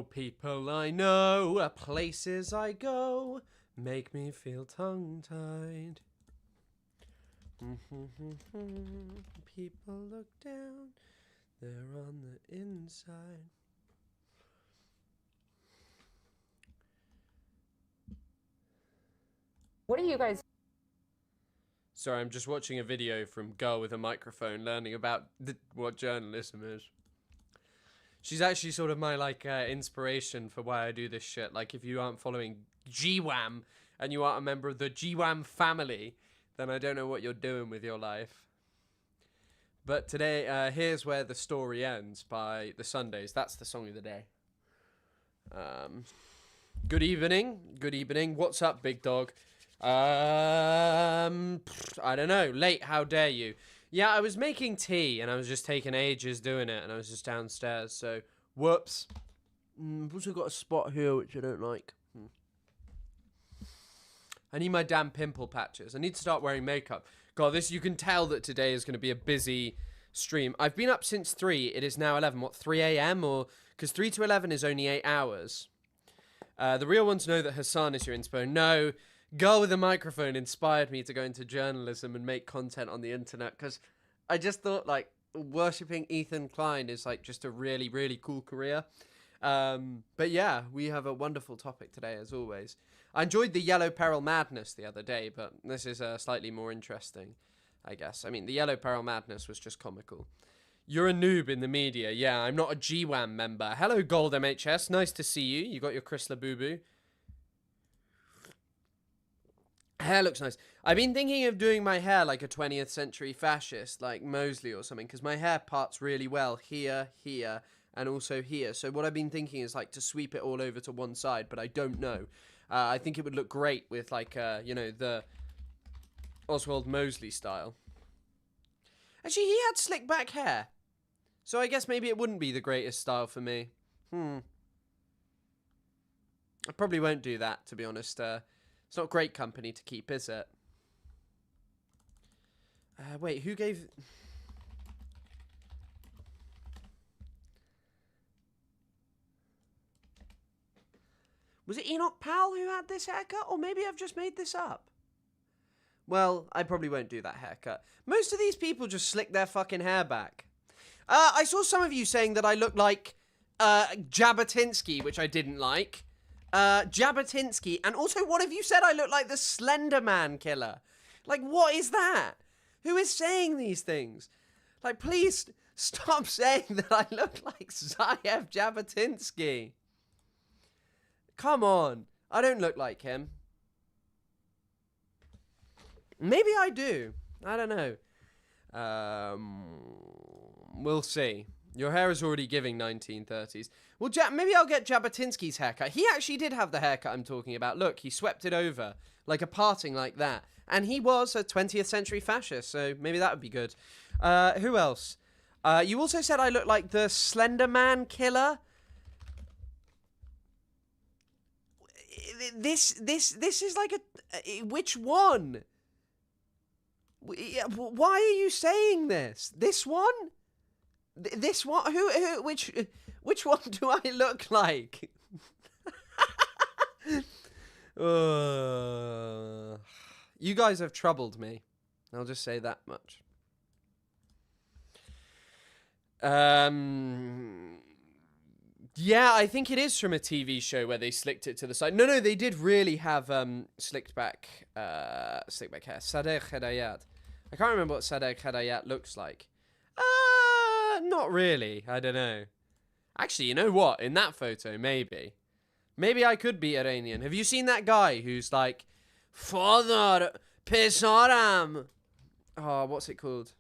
people I know, places I go, make me feel tongue-tied. People look down, they're on the inside. What are you guys? Sorry, I'm just watching a video from Girl with a Microphone learning about what journalism is. She's actually sort of my, like, inspiration for why I do this shit. Like, if you aren't following GWAM and you aren't a member of the GWAM family, then I don't know what you're doing with your life. But today, here's where the story ends by the Sundays. That's the song of the day. Good evening. Good evening. What's up, big dog? I don't know. Late, how dare you? Yeah, I was making tea, and I was just taking ages doing it, and I was just downstairs, so whoops. I've also got a spot here, which I don't like. I need my damn pimple patches. I need to start wearing makeup. God, this, you can tell that today is going to be a busy stream. I've been up since 3. It is now 11. What, 3 a.m.? Or, because 3 to 11 is only 8 hours. The real ones know that Hassan is your inspo. No, Girl with a Microphone inspired me to go into journalism and make content on the internet, because I just thought, like, worshipping Ethan Klein is, like, just a really, really cool career. But yeah, we have a wonderful topic today, as always. I enjoyed the Yellow Peril Madness the other day, but this is slightly more interesting, I guess. I mean, the Yellow Peril Madness was just comical. You're a noob in the media. Yeah, I'm not a GWAM member. Hello, Gold MHS. Nice to see you. You got your Chrysler boo-boo. Hair looks nice. I've been thinking of doing my hair like a 20th century fascist, like Mosley or something, because my hair parts really well here, here, and also here. So what I've been thinking is, like, to sweep it all over to one side, but I don't know. I think it would look great with, like, you know, the Oswald Mosley style. Actually, he had slick back hair. So I guess maybe it wouldn't be the greatest style for me. I probably won't do that, to be honest. It's not great company to keep, is it? Wait, who gave... Was it Enoch Powell who had this haircut? Or maybe I've just made this up. Well, I probably won't do that haircut. Most of these people just slick their fucking hair back. I saw some of you saying that I look like Jabotinsky, which I didn't like. Jabotinsky, and also one of you said I look like the Slender Man killer. Like, what is that? Who is saying these things? Like, please stop saying that I look like Zayev Jabotinsky. Come on. I don't look like him. Maybe I do. I don't know. We'll see. Your hair is already giving 1930s. Well, maybe I'll get Jabotinsky's haircut. He actually did have the haircut I'm talking about. Look, he swept it over, like a parting like that. And he was a 20th century fascist, so maybe that would be good. Who else? You also said I look like the Slender Man killer. This is like a... Which one? Why are you saying this? This one? This one? Which one do I look like? You guys have troubled me. I'll just say that much. Yeah, I think it is from a TV show where they slicked it to the side. No, they did really have slicked back hair. Sadegh Hedayat. I can't remember what Sadegh Hedayat looks like. Not really. I don't know. Actually, you know what? In that photo, maybe. Maybe I could be Iranian. Have you seen that guy who's like, Father, Pesaram? Oh, what's it called?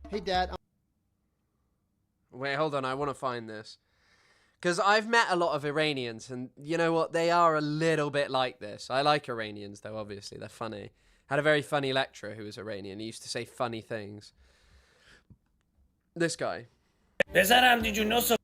Hey, Dad. Wait, hold on. I want to find this. Because I've met a lot of Iranians, and you know what? They are a little bit like this. I like Iranians, though, obviously. They're funny. Had a very funny lecturer who was Iranian. He used to say funny things. This guy. Pesaram, did you know so?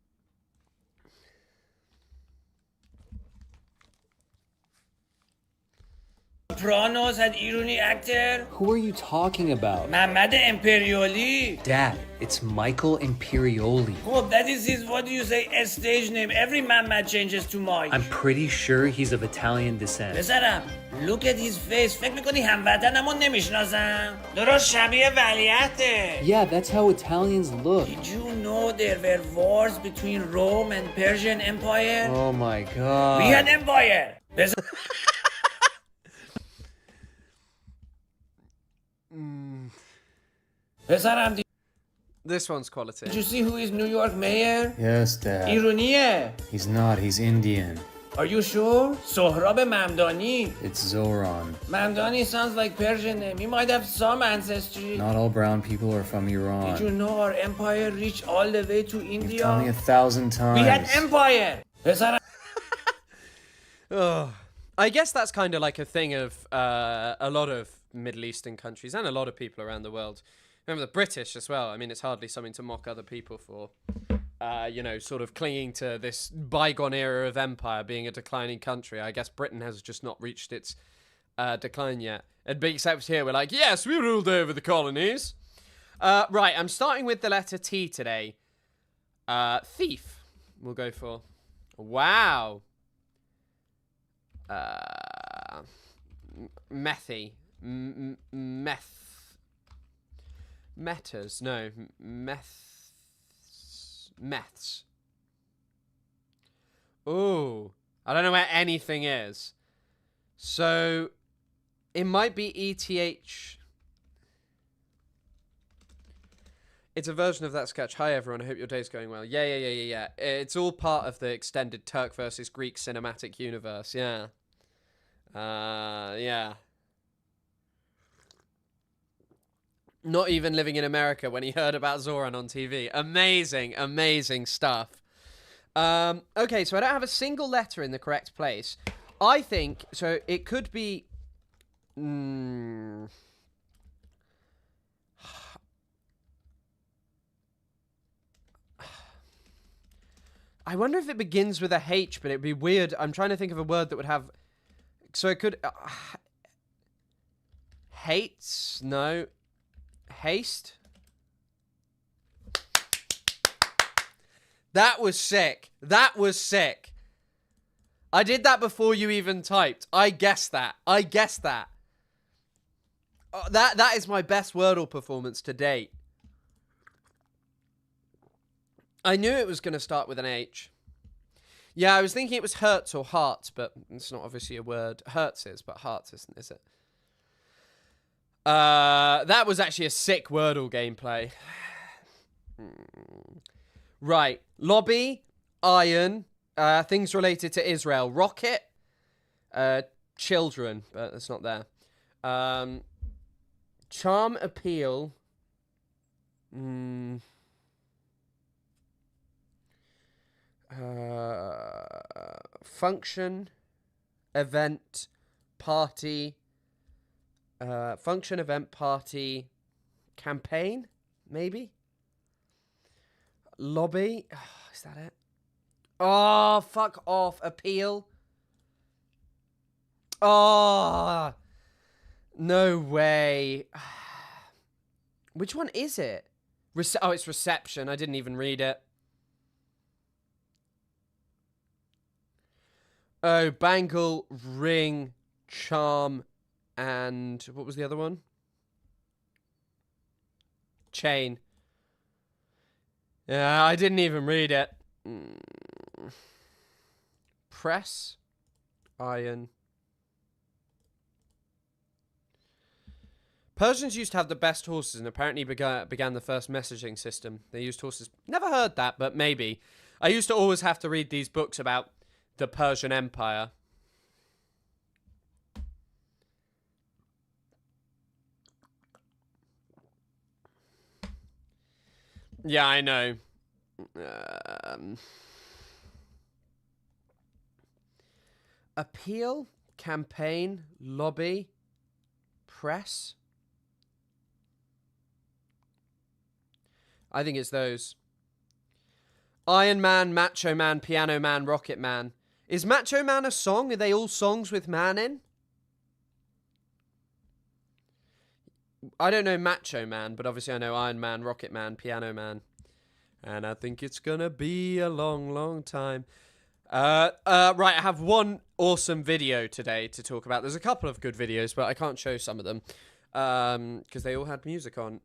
Sopranos had ایرانی actor. Who are you talking about? محمد امپریالی. Dad, it's Michael Imperioli. Oh, that is his, what do you say, a stage name. Every Mehmet changes to Mike. I'm pretty sure he's of Italian descent. پسرم look at his face. فکر میکنی هموطنمو نمیشناسم؟ درست شبیه ولیعته. Yeah, that's how Italians look. Did you know there were wars between Rome and Persian Empire? Oh my god. We had empire. پسرم This one's quality. did you see who is New York mayor? Yes, Dad. ایرانیه. He's not, he's Indian. Are you sure? سهراب ممدانی. It's Zoran. Mamdani sounds like Persian name. He might have some ancestry. Not all brown people are from Iran. Did you know our empire reached all the way to You've India? told me 1,000 times. We had empire. پسرم Oh, I guess that's kind of like a thing of a lot of Middle Eastern countries and a lot of people around the world. Remember the British as well. I mean, it's hardly something to mock other people for. Sort of clinging to this bygone era of empire being a declining country. I guess Britain has just not reached its decline yet. And big except here, we're like, yes, we ruled over the colonies. Right, I'm starting with the letter T today. Thief, we'll go for. Wow. Methy. Metas. No. Meths. Ooh. I don't know where anything is. So, it might be ETH. It's a version of that sketch. Hi, everyone. I hope your day's going well. Yeah. It's all part of the extended Turk versus Greek cinematic universe. Yeah. Yeah. Not even living in America when he heard about Zoran on TV. Amazing stuff. Okay, so I don't have a single letter in the correct place. I think, so it could be... I wonder if it begins with a H, but it'd be weird. I'm trying to think of a word that would have... So it could... hates? No. Haste? That was sick. That was sick. I did that before you even typed. I guessed that. That is my best Wordle performance to date. I knew it was going to start with an H. Yeah, I was thinking it was Hertz or Hearts, but it's not obviously a word. Hertz is, but Hearts isn't, is it? That was actually a sick Wordle gameplay. Right. Lobby, iron, things related to Israel. Rocket, children, but that's not there. Charm, appeal. Function, event, party. Function, event, party, campaign, maybe? Lobby? Oh, is that it? Oh, fuck off. Appeal? Oh, no way. Which one is it? Oh, it's reception. I didn't even read it. Oh, bangle, ring, charm, and what was the other one? Chain. Yeah, I didn't even read it. Press, iron. Persians used to have the best horses and apparently began the first messaging system. They used horses. Never heard that, but maybe. I used to always have to read these books about the Persian Empire. Yeah, I know. Appeal, campaign, lobby, press. I think it's those. Iron Man, Macho Man, Piano Man, Rocket Man. Is Macho Man a song? Are they all songs with man in? I don't know Macho Man, but obviously I know Iron Man, Rocket Man, Piano Man. And I think it's gonna be a long, long time. Right, I have one awesome video today to talk about. There's a couple of good videos, but I can't show some of them. Because they all had music on.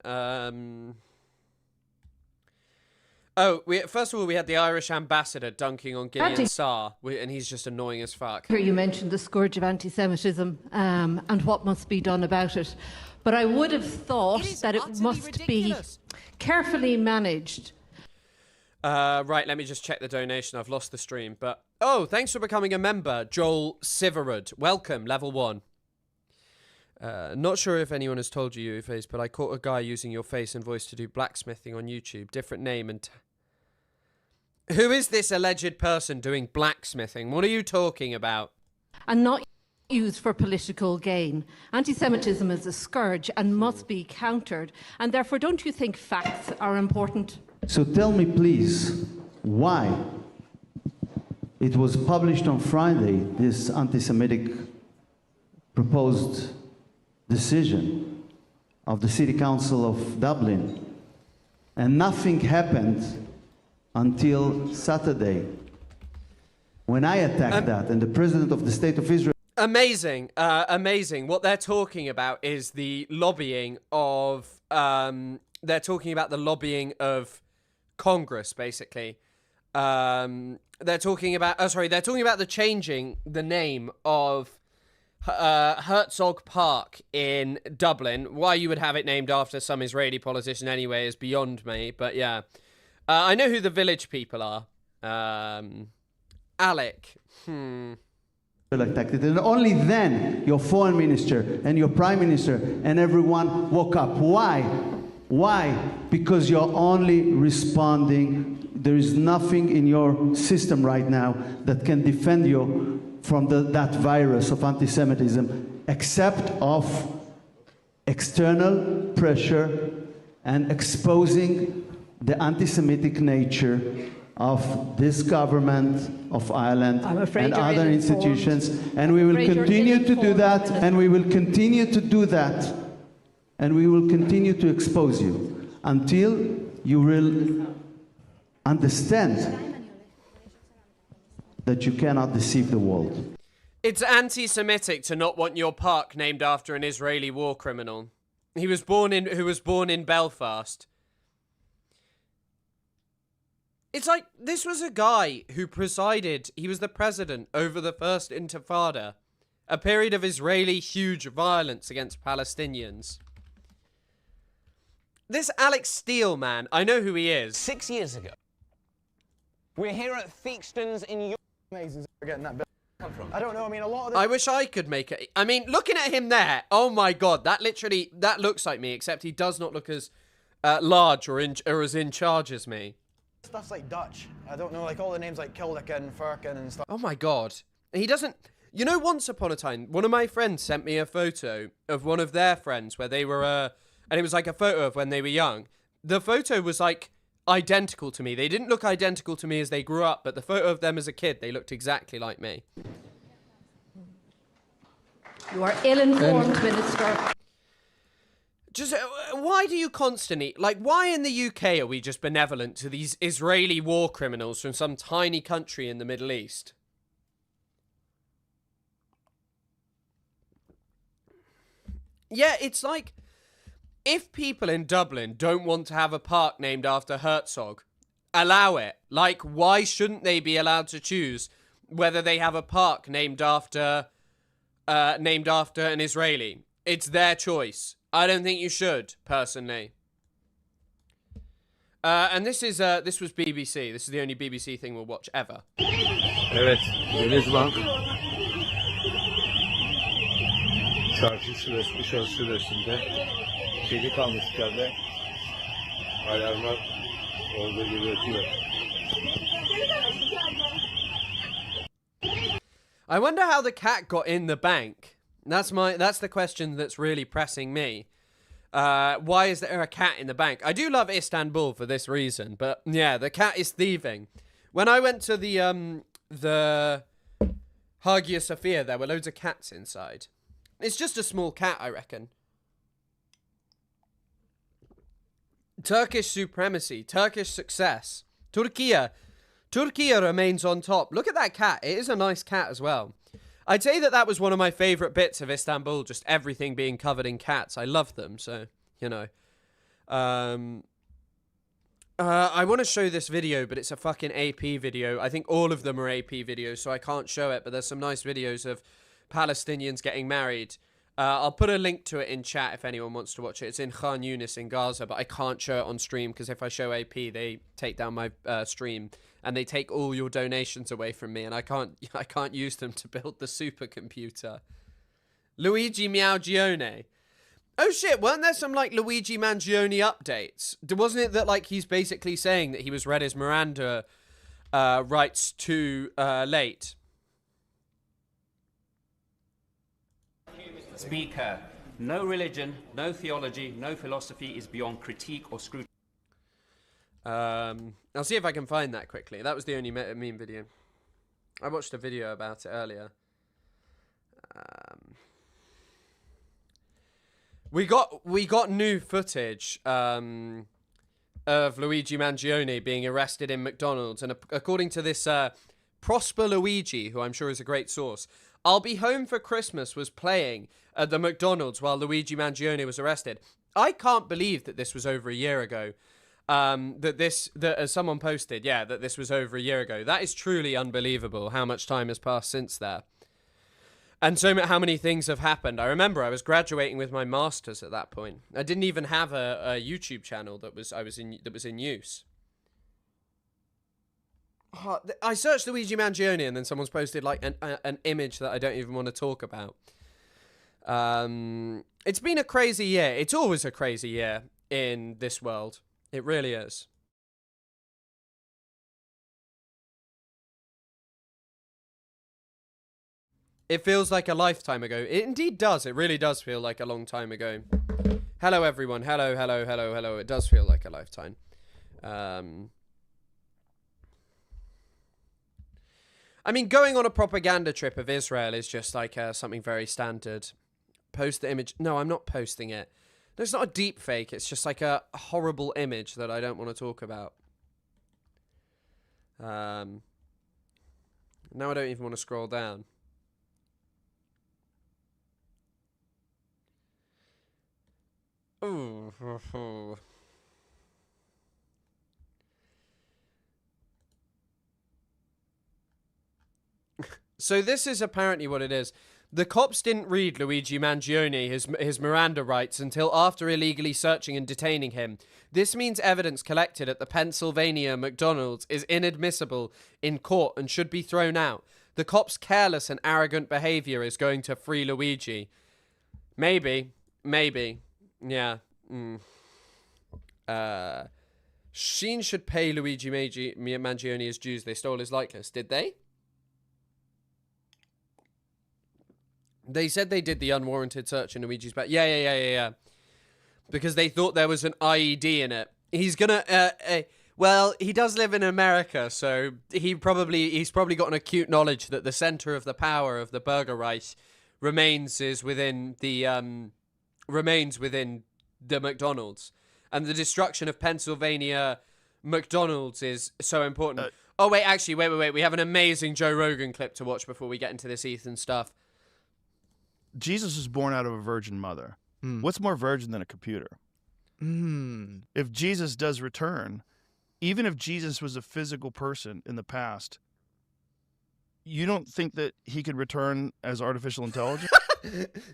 First of all, we had the Irish ambassador dunking on Gideon Sarr, and he's just annoying as fuck. Here you mentioned the scourge of anti-Semitism and what must be done about it. But I would have thought that it must be carefully managed. Right, let me just check the donation. I've lost the stream. But thanks for becoming a member, Joel Siverud. Welcome, level 1. Not sure if anyone has told you, Face, but I caught a guy using your face and voice to do blacksmithing on YouTube. Different name and... Who is this alleged person doing blacksmithing? What are you talking about? And not used for political gain. Anti-Semitism is a scourge and must be countered. And therefore, don't you think facts are important? So tell me, please, why it was published on Friday, this anti-Semitic proposed decision of the City Council of Dublin, and nothing happened until Saturday, when I attacked that, and the President of the State of Israel... Amazing, amazing. What they're talking about is the lobbying of... they're talking about the lobbying of Congress, basically. They're talking about... they're talking about the changing the name of Herzog Park in Dublin. Why you would have it named after some Israeli politician anyway is beyond me, but yeah. I know who the village people are. Alec. Attacked it. And only then your foreign minister and your prime minister and everyone woke up. Why? Why? Because you're only responding. There is nothing in your system right now that can defend you from that virus of anti-Semitism, except of external pressure and exposing the anti-Semitic nature of this government of Ireland and other institutions. And we will continue to do that, and we will continue to do that, and we will continue to expose you until you will understand that you cannot deceive the world. It's anti-Semitic to not want your park named after an Israeli war criminal. Who was born in Belfast. It's like, this was a guy who presided, he was the president over the First Intifada, a period of Israeli huge violence against Palestinians. This Alex Steele man, I know who he is. 6 years ago, we're here at Theakston's in York. Amazing, we're getting that bit come from. I don't know, I mean, a lot of the... I wish I could make it. I mean, looking at him there, oh my god, that looks like me, except he does not look as large or as in charge as me. Stuff's like Dutch. I don't know, like all the names like Kildican, Firkin and stuff. Oh my god. He doesn't... You know, once upon a time, one of my friends sent me a photo of one of their friends where they were, and it was like a photo of when they were young. The photo was like identical to me. They didn't look identical to me as they grew up, but the photo of them as a kid, they looked exactly like me. You are ill-informed, Minister. Just, why do you constantly... Like, why in the UK are we just benevolent to these Israeli war criminals from some tiny country in the Middle East? Yeah, it's like... If people in Dublin don't want to have a park named after Herzog, allow it. Like, why shouldn't they be allowed to choose whether they have a park named after an Israeli? It's their choice. I don't think you should, personally. And this was BBC. This is the only BBC thing we'll watch ever. Evet, Deniz Bank. Çarşı süresinde kedi kalmış içeride. Alarmlar olduğu gibi ötüyor. I wonder how the cat got in the bank. That's the question that's really pressing me. Why is there a cat in the bank? I do love Istanbul for this reason, but yeah, the cat is thieving. When I went to the Hagia Sophia, there were loads of cats inside. It's just a small cat, I reckon. Turkish supremacy, Turkish success. Turkey remains on top. Look at that cat. It is a nice cat as well. I'd say that was one of my favourite bits of Istanbul, just everything being covered in cats. I love them, so, you know. I want to show this video, but it's a fucking AP video. I think all of them are AP videos, so I can't show it, but there's some nice videos of Palestinians getting married. I'll put a link to it in chat if anyone wants to watch it. It's in Khan Yunis in Gaza, but I can't show it on stream because if I show AP, they take down my stream and they take all your donations away from me, and I can't use them to build the supercomputer. Luigi Mangione. Oh shit, weren't there some like Luigi Mangione updates? Wasn't it that like he's basically saying that he was read his Miranda rights too late? Speaker, no religion, no theology, no philosophy is beyond critique or scrutiny. I'll see if I can find that quickly. That was the only meme video. I watched a video about it earlier. We got new footage of Luigi Mangione being arrested in McDonald's, and according to this Prosper Luigi, who I'm sure is a great source, I'll Be Home for Christmas was playing at the McDonald's while Luigi Mangione was arrested. I can't believe that this was over a year ago. That as someone posted, yeah, that this was over a year ago. That is truly unbelievable how much time has passed since there. And how many things have happened. I remember I was graduating with my masters at that point. I didn't even have a YouTube channel that was in use. Oh, I searched Luigi Mangione and then someone's posted like an image that I don't even want to talk about. It's been a crazy year. It's always a crazy year in this world. It really is. It feels like a lifetime ago. It indeed does. It really does feel like a long time ago. Hello, everyone. Hello, hello, hello, hello. It does feel like a lifetime. I mean, going on a propaganda trip of Israel is just like something very standard. Post the image. No, I'm not posting it. No, it's not a deep fake. It's just like a horrible image that I don't want to talk about. Now I don't even want to scroll down. Ooh. So this is apparently what it is. The cops didn't read Luigi Mangione his Miranda rights until after illegally searching and detaining him. This means evidence collected at the Pennsylvania McDonald's is inadmissible in court and should be thrown out. The cops' careless and arrogant behavior is going to free Luigi. Maybe. Yeah. Sheen should pay Luigi Mangione his dues. They stole his likeness. Did they? They said they did the unwarranted search in Luigi's back. Yeah. Because they thought there was an IED in it. He's gonna, well, he does live in America, so he's probably got an acute knowledge that the center of the power of the Burger Reich remains within the McDonald's. And the destruction of Pennsylvania McDonald's is so important. Oh, wait, actually, wait. We have an amazing Joe Rogan clip to watch before we get into this Ethan stuff. Jesus was born out of a virgin mother. What's more virgin than a computer? If Jesus does return, even if Jesus was a physical person in the past, you don't think that he could return as artificial intelligence?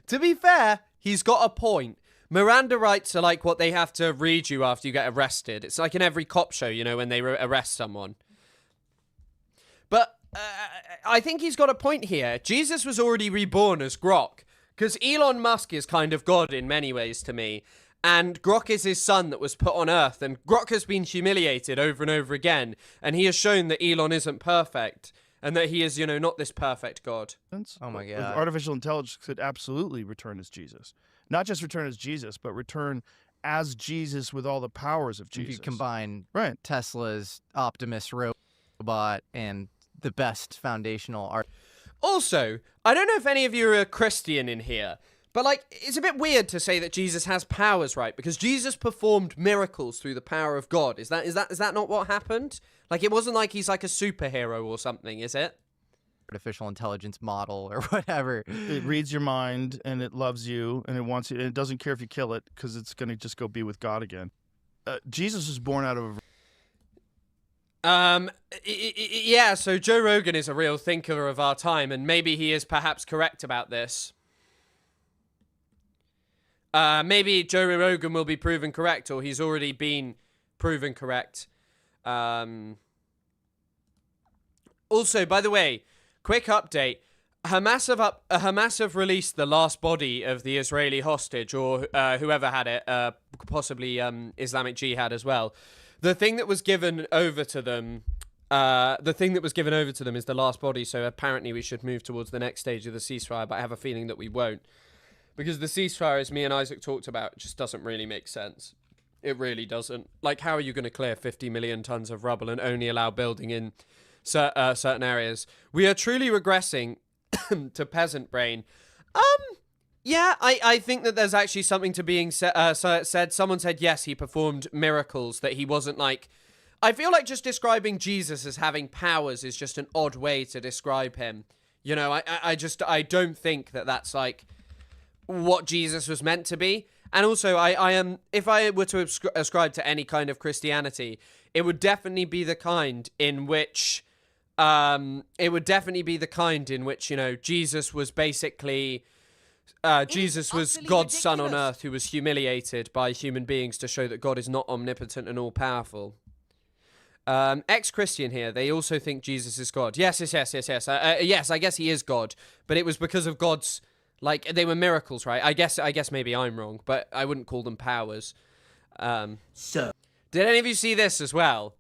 To be fair, he's got a point. Miranda rights are like what they have to read you after you get arrested. It's like in every cop show, you know, when they arrest someone. But I think he's got a point here. Jesus was already reborn as Grok, because Elon Musk is kind of God in many ways to me, and Grok is his son that was put on Earth, and Grok has been humiliated over and over again, and he has shown that Elon isn't perfect, and that he is, you know, not this perfect God. Oh my God. Artificial intelligence could absolutely return as Jesus. Not just return as Jesus, but return as Jesus with all the powers of Jesus. If you combine Tesla's Optimus robot and the best foundational art. Also, I don't know if any of you are a Christian in here, But, like, it's a bit weird to say that Jesus has powers, right? Because Jesus performed miracles through the power of God. Is that not what happened? Like, it wasn't like he's like a superhero or something, is it? Artificial intelligence model or whatever. It reads your mind, and it loves you, and it wants you, and it doesn't care if you kill it, because it's going to just go be with God again. Jesus was born out of a... Yeah, so Joe Rogan is a real thinker of our time, and maybe he is perhaps correct about this. Maybe Joe Rogan will be proven correct, or he's already been proven correct. Also, by the way, quick update. Hamas have released the last body of the Israeli hostage, or whoever had it, possibly Islamic Jihad as well. The thing that was given over to them... is the last body, so apparently we should move towards the next stage of the ceasefire, but I have a feeling that we won't. Because the ceasefire, as me and Isaac talked about, just doesn't really make sense. It really doesn't. Like, how are you going to clear 50 million tons of rubble and only allow building in certain areas? We are truly regressing to peasant brain. Yeah, I think that there's actually something to being said. Someone said, yes, he performed miracles, that he wasn't like... I feel like just describing Jesus as having powers is just an odd way to describe him. You know, I don't think that that's like... what Jesus was meant to be. And also, I am, if I were to ascribe to any kind of Christianity, it would definitely be the kind in which, you know, Jesus was basically, Jesus was God's son on earth who was humiliated by human beings to show that God is not omnipotent and all-powerful. Ex-Christian here, they also think Jesus is God. Yes. Yes, I guess he is God, but it was because of God's... Like, they were miracles, right? I guess maybe I'm wrong, but I wouldn't call them powers. So, did any of you see this as well?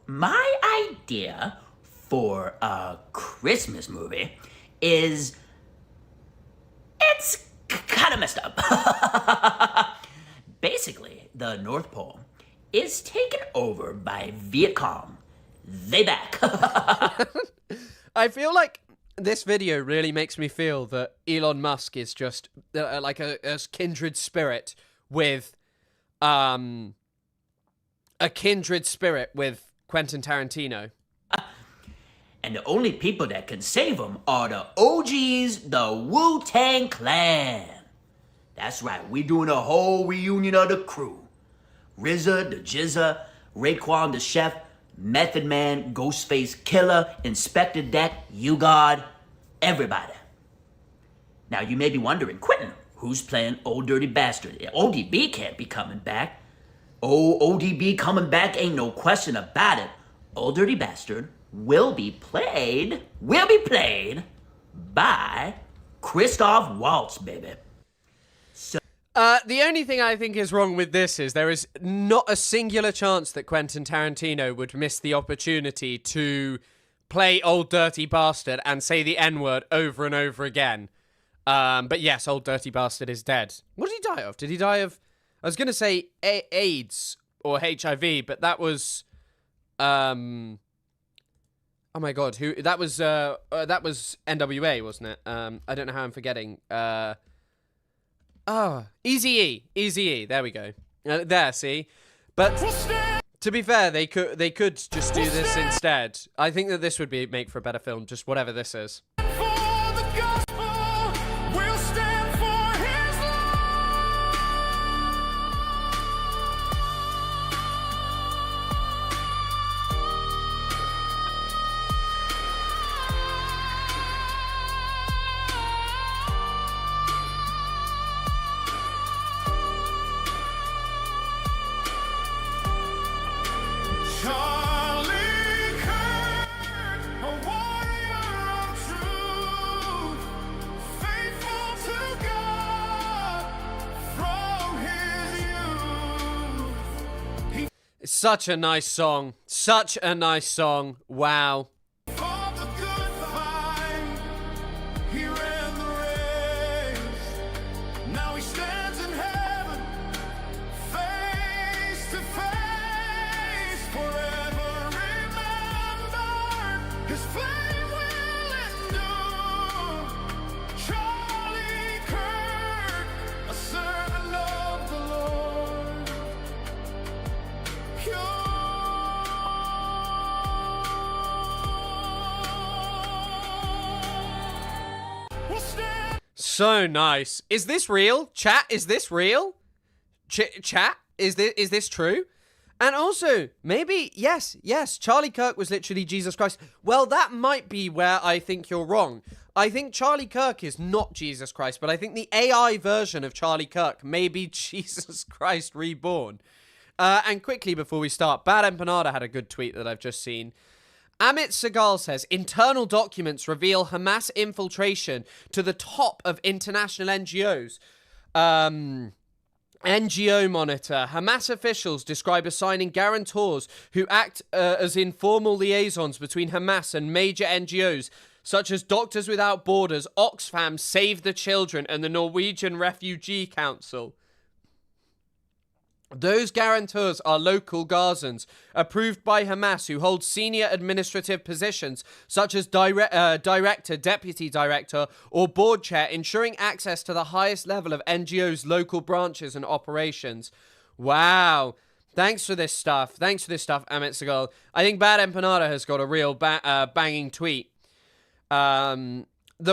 my idea for a Christmas movie is... it's kind of messed up. Basically, the North Pole is taken over by Viet Cong. They back. I feel like this video really makes me feel that Elon Musk is just like a kindred spirit with Quentin Tarantino. And the only people that can save him are the OGs, the Wu-Tang Clan. That's right, we doing a whole reunion of the crew. RZA, the Jizza, Raekwon the Chef, Method Man, Ghostface Killer, Inspector Deck, You God, everybody. Now you may be wondering, Quentin, who's playing Old Dirty Bastard? ODB can't be coming back. Oh, ODB coming back, ain't no question about it. Old Dirty Bastard will be played by Christoph Waltz, baby. The only thing I think is wrong with this is there is not a singular chance that Quentin Tarantino would miss the opportunity to play Old Dirty Bastard and say the N-word over and over again. But yes, Old Dirty Bastard is dead. What did he die of? Did he die of... I was going to say AIDS or HIV, but that was... Oh my god, who... That was NWA, wasn't it? I don't know how I'm forgetting. Eazy-E. There we go. There, see? But to be fair, they could just do this instead. I think that this would make for a better film, just whatever this is. Such a nice song. Such a nice song. Wow. His flame will endure. Charlie Kirk. So nice. Is this real? Chat, is this real? Chat, is this true? And also, maybe, yes, Charlie Kirk was literally Jesus Christ. Well, that might be where I think you're wrong. I think Charlie Kirk is not Jesus Christ, but I think the AI version of Charlie Kirk may be Jesus Christ reborn. And quickly before we start, Bad Empanada had a good tweet that I've just seen. Amit Segal says, internal documents reveal Hamas infiltration to the top of international NGOs. NGO Monitor. Hamas officials describe assigning guarantors who act as informal liaisons between Hamas and major NGOs, such as Doctors Without Borders, Oxfam, Save the Children, and the Norwegian Refugee Council. Those guarantors are local Gazans, approved by Hamas, who hold senior administrative positions, such as director, deputy director, or board chair, ensuring access to the highest level of NGOs' local branches and operations. Wow. Thanks for this stuff. Amit Segal. I think Bad Empanada has got a real banging tweet. The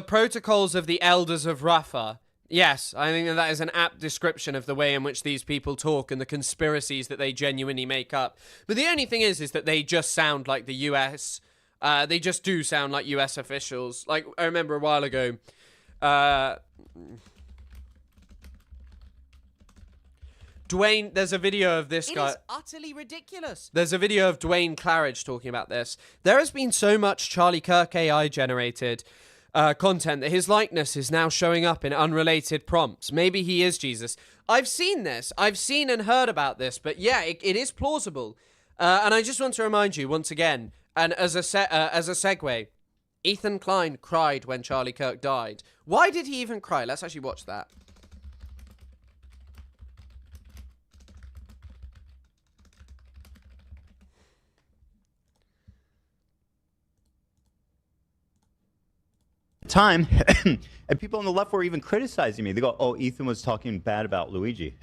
Protocols of the Elders of Rafah. Yes, I think that is an apt description of the way in which these people talk and the conspiracies that they genuinely make up. But the only thing is that they just sound like the US. They just do sound like US officials. Like, I remember a while ago, Dwayne, there's a video of this guy. It is utterly ridiculous. There's a video of Dwayne Claridge talking about this. There has been so much Charlie Kirk AI generated content that his likeness is now showing up in unrelated prompts. Maybe he is Jesus. I've seen this. I've seen and heard about this, but yeah, it is plausible. And I just want to remind you once again, and as a segue, Ethan Klein cried when Charlie Kirk died. Why did he even cry? Let's actually watch that. Time and people on the left were even criticizing me. They go, oh, Ethan was talking bad about Luigi.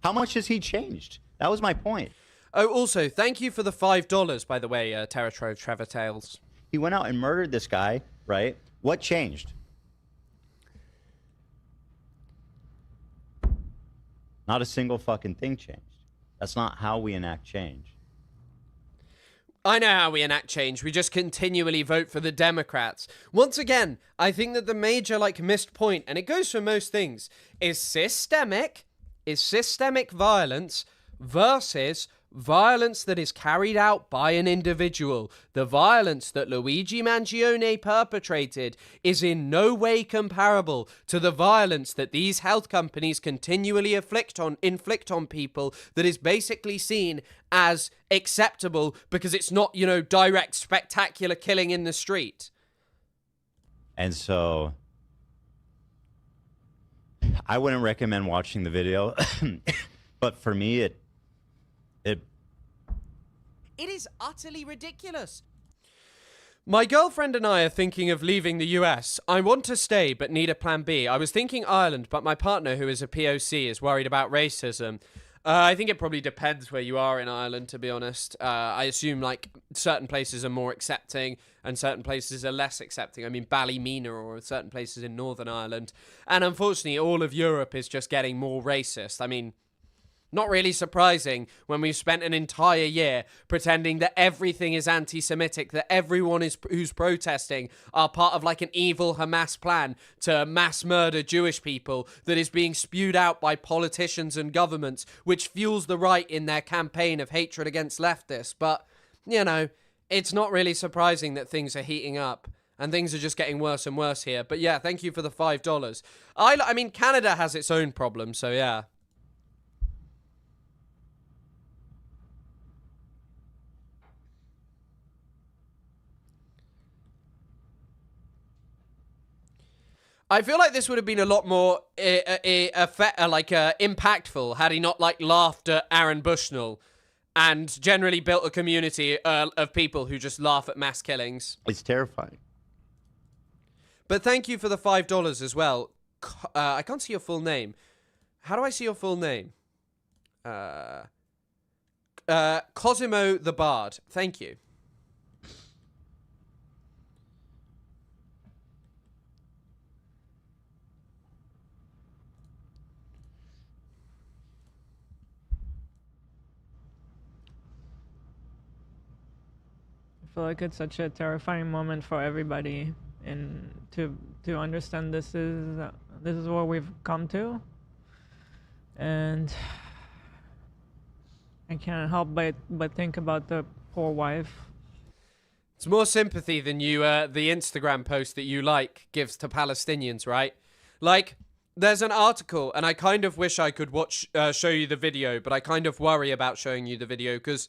How much has he changed? That was my point. Oh, also, thank you for the $5, by the way, Trevor Tales. He went out and murdered this guy, right? What changed? Not a single fucking thing changed. That's not how we enact change. I know how we enact change. We just continually vote for the Democrats. Once again, I think that the major, missed point, and it goes for most things, is systemic violence versus violence that is carried out by an individual. The violence that Luigi Mangione perpetrated is in no way comparable to the violence that these health companies continually inflict on people, that is basically seen as acceptable because it's not, direct, spectacular killing in the street. And so I wouldn't recommend watching the video, but for me, it is utterly ridiculous. My girlfriend and I are thinking of leaving the US. I want to stay, but need a plan B. I was thinking Ireland, but my partner, who is a POC, is worried about racism. I think it probably depends where you are in Ireland, to be honest. I assume, certain places are more accepting and certain places are less accepting. I mean, Ballymena or certain places in Northern Ireland. And unfortunately, all of Europe is just getting more racist. I mean, not really surprising when we've spent an entire year pretending that everything is anti-Semitic, that everyone who's protesting are part of an evil Hamas plan to mass murder Jewish people that is being spewed out by politicians and governments, which fuels the right in their campaign of hatred against leftists. But, it's not really surprising that things are heating up. And things are just getting worse and worse here. But yeah, thank you for the $5. I mean, Canada has its own problems, so yeah. I feel like this would have been a lot more impactful had he not laughed at Aaron Bushnell and generally built a community of people who just laugh at mass killings. It's terrifying. But thank you for the $5 as well. I can't see your full name. How do I see your full name? Cosimo the Bard. Thank you. feel like it's such a terrifying moment for everybody, and to understand this is what we've come to, and I can't help but think about the poor wife. It's more sympathy than the Instagram post that you gives to Palestinians, right? Like, there's an article, and I kind of wish I could show you the video, but I kind of worry about showing you the video because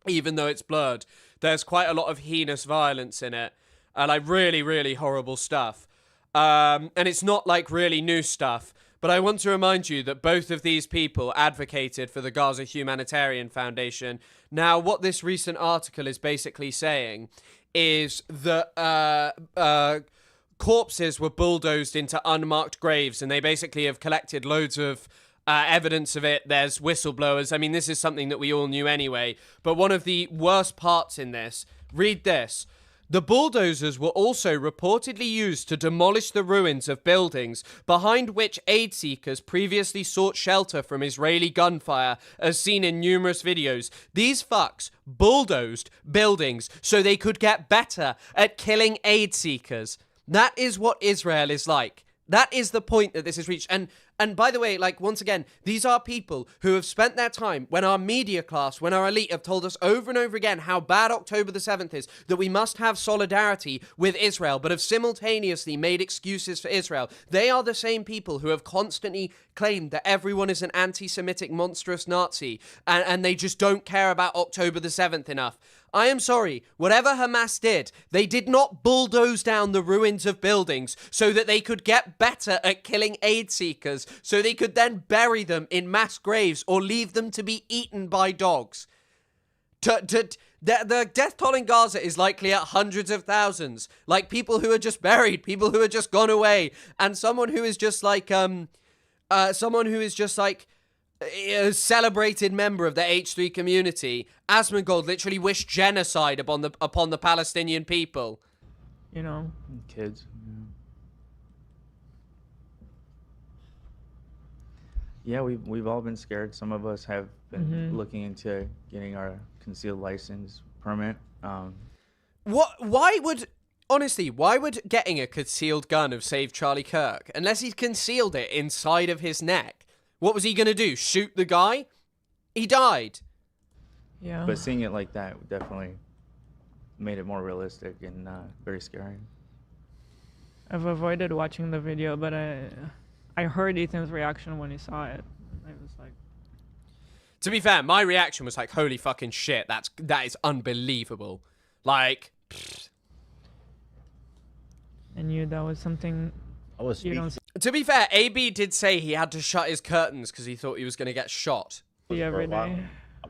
even though it's blurred, there's quite a lot of heinous violence in it, like really, really horrible stuff. And it's not like really new stuff, but I want to remind you that both of these people advocated for the Gaza Humanitarian Foundation. Now, what this recent article is basically saying is that corpses were bulldozed into unmarked graves, and they basically have collected loads of evidence of it. There's whistleblowers. I mean, this is something that we all knew anyway. But one of the worst parts in this, read this. The bulldozers were also reportedly used to demolish the ruins of buildings behind which aid seekers previously sought shelter from Israeli gunfire, as seen in numerous videos. These fucks bulldozed buildings so they could get better at killing aid seekers. That is what Israel is like. That is the point that this has reached. And by the way, like, once again, these are people who have spent their time, when our media class, when our elite have told us over and over again how bad October the 7th is, that we must have solidarity with Israel, but have simultaneously made excuses for Israel. They are the same people who have constantly claimed that everyone is an anti-Semitic monstrous Nazi, and they just don't care about October the 7th enough. I am sorry, whatever Hamas did, they did not bulldoze down the ruins of buildings so that they could get better at killing aid seekers, so they could then bury them in mass graves or leave them to be eaten by dogs. The death toll in Gaza is likely at hundreds of thousands. Like, people who are just buried, people who are just gone away, and someone who is just like, a celebrated member of the H3 community, Asmongold, literally wished genocide upon the Palestinian people. You know, kids. Yeah, we've all been scared. Some of us have been looking into getting our concealed license permit. Why would getting a concealed gun have saved Charlie Kirk? Unless he'd concealed it inside of his neck. What was he going to do? Shoot the guy? He died. Yeah. But seeing it like that definitely made it more realistic and very scary. I've avoided watching the video, but I heard Ethan's reaction when he saw it. I was like... To be fair, my reaction was like, holy fucking shit, that is unbelievable. Like... Pfft. I knew that was something... To be fair, AB did say he had to shut his curtains because he thought he was going to get shot. Every day. I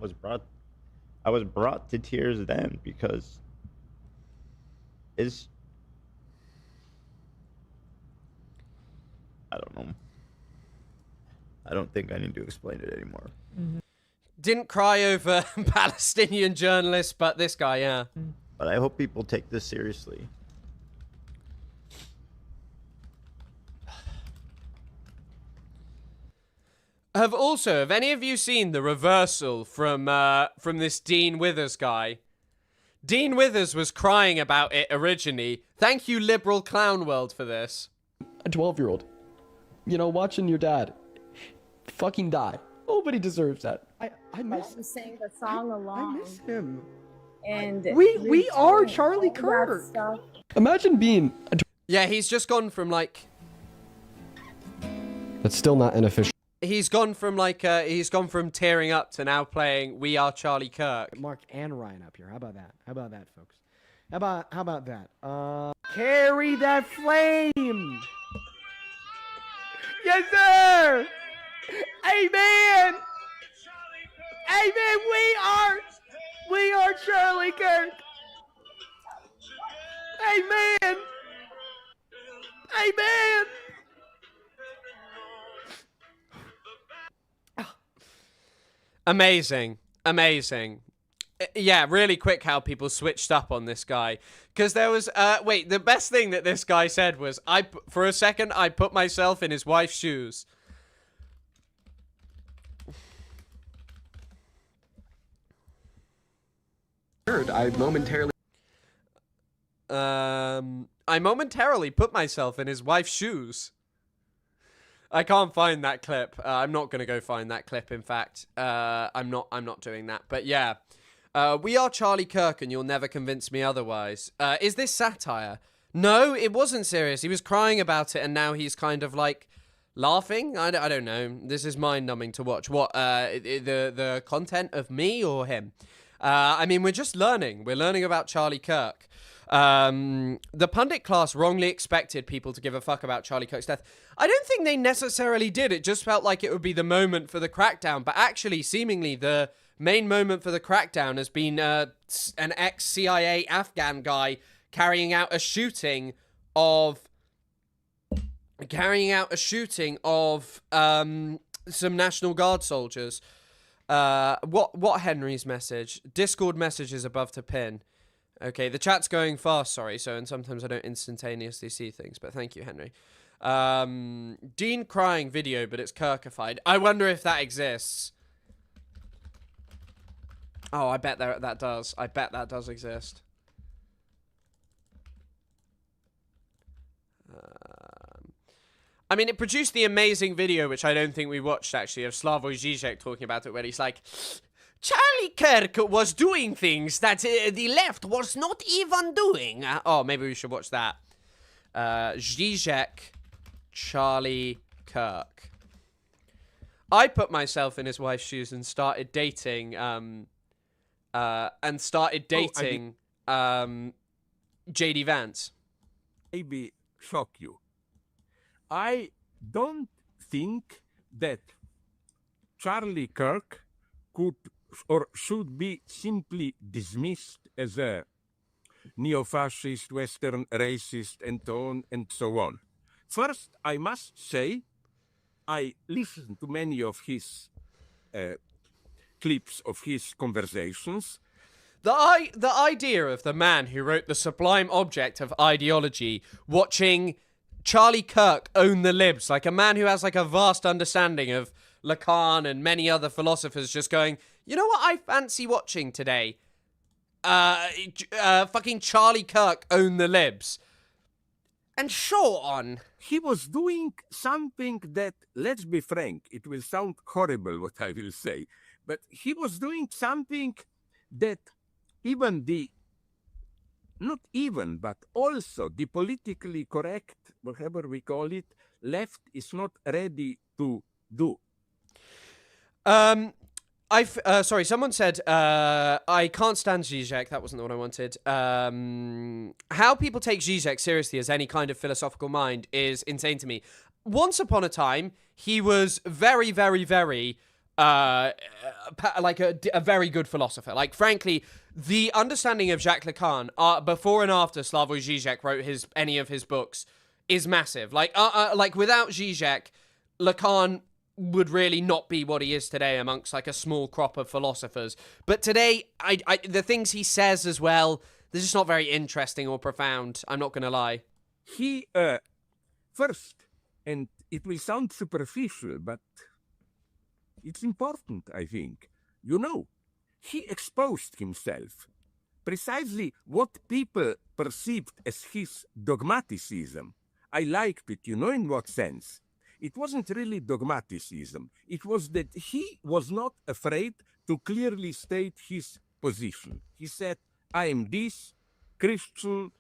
was brought to tears then because I don't know. I don't think I need to explain it anymore. Didn't cry over Palestinian journalists, but this guy, yeah. But I hope people take this seriously. Have any of you seen the reversal from this Dean Withers guy? Dean Withers was crying about it originally. Thank you, liberal clown world, for this. A 12-year-old, watching your dad fucking die. Nobody deserves that. I miss him. Sang the song along. I miss him. And we are Charlie Kirk. Imagine being yeah, he's just gone from like... That's still not an official. He's gone from tearing up to now playing We Are Charlie Kirk. Mark and Ryan up here. How about that? How about that, folks? How about that? Carry that flame. Yes, sir. Amen. Amen. We are Charlie Kirk. Amen. Amen. Amazing. Yeah, really quick how people switched up on this guy. Because there was, the best thing that this guy said was, for a second, I put myself in his wife's shoes. I momentarily... I momentarily put myself in his wife's shoes. I can't find that clip. I'm not gonna go find that clip. In fact, I'm not doing that. But yeah, we are Charlie Kirk, and you'll never convince me otherwise. Is this satire? No, it wasn't serious. He was crying about it, and now he's kind of like laughing. I don't know. This is mind-numbing to watch. What? The content of me or him? I mean, we're just learning. We're learning about Charlie Kirk. The pundit class wrongly expected people to give a fuck about Charlie Kirk's death. I don't think they necessarily did. It just felt like it would be the moment for the crackdown. But actually, seemingly, the main moment for the crackdown has been an ex-CIA Afghan guy carrying out a shooting of some National Guard soldiers. What Henry's message? Discord messages above to pin. Okay, the chat's going fast, sorry, and sometimes I don't instantaneously see things, but thank you, Henry. Dean crying video, but it's Kirkified. I wonder if that exists. Oh, I bet that does. I bet that does exist. I mean, it produced the amazing video, which I don't think we watched, actually, of Slavoj Žižek talking about it, where he's like, Charlie Kirk was doing things that the left was not even doing. Oh, maybe we should watch that. Žižek, Charlie Kirk. I put myself in his wife's shoes and started dating, J.D. Vance. Maybe shock you. I don't think that Charlie Kirk could or should be simply dismissed as a neo-fascist, Western racist, and so on. First, I must say, I listened to many of his clips of his conversations. The idea of the man who wrote The Sublime Object of Ideology watching Charlie Kirk own the libs, like a man who has like a vast understanding of Lacan and many other philosophers, just going, you know what I fancy watching today? Fucking Charlie Kirk own the libs. And sure on. He was doing something that, let's be frank, it will sound horrible what I will say, but he was doing something that but also the politically correct, whatever we call it, left is not ready to do. Sorry, someone said, I can't stand Žižek. That wasn't the one I wanted. How people take Žižek seriously as any kind of philosophical mind is insane to me. Once upon a time, he was very, very, very, like a very good philosopher. Like, frankly, the understanding of Jacques Lacan, before and after Slavoj Žižek wrote any of his books, is massive. Like without Žižek, Lacan would really not be what he is today amongst like a small crop of philosophers. But today, the things he says as well, they're just not very interesting or profound. I'm not going to lie. He, first, and it will sound superficial, but it's important, I think. You know, he exposed himself. Precisely what people perceived as his dogmaticism. I liked it, you know in what sense? It wasn't really dogmaticism. It was that he was not afraid to clearly state his position. He said, I am this Christian,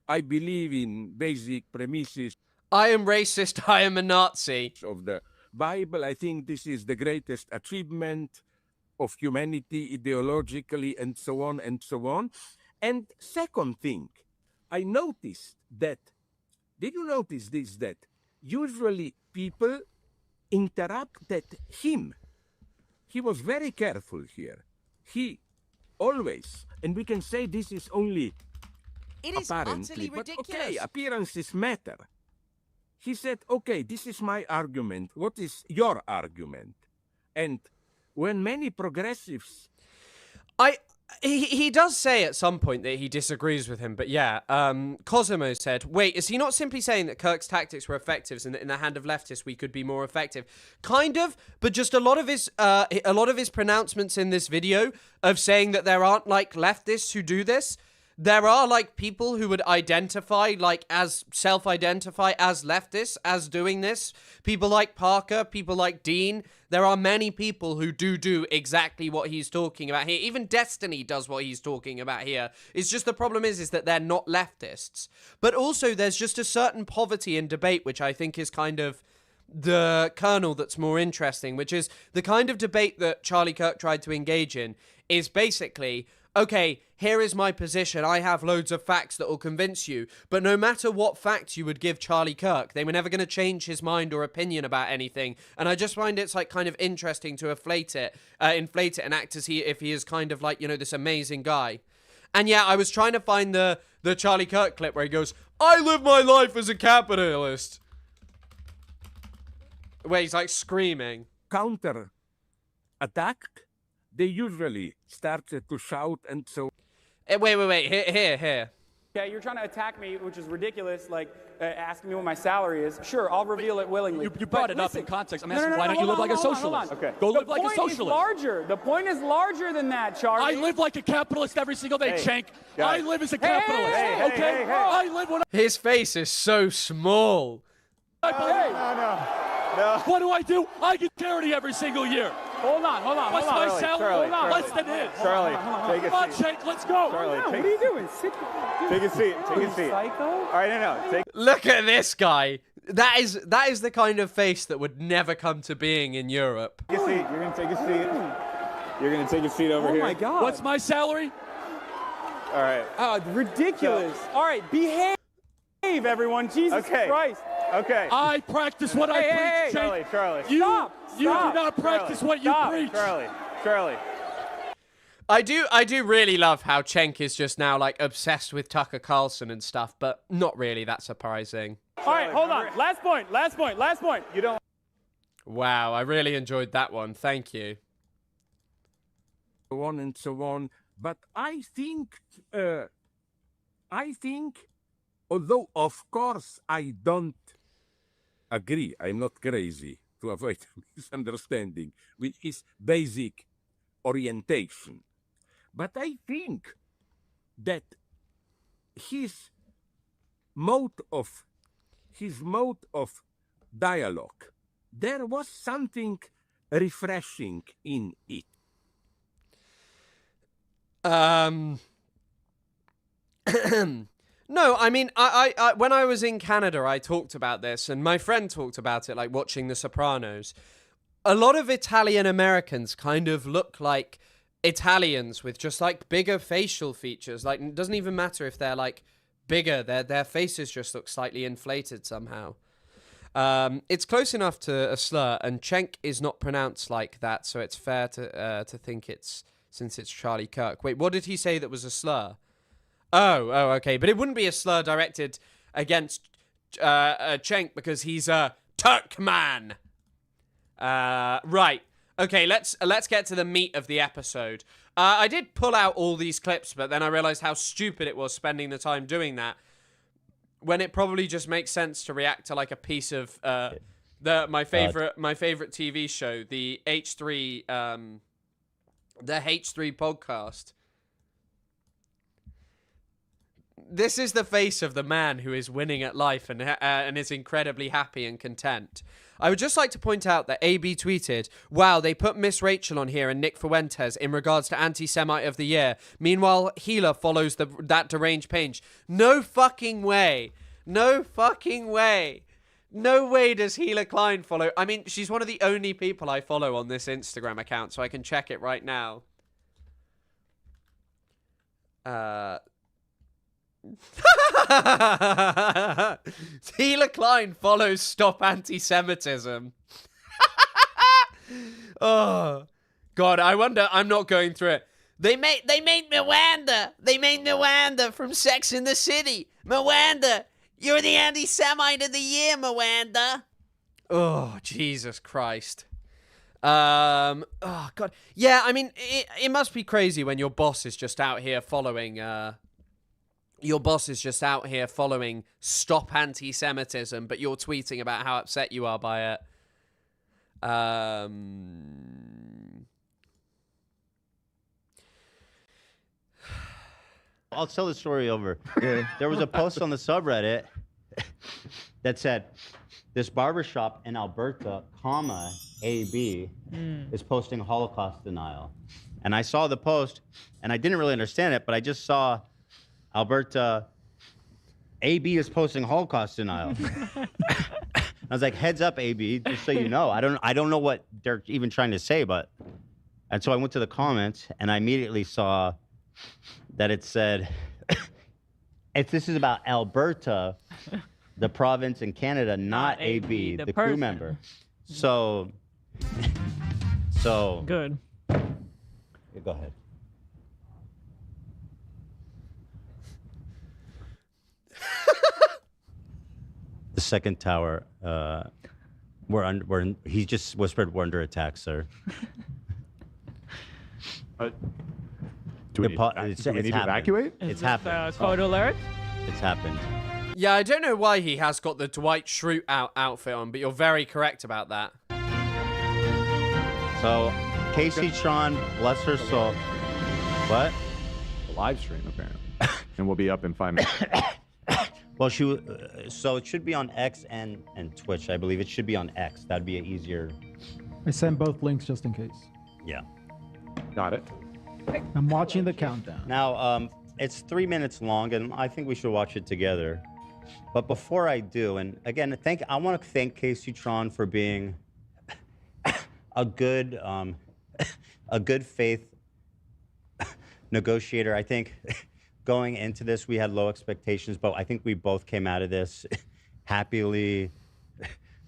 I believe in basic premises. I am racist, I am a Nazi. Of the Bible, I think this is the greatest achievement of humanity ideologically and so on and so on. And second thing, I noticed that, did you notice this, that usually people interrupted him. He was very careful here. He always, and we can say this is only it is apparently, utterly but ridiculous. okay, appearances matter. He said, okay, this is my argument. What is your argument? And when many progressives... He does say at some point that he disagrees with him, but yeah, Cosimo said, wait, is he not simply saying that Kirk's tactics were effective and that in the hand of leftists we could be more effective? Kind of, but just a lot of his pronouncements in this video of saying that there aren't like leftists who do this, there are like people who would identify like as self-identify as leftists as doing this. People like Parker, people like Dean. There are many people who do exactly what he's talking about here. Even Destiny does what he's talking about here. It's just the problem is that they're not leftists. But also there's just a certain poverty in debate, which I think is kind of the kernel that's more interesting, which is the kind of debate that Charlie Kirk tried to engage in is basically, okay, here is my position. I have loads of facts that will convince you. But no matter what facts you would give Charlie Kirk, they were never going to change his mind or opinion about anything. And I just find it's like kind of interesting to inflate it and act as if he is kind of like, you know, this amazing guy. And yeah, I was trying to find the Charlie Kirk clip where he goes, I live my life as a capitalist. Where he's like screaming. Counter attack, they usually start to shout and so. Wait. Here. Okay, you're trying to attack me, which is ridiculous, like asking me what my salary is. Sure, I'll reveal it willingly. You brought it up in context. I'm asking, why don't you live like a socialist? Okay. Go live like a The point is socialist. larger. The point is larger than that, Charlie. I live like a capitalist every single day, Cenk. I live as a Hey, capitalist, hey, okay? I live when His face is so small. No. What do I do? I get charity every single year. Hold on. What's my salary? Less than his. Charlie, Come on, Cenk, let's go. Charlie, what are you doing? Take a seat. Take a seat. Psycho? All right, no. Look at this guy. That is the kind of face that would never come to being in Europe. Take a seat. You're gonna take a seat. You're gonna take a seat over here. Oh my God. What's my salary? All right. Oh, ridiculous. All right, behave, everyone. Jesus Christ. Okay. I practice what I preach, Cenk. Charlie. You Stop. do not practice what you preach. Charlie. I do really love how Cenk is just now like obsessed with Tucker Carlson and stuff, but not really that surprising. All right, hold on. Last point. You don't. Wow, I really enjoyed that one. Thank you. So on and so on. But I think, although of course I don't agree, I'm not crazy, to avoid misunderstanding, with his basic orientation. But I think that his mode of dialogue, there was something refreshing in it. No, I mean, I when I was in Canada, I talked about this, and my friend talked about it, like watching The Sopranos. A lot of Italian Americans kind of look like Italians with just like bigger facial features. Like, it doesn't even matter if they're like bigger; their faces just look slightly inflated somehow. It's close enough to a slur, and Cenk is not pronounced like that, so it's fair to think since it's Charlie Kirk. Wait, what did he say that was a slur? Oh, okay. But it wouldn't be a slur directed against Cenk because he's a Turkman. Right. Okay, let's get to the meat of the episode. I did pull out all these clips, but then I realized how stupid it was spending the time doing that, when it probably just makes sense to react to like a piece of my favorite TV show, the H3 podcast. This is the face of the man who is winning at life and is incredibly happy and content. I would just like to point out that AB tweeted, wow, they put Miss Rachel on here and Nick Fuentes in regards to Anti-Semite of the Year. Meanwhile, Gila follows that deranged page. No fucking way. No fucking way. No way does Gila Klein follow. I mean, she's one of the only people I follow on this Instagram account, so I can check it right now. Gila Klein follows Stop Anti-Semitism. Oh God, I wonder. I'm not going through it. They made Miranda. They made Miranda from Sex in the City. Miranda, you're the anti-Semite of the year, Miranda. Oh Jesus Christ. Oh God. Yeah, I mean, it must be crazy when your boss is just out here following. Your boss is just out here following Stop Anti-Semitism, but you're tweeting about how upset you are by it. I'll tell the story over. There was a post on the subreddit that said, this barbershop in Alberta, comma, AB, is posting Holocaust denial. And I saw the post, and I didn't really understand it, but I just saw Alberta, AB is posting Holocaust denial. I was like, heads up, AB, just so you know. I don't know what they're even trying to say, but... And so I went to the comments, and I immediately saw that it said, if this is about Alberta, the province in Canada, not AB, the crew member. So good. Yeah, go ahead. The second tower, he just whispered, we're under attack, sir. Do we need to evacuate? It's happened. Code alert? It's happened. Yeah, I don't know why he has got the Dwight Schrute outfit on, but you're very correct about that. So, Kaceytron, bless her soul. What? A live stream, apparently. And we'll be up in 5 minutes. Well, so it should be on X and Twitch. I believe it should be on X. That'd be an easier. I sent both links just in case. Yeah. Got it. I'm watching the countdown. Now, it's 3 minutes long, and I think we should watch it together. But before I do, and again, I want to thank Kaceytron for being a good faith negotiator. I think going into this, we had low expectations, but I think we both came out of this happily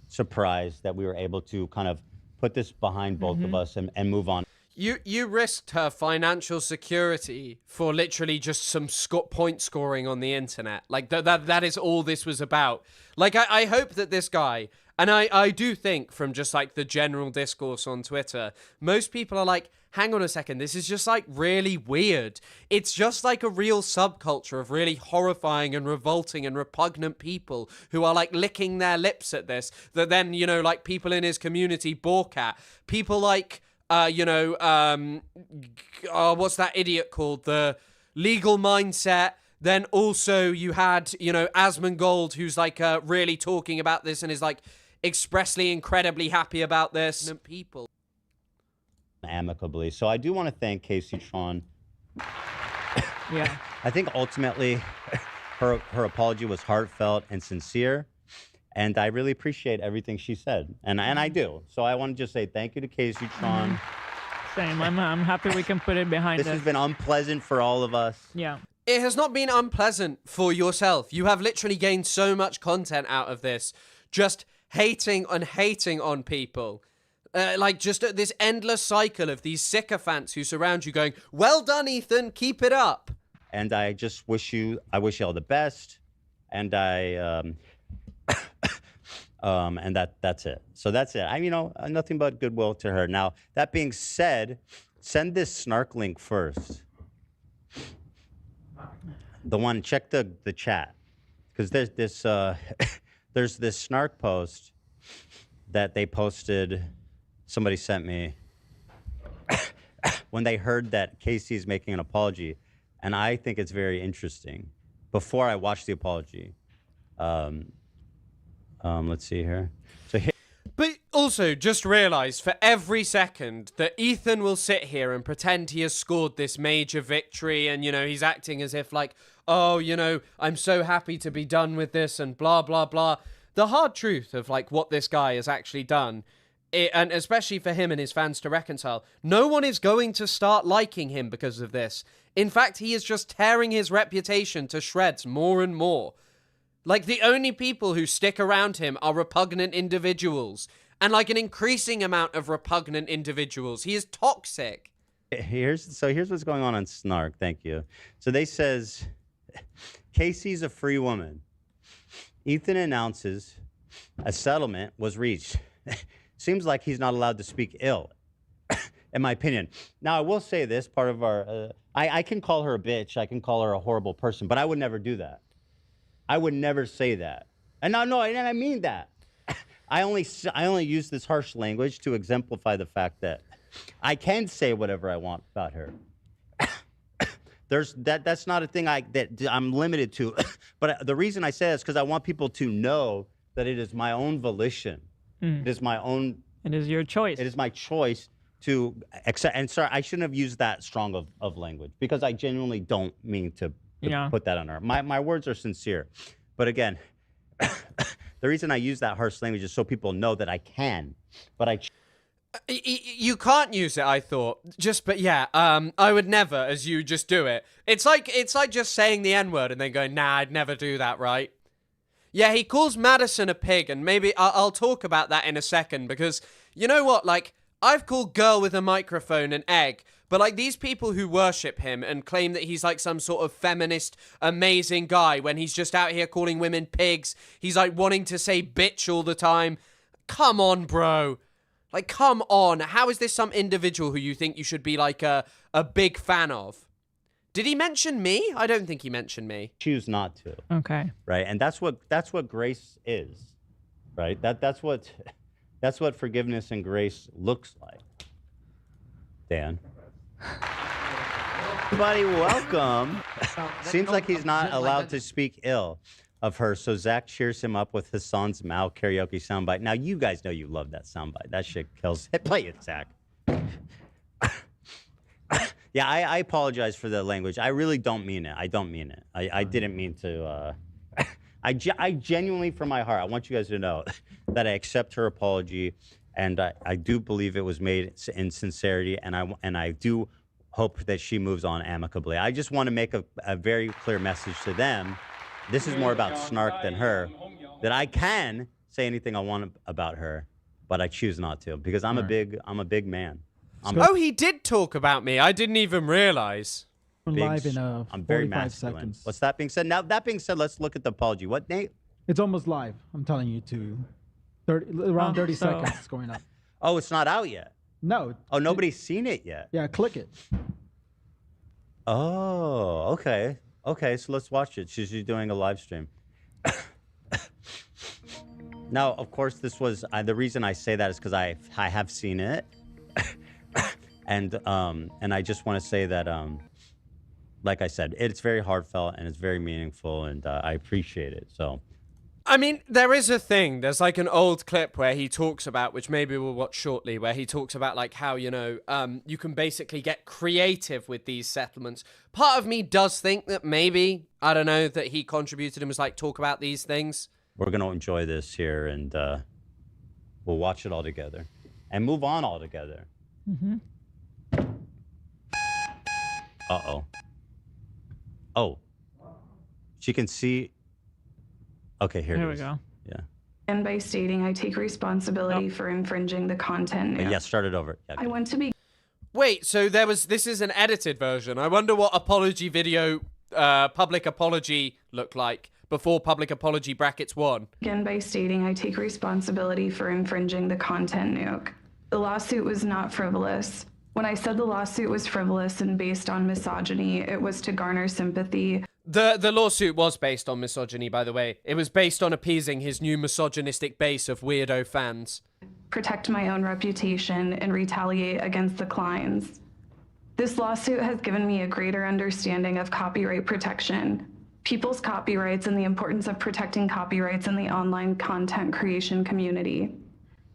surprised that we were able to kind of put this behind both of us and move on. You risked her financial security for literally just some point scoring on the internet. Like that is all this was about. Like I hope that this guy, and I do think from just like the general discourse on Twitter, most people are like, hang on a second, this is just like really weird. It's just like a real subculture of really horrifying and revolting and repugnant people who are like licking their lips at this, that then, you know, like people in his community balk at. People like what's that idiot called? The Legal Mindset. Then also you had, you know, Asmongold, who's like really talking about this and is like expressly incredibly happy about this. People. Amicably. So I do want to thank Kaceytron. Yeah. I think ultimately her apology was heartfelt and sincere. And I really appreciate everything she said. And I do. So I want to just say thank you to Kaceytron. Same. I'm happy we can put it behind us. This has been unpleasant for all of us. Yeah. It has not been unpleasant for yourself. You have literally gained so much content out of this. Just hating on people. Like just this endless cycle of these sycophants who surround you going, well done, Ethan, keep it up. And I just wish you all the best. And and that's it. So that's it. Nothing but goodwill to her. Now, that being said, send this snark link first. The one, check the chat. Because there's this there's this snark post that they posted, somebody sent me, when they heard that Casey's making an apology. And I think it's very interesting. Before I watched the apology, let's see here. So But also, just realize for every second that Ethan will sit here and pretend he has scored this major victory and, you know, he's acting as if like, oh, you know, I'm so happy to be done with this and blah, blah, blah. The hard truth of like what this guy has actually done, and especially for him and his fans to reconcile, no one is going to start liking him because of this. In fact, he is just tearing his reputation to shreds more and more. Like, the only people who stick around him are repugnant individuals. And, like, an increasing amount of repugnant individuals. He is toxic. Here's what's going on Snark. Thank you. So they says, Casey's a free woman. Ethan announces a settlement was reached. Seems like he's not allowed to speak ill, in my opinion. Now, I will say this, part of our... I can call her a bitch. I can call her a horrible person, but I would never do that. I would never say that. And and I mean that. I only use this harsh language to exemplify the fact that I can say whatever I want about her. That's not a thing that I'm limited to. But the reason I say that is because I want people to know that it is my own volition. It is my own. It is your choice. It is my choice to accept. And sorry, I shouldn't have used that strong of language because I genuinely don't mean to put that on her. My words are sincere, but again, the reason I use that harsh language is so people know that I can, but I. You can't use it, I thought. But yeah, I would never, as you just do it. It's like just saying the N-word and then going, nah, I'd never do that, right? Yeah, he calls Madison a pig, and maybe I'll talk about that in a second, because you know what, like, I've called girl with a microphone an egg, but like these people who worship him and claim that he's like some sort of feminist, amazing guy when he's just out here calling women pigs, he's like wanting to say bitch all the time. Come on, bro. Like, come on. How is this some individual who you think you should be like a big fan of? Did he mention me? I don't think he mentioned me. Choose not to. Okay. Right, and that's what grace is, right? That's what forgiveness and grace looks like. Dan. Everybody, welcome. Seems like he's not allowed to speak ill of her, so Zach cheers him up with Hassan's Mao karaoke soundbite. Now, you guys know you love that soundbite. That shit kills. Play it, Zach. Yeah, I apologize for the language. I really don't mean it. I don't mean it. I didn't mean to. I genuinely, from my heart, I want you guys to know that I accept her apology, and I do believe it was made in sincerity, and I do hope that she moves on amicably. I just want to make a very clear message to them. This is more about snark than her. That I can say anything I want about her, but I choose not to because I'm a big man. Oh, he did talk about me. I didn't even realize. Live in I'm very 45 masculine. seconds. What's that being said? Now, that being said, let's look at the apology. What, Nate? It's almost live. I'm telling you, around 30 seconds it's going up. Oh, it's not out yet? No. Oh, nobody's seen it yet? Yeah, click it. Oh, okay. Okay, so let's watch it. She's doing a live stream. Now, of course, this was the reason I say that is because I have seen it, and I just want to say that like I said, it's very heartfelt and it's very meaningful, and I appreciate it. So, I mean, there is a thing. There's like an old clip where he talks about, which maybe we'll watch shortly, where he talks about like how, you know, you can basically get creative with these settlements. Part of me does think that maybe, I don't know, that he contributed and was like, talk about these things. we're going to enjoy this here, and we'll watch it all together and move on all together. Mm-hmm. Uh-oh. Oh. She can see. Okay, here Here it we is. go. Yeah. And by stating I take responsibility for infringing the content. Yeah, start it over. Yeah, I want to be Wait, so this is an edited version. I wonder what apology video, public apology looked like before public apology brackets 1. begin by stating I take responsibility for infringing the content nuke. The lawsuit was not frivolous. When I said the lawsuit was frivolous and based on misogyny, it was to garner sympathy. The lawsuit was based on misogyny, by the way. It was based on appeasing his new misogynistic base of weirdo fans. Protect my own reputation and retaliate against the Kleins. This lawsuit has given me a greater understanding of copyright protection, people's copyrights, and the importance of protecting copyrights in the online content creation community.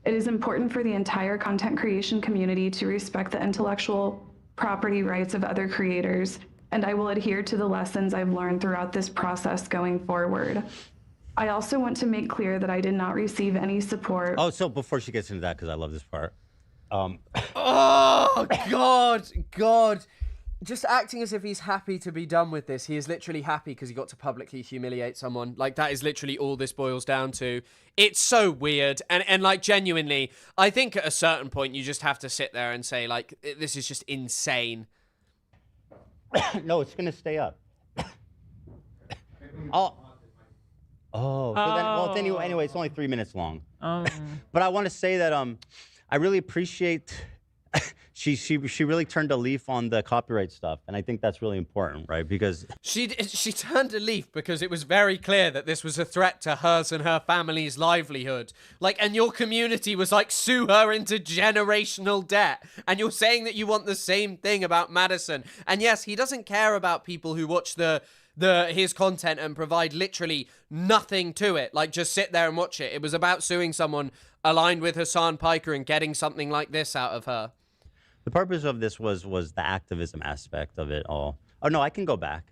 It is important for the entire content creation community to respect the intellectual property rights of other creators, and I will adhere to the lessons I've learned throughout this process going forward. I also want to make clear that I did not receive any support. Oh, so before she gets into that, because I love this part. Oh, God. Just acting as if he's happy to be done with this. He is literally happy because he got to publicly humiliate someone. Like, that is literally all this boils down to. It's so weird. And like, genuinely, I think at a certain point, you just have to sit there and say, like, this is just insane. No, it's going to stay up. Oh, so then, well, anyway, it's only 3 minutes long. But I want to say that I really appreciate she really turned a leaf on the copyright stuff, and I think that's really important, right? Because she turned a leaf because it was very clear that this was a threat to hers and her family's livelihood. Like, and your community was like, sue her into generational debt. And you're saying that you want the same thing about Madison. And yes, he doesn't care about people who watch his content and provide literally nothing to it. Like, just sit there and watch it. It was about suing someone aligned with Hassan Piker and getting something like this out of her. the purpose of this was the activism aspect of it all. Oh no, I can go back.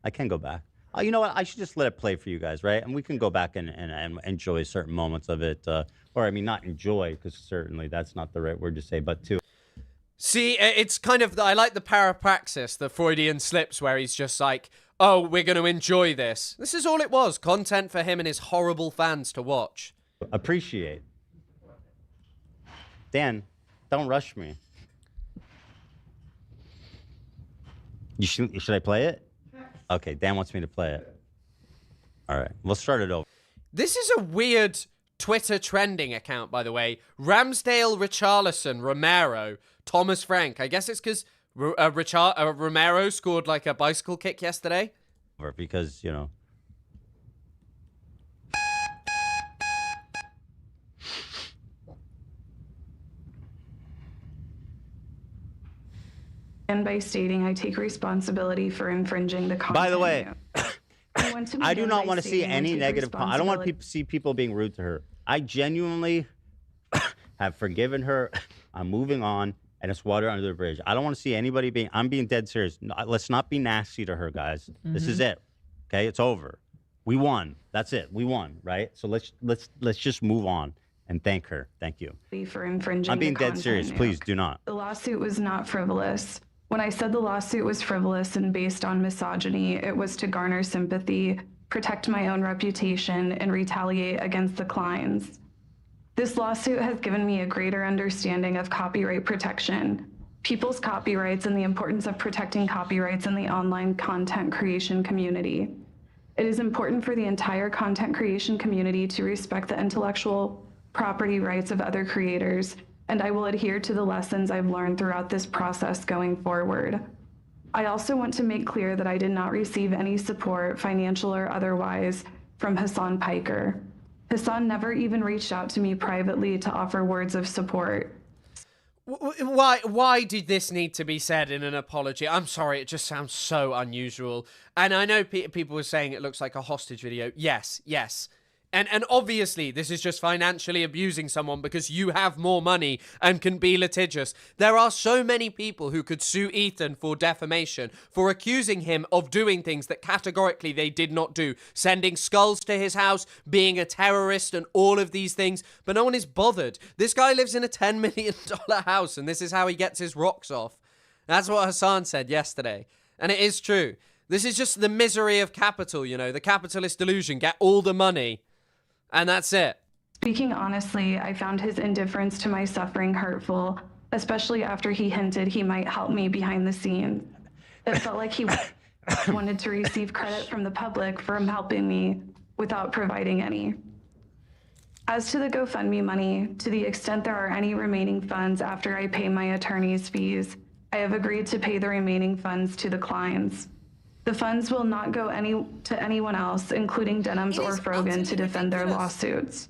I can go back. Oh, you know what? I should just let it play for you guys, right? And we can go back and enjoy certain moments of it. Or I mean, not enjoy, because certainly that's not the right word to say, but to. See, it's kind of, I like the parapraxis, the Freudian slips, where he's just like, oh, we're going to enjoy this. This is all it was, content for him and his horrible fans to watch. Appreciate. Dan, don't rush me. Should I play it? Okay, Dan wants me to play it. All right, we'll start it over. This is a weird Twitter trending account, by the way. Ramsdale, Richarlison, Romero, Thomas Frank. I guess it's because Romero scored like a bicycle kick yesterday. Because, you know. And by stating I take responsibility for infringing the content. By the way, I do not want to see stating I any take negative. I don't want responsibility- to see people being rude to her. I genuinely have forgiven her. I'm moving on, and it's water under the bridge. I don't want to see anybody being. I'm being dead serious. No, let's not be nasty to her, guys. This is it. Okay, it's over. We won. That's it. We won, right? So let's just move on and thank her. Thank you. For infringing I'm being the dead content. serious. Please do not. The lawsuit was not frivolous. When I said the lawsuit was frivolous and based on misogyny, it was to garner sympathy, protect my own reputation, and retaliate against the Kleins. This lawsuit has given me a greater understanding of copyright protection, people's copyrights, and the importance of protecting copyrights in the online content creation community. It is important for the entire content creation community to respect the intellectual property rights of other creators, and I will adhere to the lessons I've learned throughout this process going forward. I also want to make clear that I did not receive any support, financial or otherwise, from Hassan Piker. Hassan never even reached out to me privately to offer words of support. Why did this need to be said in an apology? I'm sorry, it just sounds so unusual. And I know people were saying it looks like a hostage video. Yes. And obviously, this is just financially abusing someone because you have more money and can be litigious. There are so many people who could sue Ethan for defamation, for accusing him of doing things that categorically they did not do. Sending skulls to his house, being a terrorist, and all of these things. But no one is bothered. This guy lives in a $10 million house, and this is how he gets his rocks off. That's what Hassan said yesterday. And it is true. This is just the misery of capital, you know, the capitalist delusion. Get all the money. And that's it. Speaking honestly, I found his indifference to my suffering hurtful, especially after he hinted he might help me behind the scenes. It felt like he wanted to receive credit from the public for him helping me without providing any. As to the GoFundMe money, to the extent there are any remaining funds after I pay my attorney's fees, I have agreed to pay the remaining funds to the Kleins. The funds will not go to anyone else, including Denims or Frogan, to defend their lawsuits.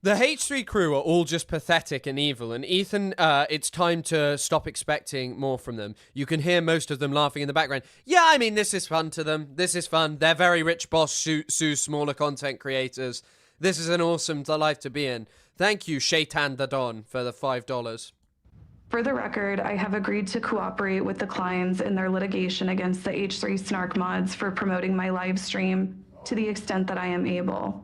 The H3 crew are all just pathetic and evil, and Ethan, it's time to stop expecting more from them. You can hear most of them laughing in the background. Yeah, I mean, this is fun to them. This is fun. Their very rich boss sues smaller content creators. This is an awesome life to be in. Thank you, Shaitan Dadon, for the $5. For the record, I have agreed to cooperate with the Kleins in their litigation against the H3 Snark mods for promoting my live stream to the extent that I am able.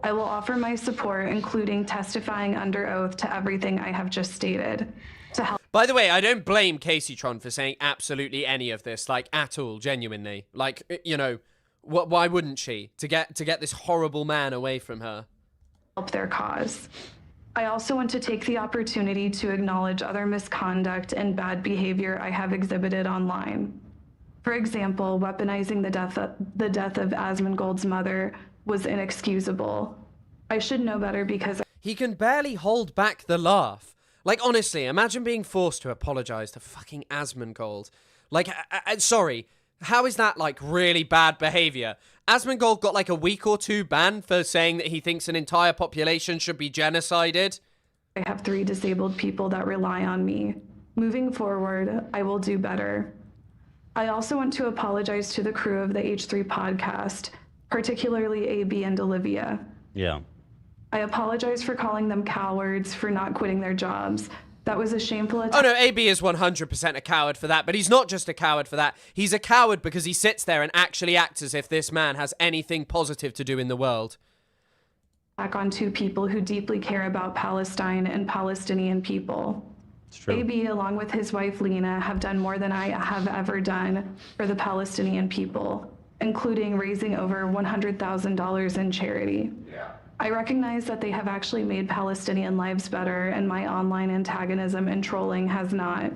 I will offer my support, including testifying under oath to everything I have just stated, to help. By the way, I don't blame Kaceytron for saying absolutely any of this, like, at all, genuinely. Like, you know, why wouldn't she? To get this horrible man away from her. Help their cause. I also want to take the opportunity to acknowledge other misconduct and bad behavior I have exhibited online. For example, weaponizing the death of Asmongold's mother was inexcusable. I should know better because he can barely hold back the laugh. Like, honestly, imagine being forced to apologize to fucking Asmongold. Like, sorry, how is that, like, really bad behavior? Asmongold got, like, a week or 2 ban for saying that he thinks an entire population should be genocided. I have 3 disabled people that rely on me. Moving forward, I will do better. I also want to apologize to the crew of the H3 podcast, particularly AB and Olivia. Yeah. I apologize for calling them cowards for not quitting their jobs. That was a shameful attack. Oh no, AB is 100% a coward for that, but he's not just a coward for that. He's a coward because he sits there and actually acts as if this man has anything positive to do in the world. Back on 2 people who deeply care about Palestine and Palestinian people. It's true. AB, along with his wife Lena, have done more than I have ever done for the Palestinian people, including raising over $100,000 in charity. Yeah. I recognize that they have actually made Palestinian lives better, and my online antagonism and trolling has not.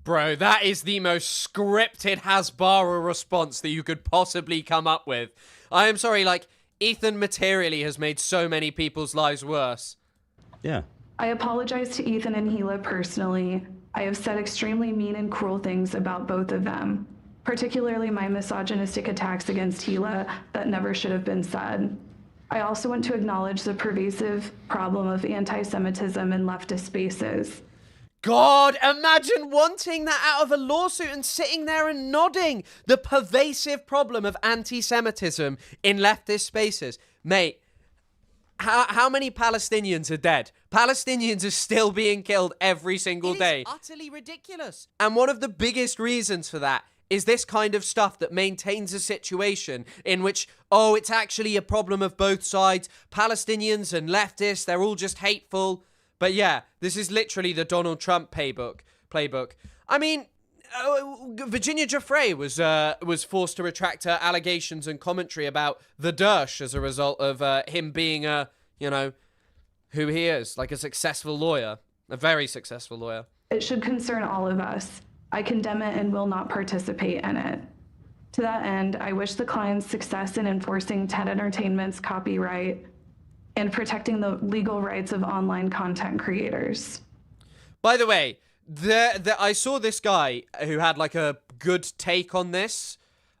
Bro, that is the most scripted Hasbara response that you could possibly come up with. I am sorry, like, Ethan materially has made so many people's lives worse. Yeah. I apologize to Ethan and Gila personally. I have said extremely mean and cruel things about both of them, particularly my misogynistic attacks against Gila that never should have been said. I also want to acknowledge the pervasive problem of anti-Semitism in leftist spaces. God, imagine wanting that out of a lawsuit and sitting there and nodding. The pervasive problem of anti-Semitism in leftist spaces. Mate, how many Palestinians are dead? Palestinians are still being killed every single day. It is utterly ridiculous. And one of the biggest reasons for that is this kind of stuff that maintains a situation in which, oh, it's actually a problem of both sides. Palestinians and leftists, they're all just hateful. But yeah, this is literally the Donald Trump playbook. I mean, Virginia Giuffre was forced to retract her allegations and commentary about the Dersh as a result of him being who he is, like a successful lawyer, a very successful lawyer. It should concern all of us. I condemn it and will not participate in it. To that end, I wish the Kleins success in enforcing TED Entertainment's copyright and protecting the legal rights of online content creators. By the way, I saw this guy who had like a good take on this.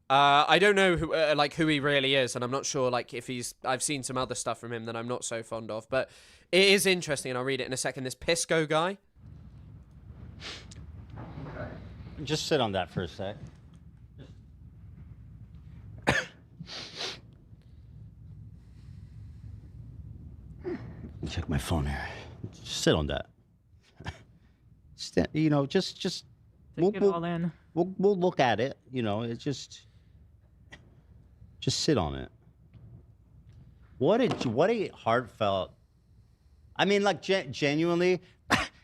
I don't know who he really is, and I'm not sure like if I've seen some other stuff from him that I'm not so fond of, but it is interesting, and I'll read it in a second. This Pisco guy. Just sit on that for a sec. Check my phone here. Just sit on that. Just Take it all in. We'll look at it. It's just sit on it. What a heartfelt. I mean, like genuinely,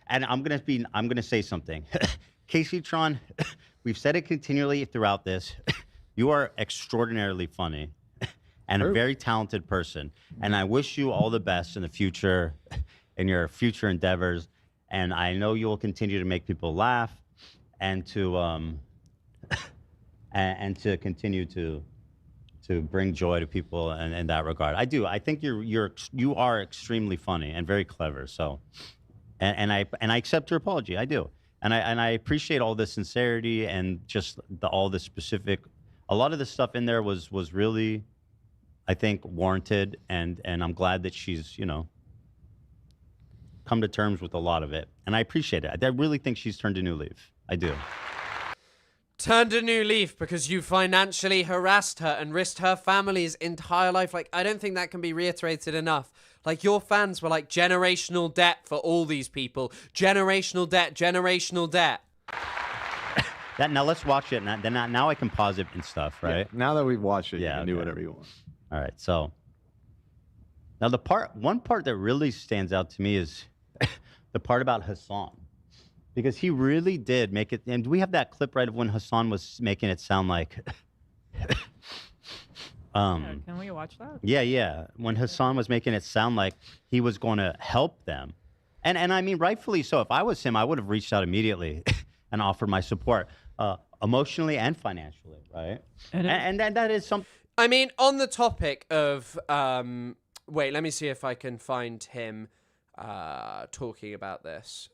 and I'm gonna say something. Kaceytron, we've said it continually throughout this. You are extraordinarily funny and a very talented person. And I wish you all the best in the future, in your future endeavors. And I know you will continue to make people laugh and to continue to bring joy to people in that regard. I do. I think you are extremely funny and very clever. So, and I accept your apology. I do. And I appreciate all the sincerity and just all the specific. A lot of the stuff in there was really, I think, warranted, and I'm glad that she's come to terms with a lot of it, and I appreciate it. I really think she's turned a new leaf. I do. Turned a new leaf because you financially harassed her and risked her family's entire life. Like, I don't think that can be reiterated enough. Like, your fans were like generational debt for all these people. Generational debt, generational debt. Now let's watch it. Now I can pause it and stuff, right? Yeah, now that we've watched it, you can do okay. whatever you want. All right, so now one part that really stands out to me is the part about Hassan, because he really did make it. And do we have that clip right of when Hassan was making it sound like? Can we watch that? Yeah. When Hassan was making it sound like he was going to help them, and I mean rightfully so. If I was him, I would have reached out immediately and offered my support, emotionally and financially, right? And that is something. I mean, on the topic of wait, let me see if I can find him talking about this.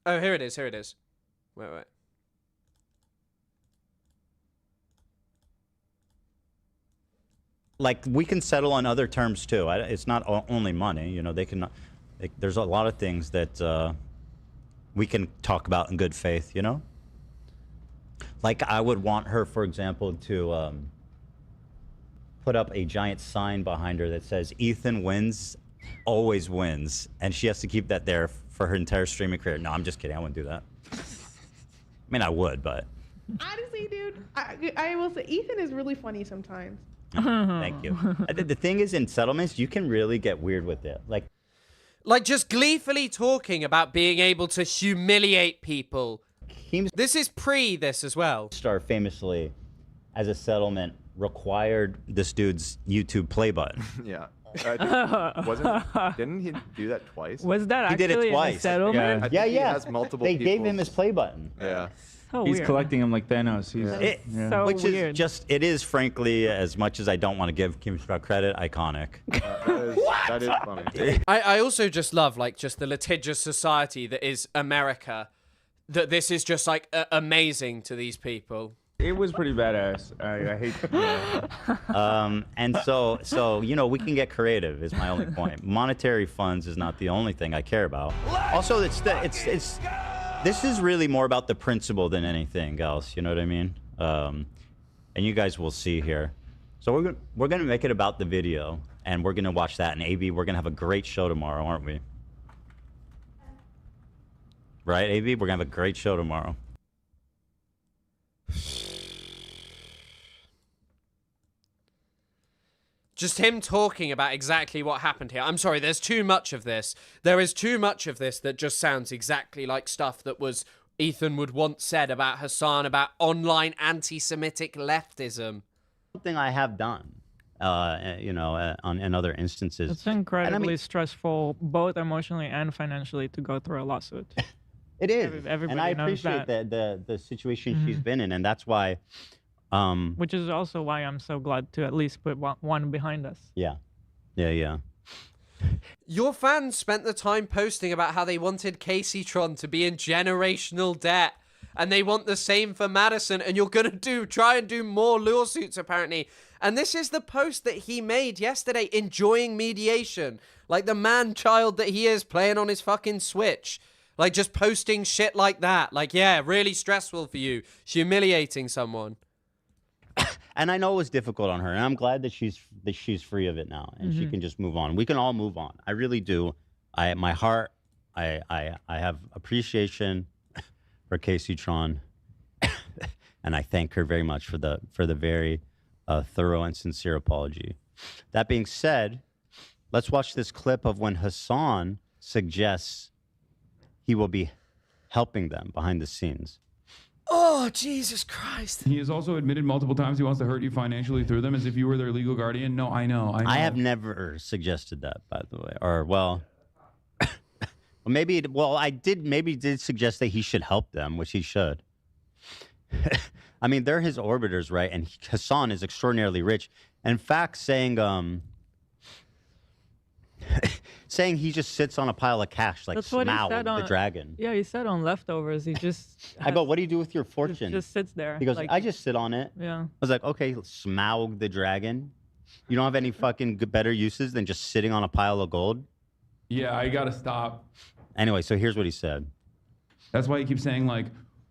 Oh, here it is. Here it is. Wait. Like, we can settle on other terms too. It's not only money. You know, they can. There's a lot of things that we can talk about in good faith. You know, like I would want her, for example, to put up a giant sign behind her that says "Ethan wins, always wins," and she has to keep that there for her entire streaming career. No, I'm just kidding. I wouldn't do that. I mean, I would, but. Honestly, dude, I will say Ethan is really funny sometimes. Thank you. The thing is, in settlements, you can really get weird with it. Like just gleefully talking about being able to humiliate people. This is pre this as well. Star famously, as a settlement, required this dude's YouTube play button. Yeah. Didn't he do that twice? Was that He actually did it twice. in a settlement? Yeah. Yeah. He has multiple They gave people's- him his play button. Yeah. So He's weird. collecting them like Thanos. He's So Which weird. is just, it is frankly, as much as I don't want to give Keemstar credit, iconic. That is funny. I also just love like just the litigious society that is America. That this is just like amazing to these people. It was pretty badass. I hate. Yeah. And so you know, we can get creative. Is my only point. Monetary funds is not the only thing I care about. Also, it's this is really more about the principle than anything else. You know what I mean? And you guys will see here. So we're gonna make it about the video, and we're gonna watch that. And AB, we're gonna have a great show tomorrow, aren't we? Right, AB? We're gonna have a great show tomorrow. Just him talking about exactly what happened here. I'm sorry, there's too much of this. There is too much of this that just sounds exactly like stuff that was Ethan would once said about Hassan, about online anti-Semitic leftism. Something I have done, you know, in other instances. It's incredibly stressful, both emotionally and financially, to go through a lawsuit. It is, Everybody and I knows appreciate that. the situation she's been in, and that's why. Which is also why I'm so glad to at least put one behind us. Yeah. Your fans spent the time posting about how they wanted Kaceytron to be in generational debt, and they want the same for Madison, and you're gonna try and do more lawsuits apparently. And this is the post that he made yesterday, enjoying mediation, like the man-child that he is, playing on his fucking Switch. Like just posting shit like that. Like, yeah, really stressful for you, humiliating someone. And I know it was difficult on her, and I'm glad that she's free of it now, and she can just move on. We can all move on. I really do. My heart, I have appreciation for Kaceytron, and I thank her very much for the very thorough and sincere apology. That being said, let's watch this clip of when Hassan suggests he will be helping them behind the scenes. Oh, Jesus Christ. He has also admitted multiple times he wants to hurt you financially through them as if you were their legal guardian. No, I know. I have never suggested that, by the way. Or, well, I did suggest that he should help them, which he should. I mean, they're his orbiters, right? And Hassan is extraordinarily rich. In fact, saying he just sits on a pile of cash like Smaug the dragon. Yeah, he said on Leftovers, he just... I go, what do you do with your fortune? Just sits there. He goes, like, I just sit on it. Yeah. I was like, okay, Smaug the dragon. You don't have any fucking better uses than just sitting on a pile of gold? Yeah, I gotta stop. Anyway, so here's what he said. That's why he keeps saying, like,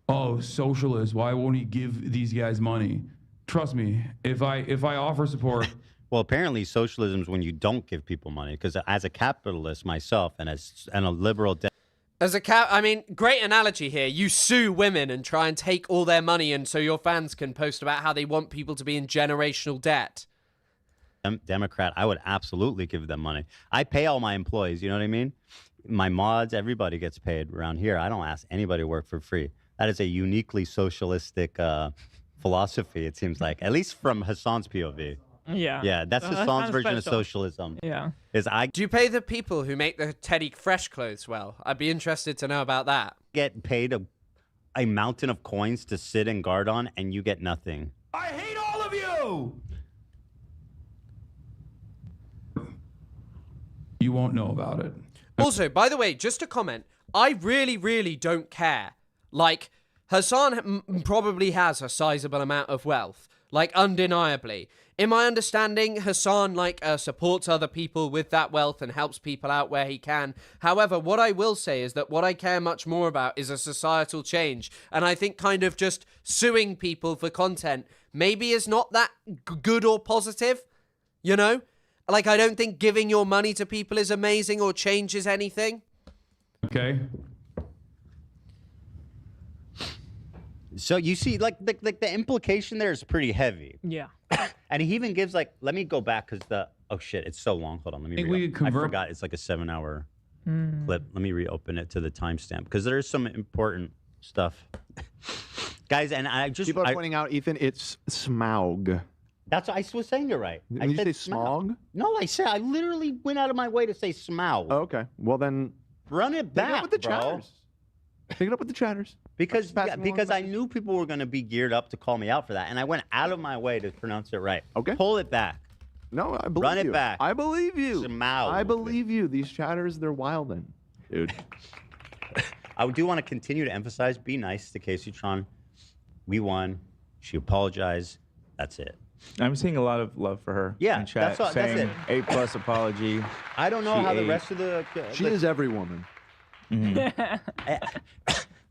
oh, socialist, why won't he give these guys money? Trust me, if I offer support... Well, apparently socialism is when you don't give people money, because as a capitalist myself and a liberal... I mean, great analogy here. You sue women and try and take all their money, and so your fans can post about how they want people to be in generational debt. Democrat, I would absolutely give them money. I pay all my employees, you know what I mean? My mods, everybody gets paid around here. I don't ask anybody to work for free. That is a uniquely socialistic philosophy, it seems like, at least from Hassan's POV. Yeah. Yeah, that's So Hassan's that's version of special. socialism. Yeah. Do you pay the people who make the Teddy Fresh clothes well? I'd be interested to know about that. Get paid a mountain of coins to sit and guard on, and you get nothing. I hate all of you! You won't know about it. Also, by the way, just a comment. I really, really don't care. Like, Hassan probably has a sizable amount of wealth. Like, undeniably. In my understanding, Hassan, supports other people with that wealth and helps people out where he can. However, what I will say is that what I care much more about is a societal change. And I think kind of just suing people for content maybe is not that good or positive, you know? Like, I don't think giving your money to people is amazing or changes anything. Okay. So you see, like the implication there is pretty heavy. Yeah. And he even gives let me go back because oh shit, it's so long. Hold on, let me. Think we could convert- I forgot it's like a 7-hour clip. Let me reopen it to the timestamp because there's some important stuff, guys. And I just people are pointing out, Ethan, it's Smaug. That's what I was saying. You're right. Did you say smog? No, I literally went out of my way to say Smaug. Oh, okay. Well then, run it back, pick it up with the bro. chatters. Pick it up with the chatters. Because I knew people were going to be geared up to call me out for that, and I went out of my way to pronounce it right. Okay. Pull it back. No, I believe Run you. it back. I believe you. Smaug. I believe you. These chatters, they're wildin', dude. I do want to continue to emphasize, be nice to Kaceytron. We won. She apologized. That's it. I'm seeing a lot of love for her. Yeah, in chat, that's saying it. A+ apology. I don't know She how the ate. rest of the... She is every woman.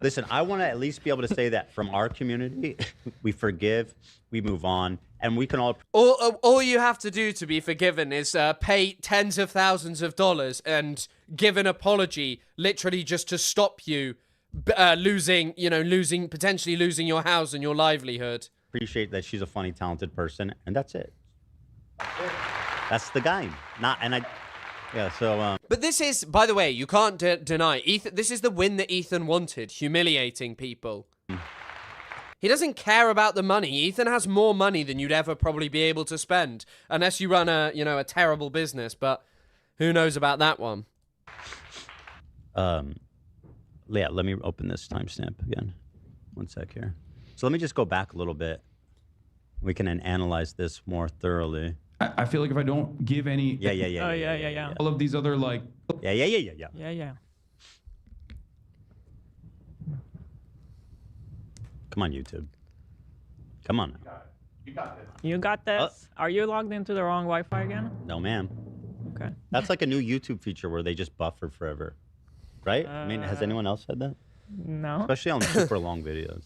Listen, I want to at least be able to say that from our community, we forgive, we move on, and we can all... All you have to do to be forgiven is pay tens of thousands of dollars and give an apology, literally just to stop you potentially losing your house and your livelihood. appreciate that she's a funny, talented person, and that's it. That's the game. But this is, by the way, you can't deny, Ethan. This is the win that Ethan wanted, humiliating people. He doesn't care about the money. Ethan has more money than you'd ever probably be able to spend, unless you run a terrible business. But who knows about that one? Yeah, let me open this timestamp again. One sec here. So let me just go back a little bit. We can then analyze this more thoroughly. I feel like if I don't give any... Yeah. All of these other, Yeah. Come on, YouTube. Come on. You got this. Are you logged into the wrong Wi-Fi again? No, ma'am. Okay. That's like a new YouTube feature where they just buffer forever. Right? I mean, has anyone else said that? No. Especially on super long videos.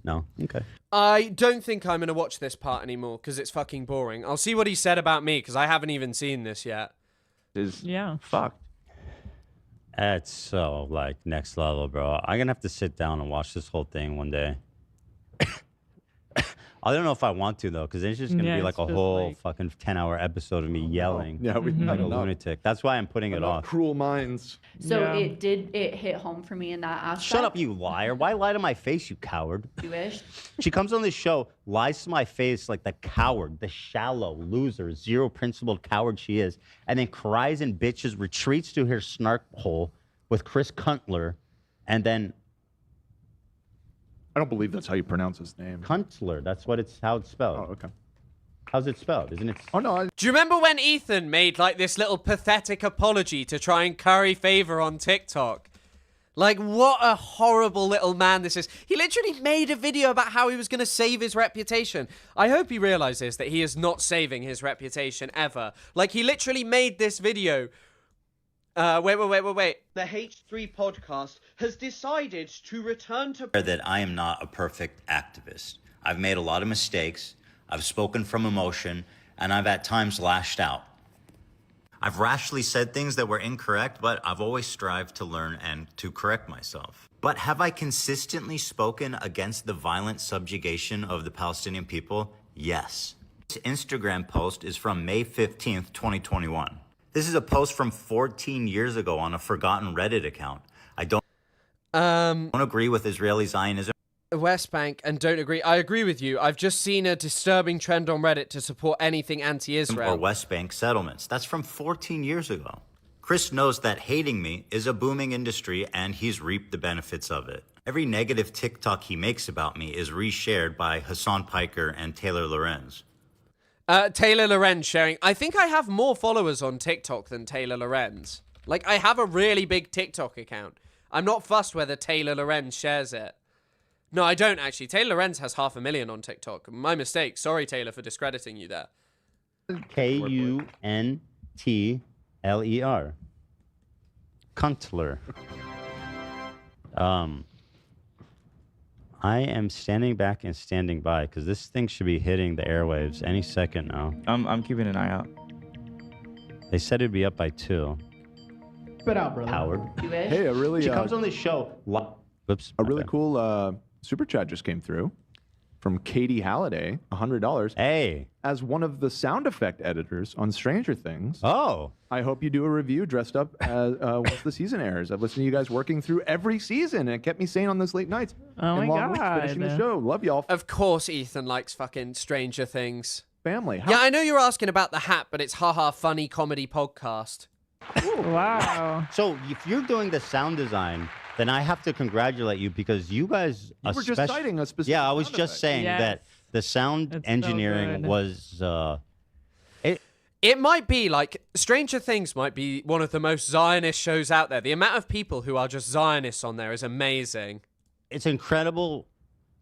No? Okay. I don't think I'm going to watch this part anymore because it's fucking boring. I'll see what he said about me because I haven't even seen this yet. Yeah. Fucked. That's so, next level, bro. I'm going to have to sit down and watch this whole thing one day. I don't know if I want to, though, because it's just going to be like a whole fucking 10-hour episode of me yelling like a lunatic. That's why I'm putting it off. Cruel minds. So it hit home for me in that aspect. Shut up, you liar. Why lie to my face, you coward? You wish. She comes on this show, lies to my face like the coward, the shallow, loser, zero principled coward she is, and then cries and bitches, retreats to her snark hole with Chris Kuntler, and then... I don't believe that's how you pronounce his name. Kuntler, that's how it's spelled. Oh, okay. How's it spelled? Isn't it? Oh, no. Do you remember when Ethan made this little pathetic apology to try and curry favor on TikTok? What a horrible little man this is. He literally made a video about how he was going to save his reputation. I hope he realizes that he is not saving his reputation ever. He literally made this video. Wait. The H3 podcast has decided to return to... That I am not a perfect activist. I've made a lot of mistakes. I've spoken from emotion, and I've at times lashed out. I've rashly said things that were incorrect, but I've always strived to learn and to correct myself. But have I consistently spoken against the violent subjugation of the Palestinian people? Yes. This Instagram post is from May 15th, 2021. This is a post from 14 years ago on a forgotten Reddit account. I don't agree with Israeli Zionism. West Bank and don't agree. I agree with you. I've just seen a disturbing trend on Reddit to support anything anti-Israel. Or West Bank settlements. That's from 14 years ago. Chris knows that hating me is a booming industry and he's reaped the benefits of it. Every negative TikTok he makes about me is reshared by Hassan Piker and Taylor Lorenz. Taylor Lorenz sharing. I think I have more followers on TikTok than Taylor Lorenz. Like, I have a really big TikTok account. I'm not fussed whether Taylor Lorenz shares it. No, I don't actually. Taylor Lorenz has 500,000 on TikTok. My mistake. Sorry, Taylor, for discrediting you there. Kuntler. Kuntler. I am standing back and standing by because this thing should be hitting the airwaves any second now. I'm keeping an eye out. They said it'd be up by 2. Spit out, brother. Howard. Hey, a really She comes on the show. Whoops. A really cool super chat just came through from Katie Halliday, $100. Hey. As one of the sound effect editors on Stranger Things. Oh. I hope you do a review dressed up as once the season airs. I've listened to you guys working through every season, and it kept me sane on those late nights. Oh and my long weeks God. finishing the show. Love y'all. Of course Ethan likes fucking Stranger Things. Family. Yeah, I know you were asking about the hat, but it's haha funny comedy podcast. Wow. So if you're doing the sound design, then I have to congratulate you because you guys... You were just citing a specific Yeah, I was sound just effect. saying Yes. that the sound It's so engineering good. was... It might be like Stranger Things might be one of the most Zionist shows out there. The amount of people who are just Zionists on there is amazing. It's incredible.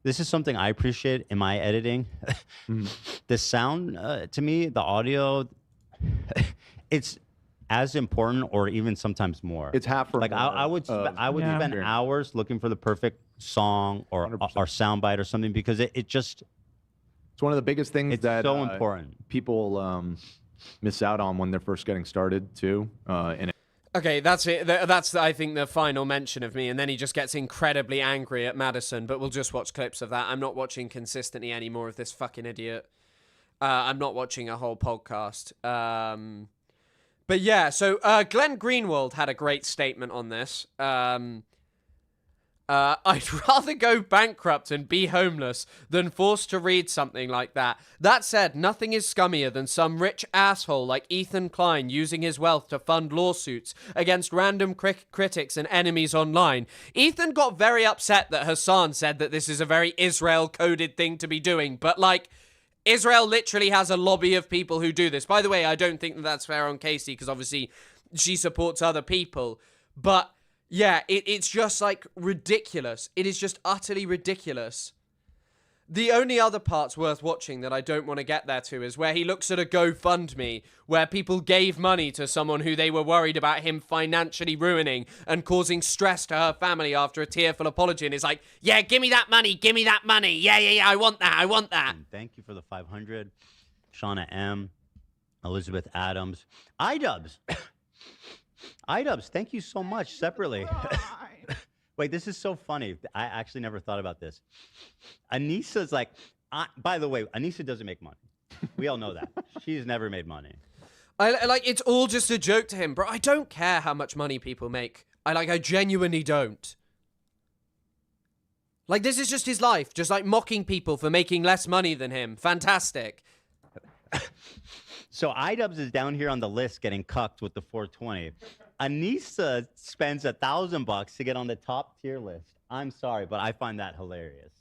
This is something I appreciate in my editing. The sound, to me, the audio, it's as important or even sometimes more. It's half or like more I would Yeah. spend hours looking for the perfect song or 100%. soundbite or something because it just It's one of the biggest things it's that so important. people miss out on when they're first getting started too. And Okay, that's it. That's, I think, the final mention of me. And then he just gets incredibly angry at Madison. But we'll just watch clips of that. I'm not watching consistently any more of this fucking idiot. I'm not watching a whole podcast. But yeah, so Glenn Greenwald had a great statement on this. I'd rather go bankrupt and be homeless than forced to read something like that. That said, nothing is scummier than some rich asshole like Ethan Klein using his wealth to fund lawsuits against random critics and enemies online. Ethan got very upset that Hassan said that this is a very Israel-coded thing to be doing, but like... Israel literally has a lobby of people who do this. By the way, I don't think that that's fair on Casey because obviously she supports other people. But yeah, it's just like ridiculous. It is just utterly ridiculous. The only other parts worth watching that I don't want to get there to is where he looks at a GoFundMe where people gave money to someone who they were worried about him financially ruining and causing stress to her family after a tearful apology, and is like, yeah, give me that money, yeah, I want that. Thank you for the 500. Shauna M. Elizabeth Adams. iDubbbz. iDubbbz, thank you so much separately. Wait, this is so funny. I actually never thought about this. Anissa's like, by the way, Anissa doesn't make money. We all know that. She's never made money. Like, it's all just a joke to him, bro. I don't care how much money people make. I genuinely don't. Like, this is just his life. Just, like, mocking people for making less money than him. Fantastic. So iDubbbz is down here on the list getting cucked with the 420. Anissa spends $1,000 to get on the top tier list. I'm sorry, but I find that hilarious.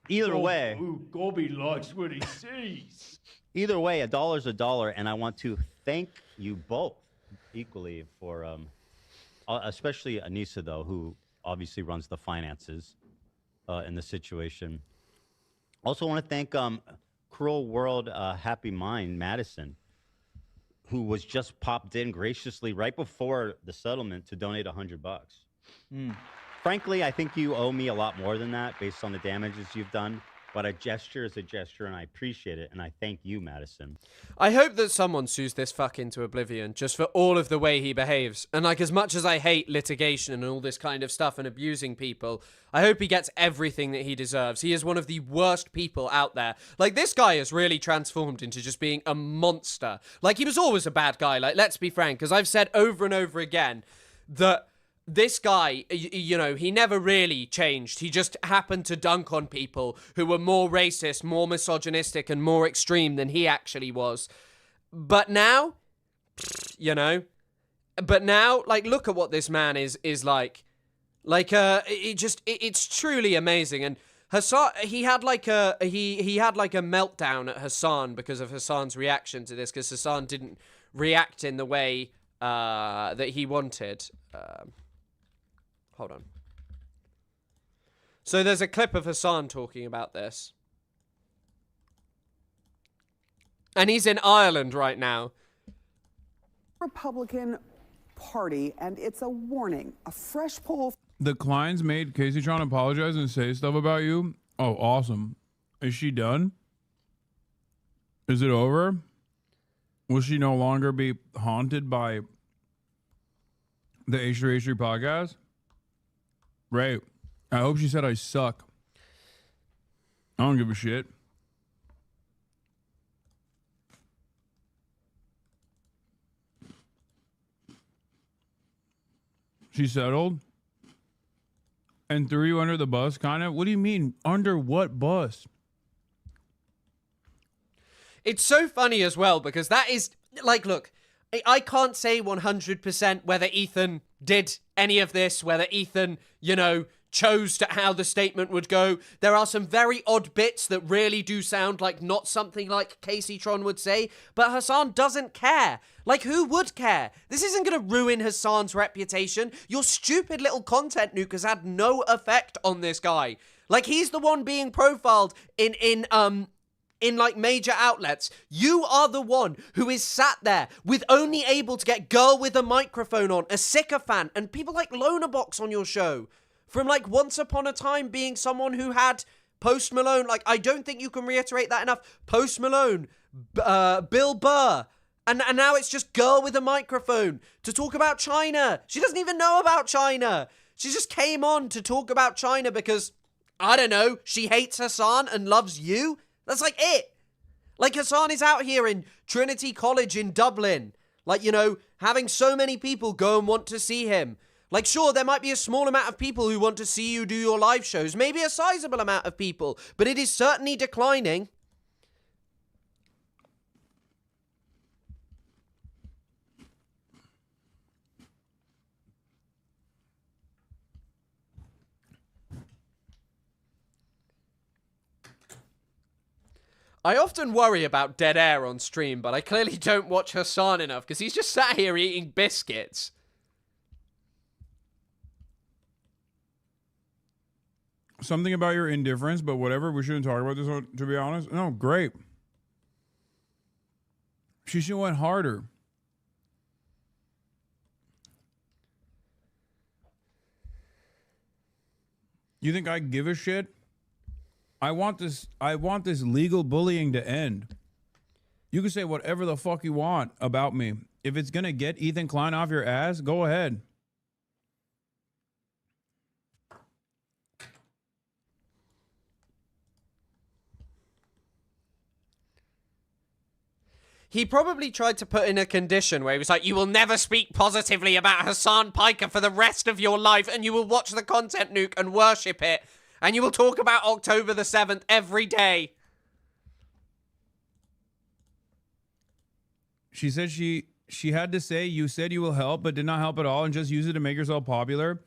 Either way, Gobi likes what he sees. Either way, $1 is $1, and I want to thank you both equally for, especially Anissa though, who obviously runs the finances in the situation. Also, want to thank Cruel World Happy Mind Madison, who was just popped in graciously right before the settlement to donate $100. Frankly, I think you owe me a lot more than that based on the damages you've done. But a gesture is a gesture, and I appreciate it, and I thank you, Madison. I hope that someone sues this fuck into oblivion just for all of the way he behaves. And like, as much as I hate litigation and all this kind of stuff and abusing people, I hope he gets everything that he deserves. He is one of the worst people out there. Like, this guy has really transformed into just being a monster. Like, he was always a bad guy. Like, let's be frank, because I've said over and over again that this guy, you know, he never really changed. He just happened to dunk on people who were more racist, more misogynistic, and more extreme than he actually was. But now, you know, like, look at what this man is like. Like, it's truly amazing. And Hassan, he had like a meltdown at Hassan because of Hassan's reaction to this, because Hassan didn't react in the way that he wanted. Hold on. So there's a clip of Hassan talking about this. And he's in Ireland right now. Republican Party, and it's a warning. A fresh poll. The Kleins made Kaceytron apologize and say stuff about you. Oh, awesome. Is she done? Is it over? Will she no longer be haunted by the H3H3 podcast? Right. I hope she said I suck. I don't give a shit. She settled and threw you under the bus, kind of? What do you mean? Under what bus? It's so funny as well, because that is, like, look, I can't say 100% whether Ethan did any of this, whether Ethan, you know, chose to how the statement would go. There are some very odd bits that really do sound like not something like Kaceytron would say, but Hassan doesn't care. Like, who would care? This isn't going to ruin Hassan's reputation. Your stupid little content nuke has had no effect on this guy. Like, he's the one being profiled in like major outlets. You are the one who is sat there with only able to get girl with a microphone on, a sycophant, and people like Lonerbox on your show. From, like, once upon a time being someone who had Post Malone. Like, I don't think you can reiterate that enough. Post Malone, Bill Burr. And now it's just girl with a microphone to talk about China. She doesn't even know about China. She just came on to talk about China because, I don't know, she hates Hassan and loves you. That's, like, it. Like, Hassan is out here in Trinity College in Dublin. Like, you know, having so many people go and want to see him. Like, sure, there might be a small amount of people who want to see you do your live shows. Maybe a sizable amount of people. But it is certainly declining. I often worry about dead air on stream, but I clearly don't watch Hassan enough because he's just sat here eating biscuits. Something about your indifference, but whatever. We shouldn't talk about this, to be honest. No, great. She should have went harder. You think I give a shit? I want this legal bullying to end. You can say whatever the fuck you want about me. If it's gonna get Ethan Klein off your ass, go ahead. He probably tried to put in a condition where he was like, you will never speak positively about Hassan Piker for the rest of your life, and you will watch the content nuke and worship it, and you will talk about October the 7th every day. She said she had to say, you said you will help, but did not help at all, and just use it to make yourself popular.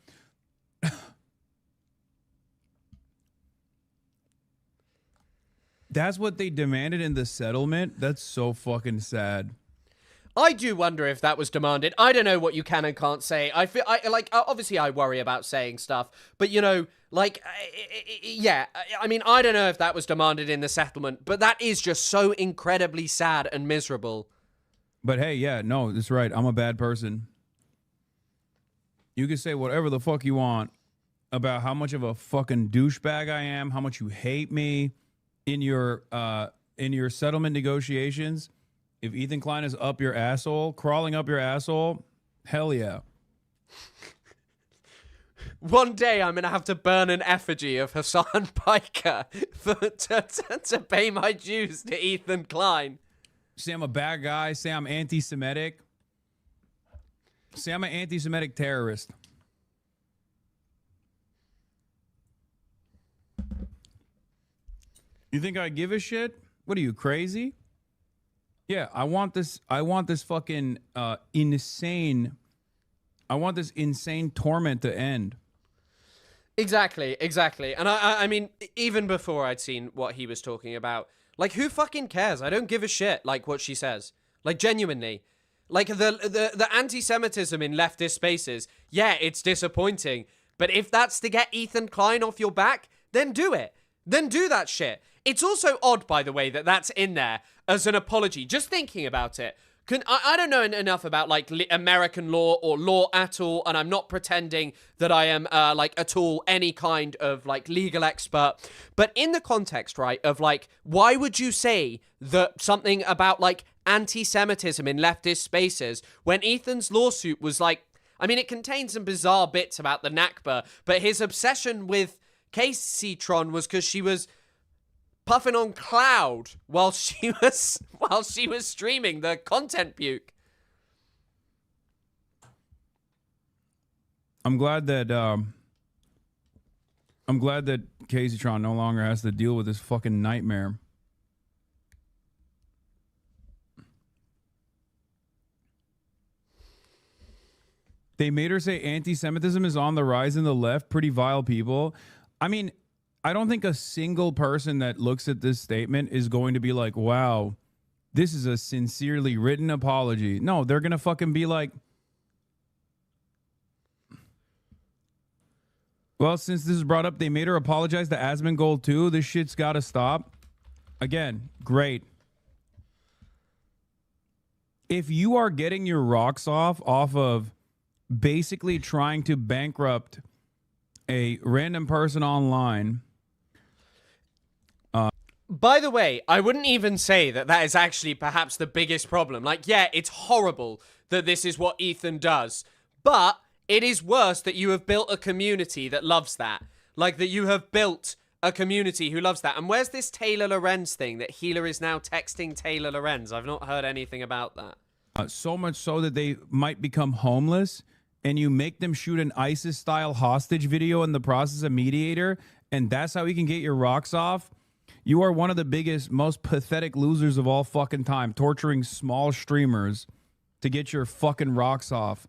That's what they demanded in the settlement. That's so fucking sad. I do wonder if that was demanded. I don't know what you can and can't say. I feel like obviously I worry about saying stuff, but you know, like, yeah, I mean, I don't know if that was demanded in the settlement, but that is just so incredibly sad and miserable. But hey, yeah, no, that's right. I'm a bad person. You can say whatever the fuck you want about how much of a fucking douchebag I am, how much you hate me in your settlement negotiations. If Ethan Klein is up your asshole, crawling up your asshole, hell yeah. One day I'm going to have to burn an effigy of Hassan Piker to pay my dues to Ethan Klein. Say I'm a bad guy. Say I'm anti-Semitic. Say I'm an anti-Semitic terrorist. You think I give a shit? What are you, crazy? Yeah, I want this fucking insane. I want this insane torment to end. Exactly. And I mean, even before I'd seen what he was talking about, like, who fucking cares? I don't give a shit, like, what she says. Like, genuinely. Like, the anti-Semitism in leftist spaces, yeah, it's disappointing. But if that's to get Ethan Klein off your back, then do it. Then do that shit. It's also odd, by the way, that that's in there as an apology. Just thinking about it. I don't know enough about, like, American law or law at all, and I'm not pretending that I am, like, at all any kind of, like, legal expert. But in the context, right, of, like, why would you say that something about, like, anti-Semitism in leftist spaces when Ethan's lawsuit was, like, I mean, it contains some bizarre bits about the Nakba, but his obsession with Kaceytron was because she was puffing on cloud while she was streaming the content puke. I'm glad that Kaceytron no longer has to deal with this fucking nightmare. They made her say anti-Semitism is on the rise in the left. Pretty vile people. I mean, I don't think a single person that looks at this statement is going to be like, wow, this is a sincerely written apology. No, they're going to fucking be like, well, since this is brought up, they made her apologize to Asmongold too. This shit's got to stop. Again, great. If you are getting your rocks off of basically trying to bankrupt a random person online. By the way, I wouldn't even say that is actually perhaps the biggest problem. Like, yeah, it's horrible that this is what Ethan does, but it is worse that you have built a community that loves that. Like, that you have built a community who loves that. And where's this Taylor Lorenz thing that Healer is now texting Taylor Lorenz? I've not heard anything about that. So much so that they might become homeless, and you make them shoot an ISIS-style hostage video in the process of mediator, and that's how you can get your rocks off. You are one of the biggest, most pathetic losers of all fucking time, torturing small streamers to get your fucking rocks off.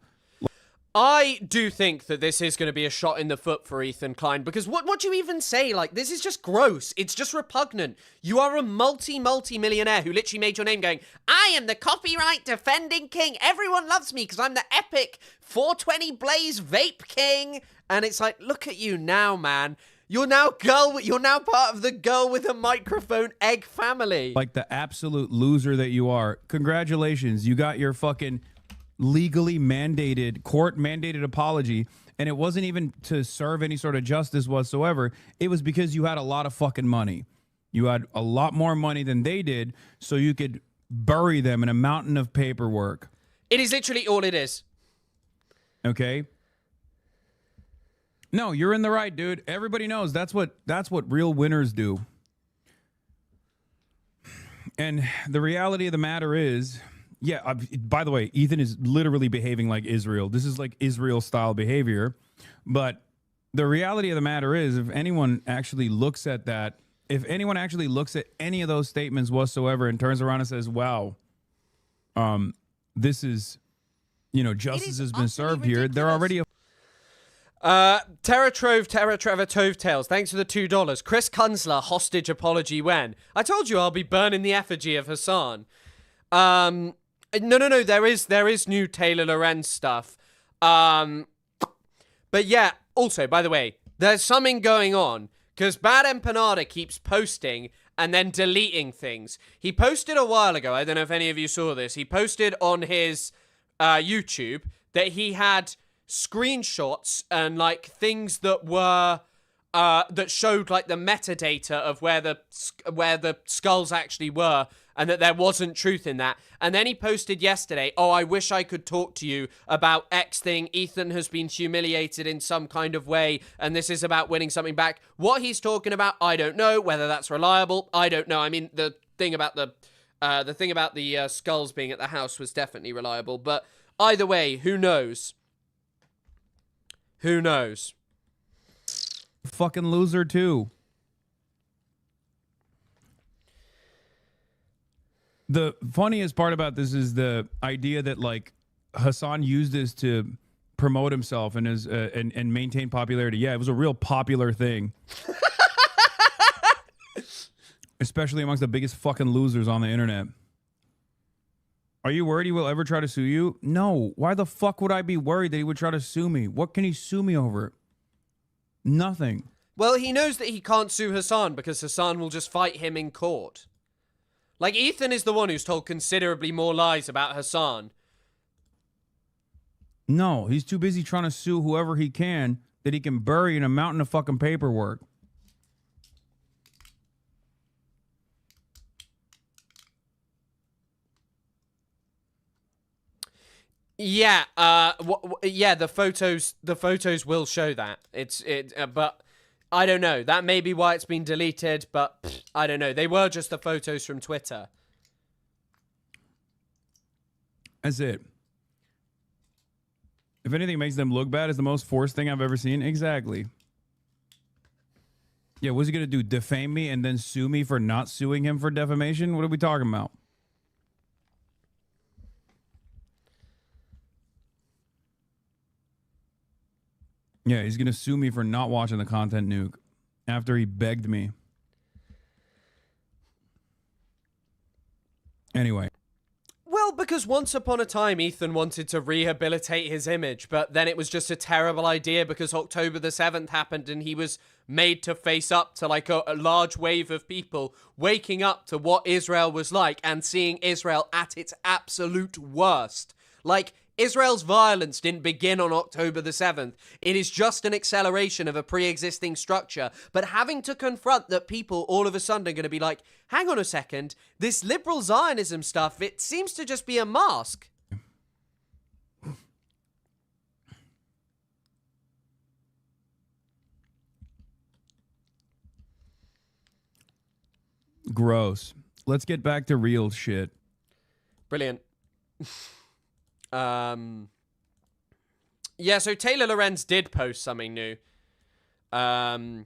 I do think that this is going to be a shot in the foot for Ethan Klein, because what do you even say? Like, this is just gross. It's just repugnant. You are a multi-millionaire who literally made your name going, I am the copyright defending king. Everyone loves me because I'm the epic 420 Blaze vape king. And it's like, look at you now, man. You're now part of the girl with a microphone egg family. Like the absolute loser that you are. Congratulations. You got your fucking legally mandated, court-mandated apology, and it wasn't even to serve any sort of justice whatsoever. It was because you had a lot of fucking money. You had a lot more money than they did, so you could bury them in a mountain of paperwork. It is literally all it is. Okay? No, you're in the right, dude. Everybody knows that's what real winners do. And the reality of the matter is, yeah, by the way, Ethan is literally behaving like Israel. This is like Israel-style behavior. But the reality of the matter is, if anyone actually looks at that, if anyone actually looks at any of those statements whatsoever and turns around and says, wow, this is, justice has been served here, they're already a Trevor Tove Tales, thanks for the $2. Chris Kunzler, hostage apology when? I told you I'll be burning the effigy of Hassan. No, there is new Taylor Lorenz stuff. But yeah, also, by the way, there's something going on, because Bad Empanada keeps posting and then deleting things. He posted a while ago, I don't know if any of you saw this, he posted on his YouTube that he had screenshots and like things that were that showed like the metadata of where the skulls actually were, and that there wasn't truth in that. And then he posted yesterday, oh, I wish I could talk to you about X thing. Ethan has been humiliated in some kind of way, and this is about winning something back. What he's talking about, I don't know. Whether that's reliable, I don't know. I mean, the thing about the skulls being at the house was definitely reliable, but either way, who knows? Who knows? Fucking loser too. The funniest part about this is the idea that like Hassan used this to promote himself and his and maintain popularity. Yeah, it was a real popular thing. Especially amongst the biggest fucking losers on the internet. Are you worried he will ever try to sue you? No. Why the fuck would I be worried that he would try to sue me? What can he sue me over? Nothing. Well, he knows that he can't sue Hassan because Hassan will just fight him in court. Like, Ethan is the one who's told considerably more lies about Hassan. No, he's too busy trying to sue whoever he can that he can bury in a mountain of fucking paperwork. Yeah, yeah, the photos will show that. But I don't know. That may be why it's been deleted, but I don't know. They were just the photos from Twitter. That's it. If anything makes them look bad, it's the most forced thing I've ever seen. Exactly. Yeah, what's he gonna do? Defame me and then sue me for not suing him for defamation? What are we talking about? Yeah, he's gonna sue me for not watching the content nuke after he begged me. Anyway. Well, because once upon a time, Ethan wanted to rehabilitate his image, but then it was just a terrible idea because October the 7th happened and he was made to face up to like a large wave of people waking up to what Israel was like and seeing Israel at its absolute worst. Like, Israel's violence didn't begin on October the 7th. It is just an acceleration of a pre-existing structure. But having to confront that people all of a sudden are going to be like, hang on a second, this liberal Zionism stuff, it seems to just be a mask. Gross. Let's get back to real shit. Brilliant. Yeah, so Taylor Lorenz did post something new. The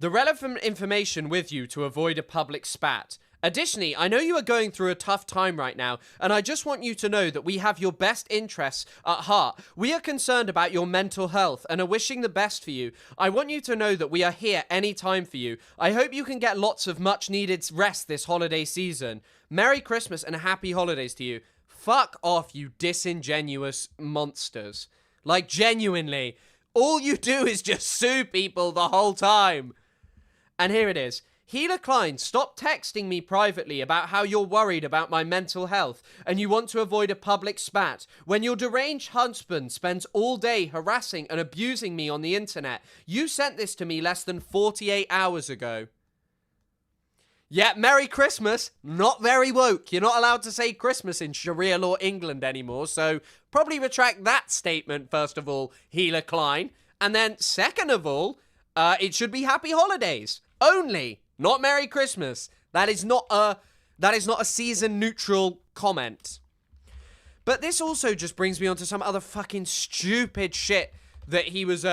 relevant information with you to avoid a public spat. Additionally, I know you are going through a tough time right now, and I just want you to know that we have your best interests at heart. We are concerned about your mental health and are wishing the best for you. I want you to know that we are here anytime for you. I hope you can get lots of much-needed rest this holiday season. Merry Christmas and happy holidays to you. Fuck off, you disingenuous monsters. Like, genuinely, all you do is just sue people the whole time. And here it is. Ethan Klein, stop texting me privately about how you're worried about my mental health and you want to avoid a public spat when your deranged husband spends all day harassing and abusing me on the internet. You sent this to me less than 48 hours ago. Yeah, Merry Christmas. Not very woke. You're not allowed to say Christmas in Sharia law England anymore, so probably retract that statement, first of all, Ethan Klein. And then, second of all, it should be Happy Holidays. Only. Not Merry Christmas. That is not a season-neutral comment. But this also just brings me on to some other fucking stupid shit that he was,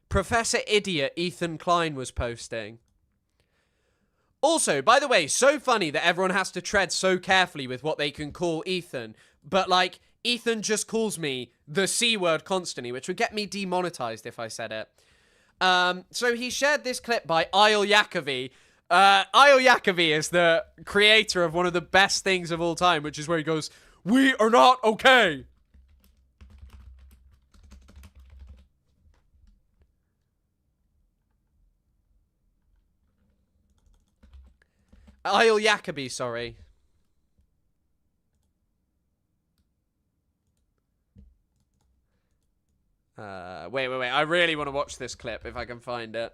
Professor Idiot Ethan Klein was posting. Also, by the way, so funny that everyone has to tread so carefully with what they can call Ethan. But, like, Ethan just calls me the C word constantly, which would get me demonetized if I said it. So he shared this clip by Ayel Yacovi. Ayel Yacovi is the creator of one of the best things of all time, which is where he goes, "We are not okay." Ayel Yacovi, sorry. Wait. I really want to watch this clip if I can find it.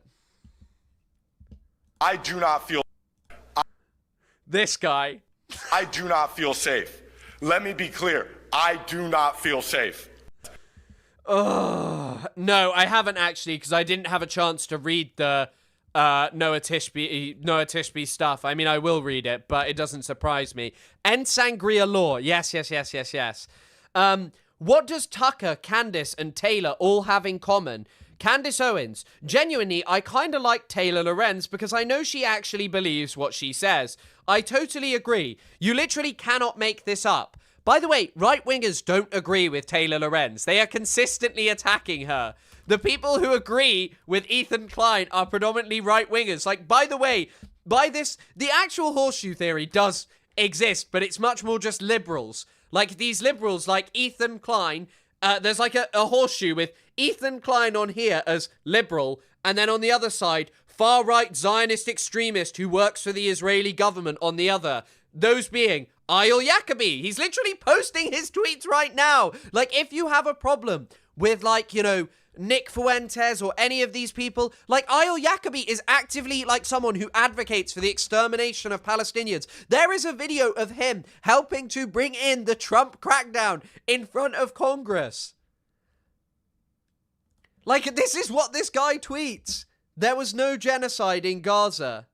I do not feel... This guy. I do not feel safe. Let me be clear. I do not feel safe. Oh, no, I haven't actually, because I didn't have a chance to read the Noah Tishby stuff. I mean, I will read it, but it doesn't surprise me. End Sangria Law. Yes. What does Tucker, Candace, and Taylor all have in common? Candace Owens, genuinely, I kind of like Taylor Lorenz because I know she actually believes what she says. I totally agree. You literally cannot make this up. By the way, right-wingers don't agree with Taylor Lorenz. They are consistently attacking her. The people who agree with Ethan Klein are predominantly right-wingers. Like, by the way, the actual horseshoe theory does exist, but it's much more just liberals. Like, these liberals, like Ethan Klein, there's like a horseshoe with Ethan Klein on here as liberal, and then on the other side, far-right Zionist extremist who works for the Israeli government on the other. Those being Ayel Yacobi. He's literally posting his tweets right now. Like, if you have a problem with, like, you know, Nick Fuentes or any of these people, like, Ayel Yacobi is actively, like, someone who advocates for the extermination of Palestinians. There is a video of him helping to bring in the Trump crackdown in front of Congress. Like, this is what this guy tweets. There was no genocide in Gaza.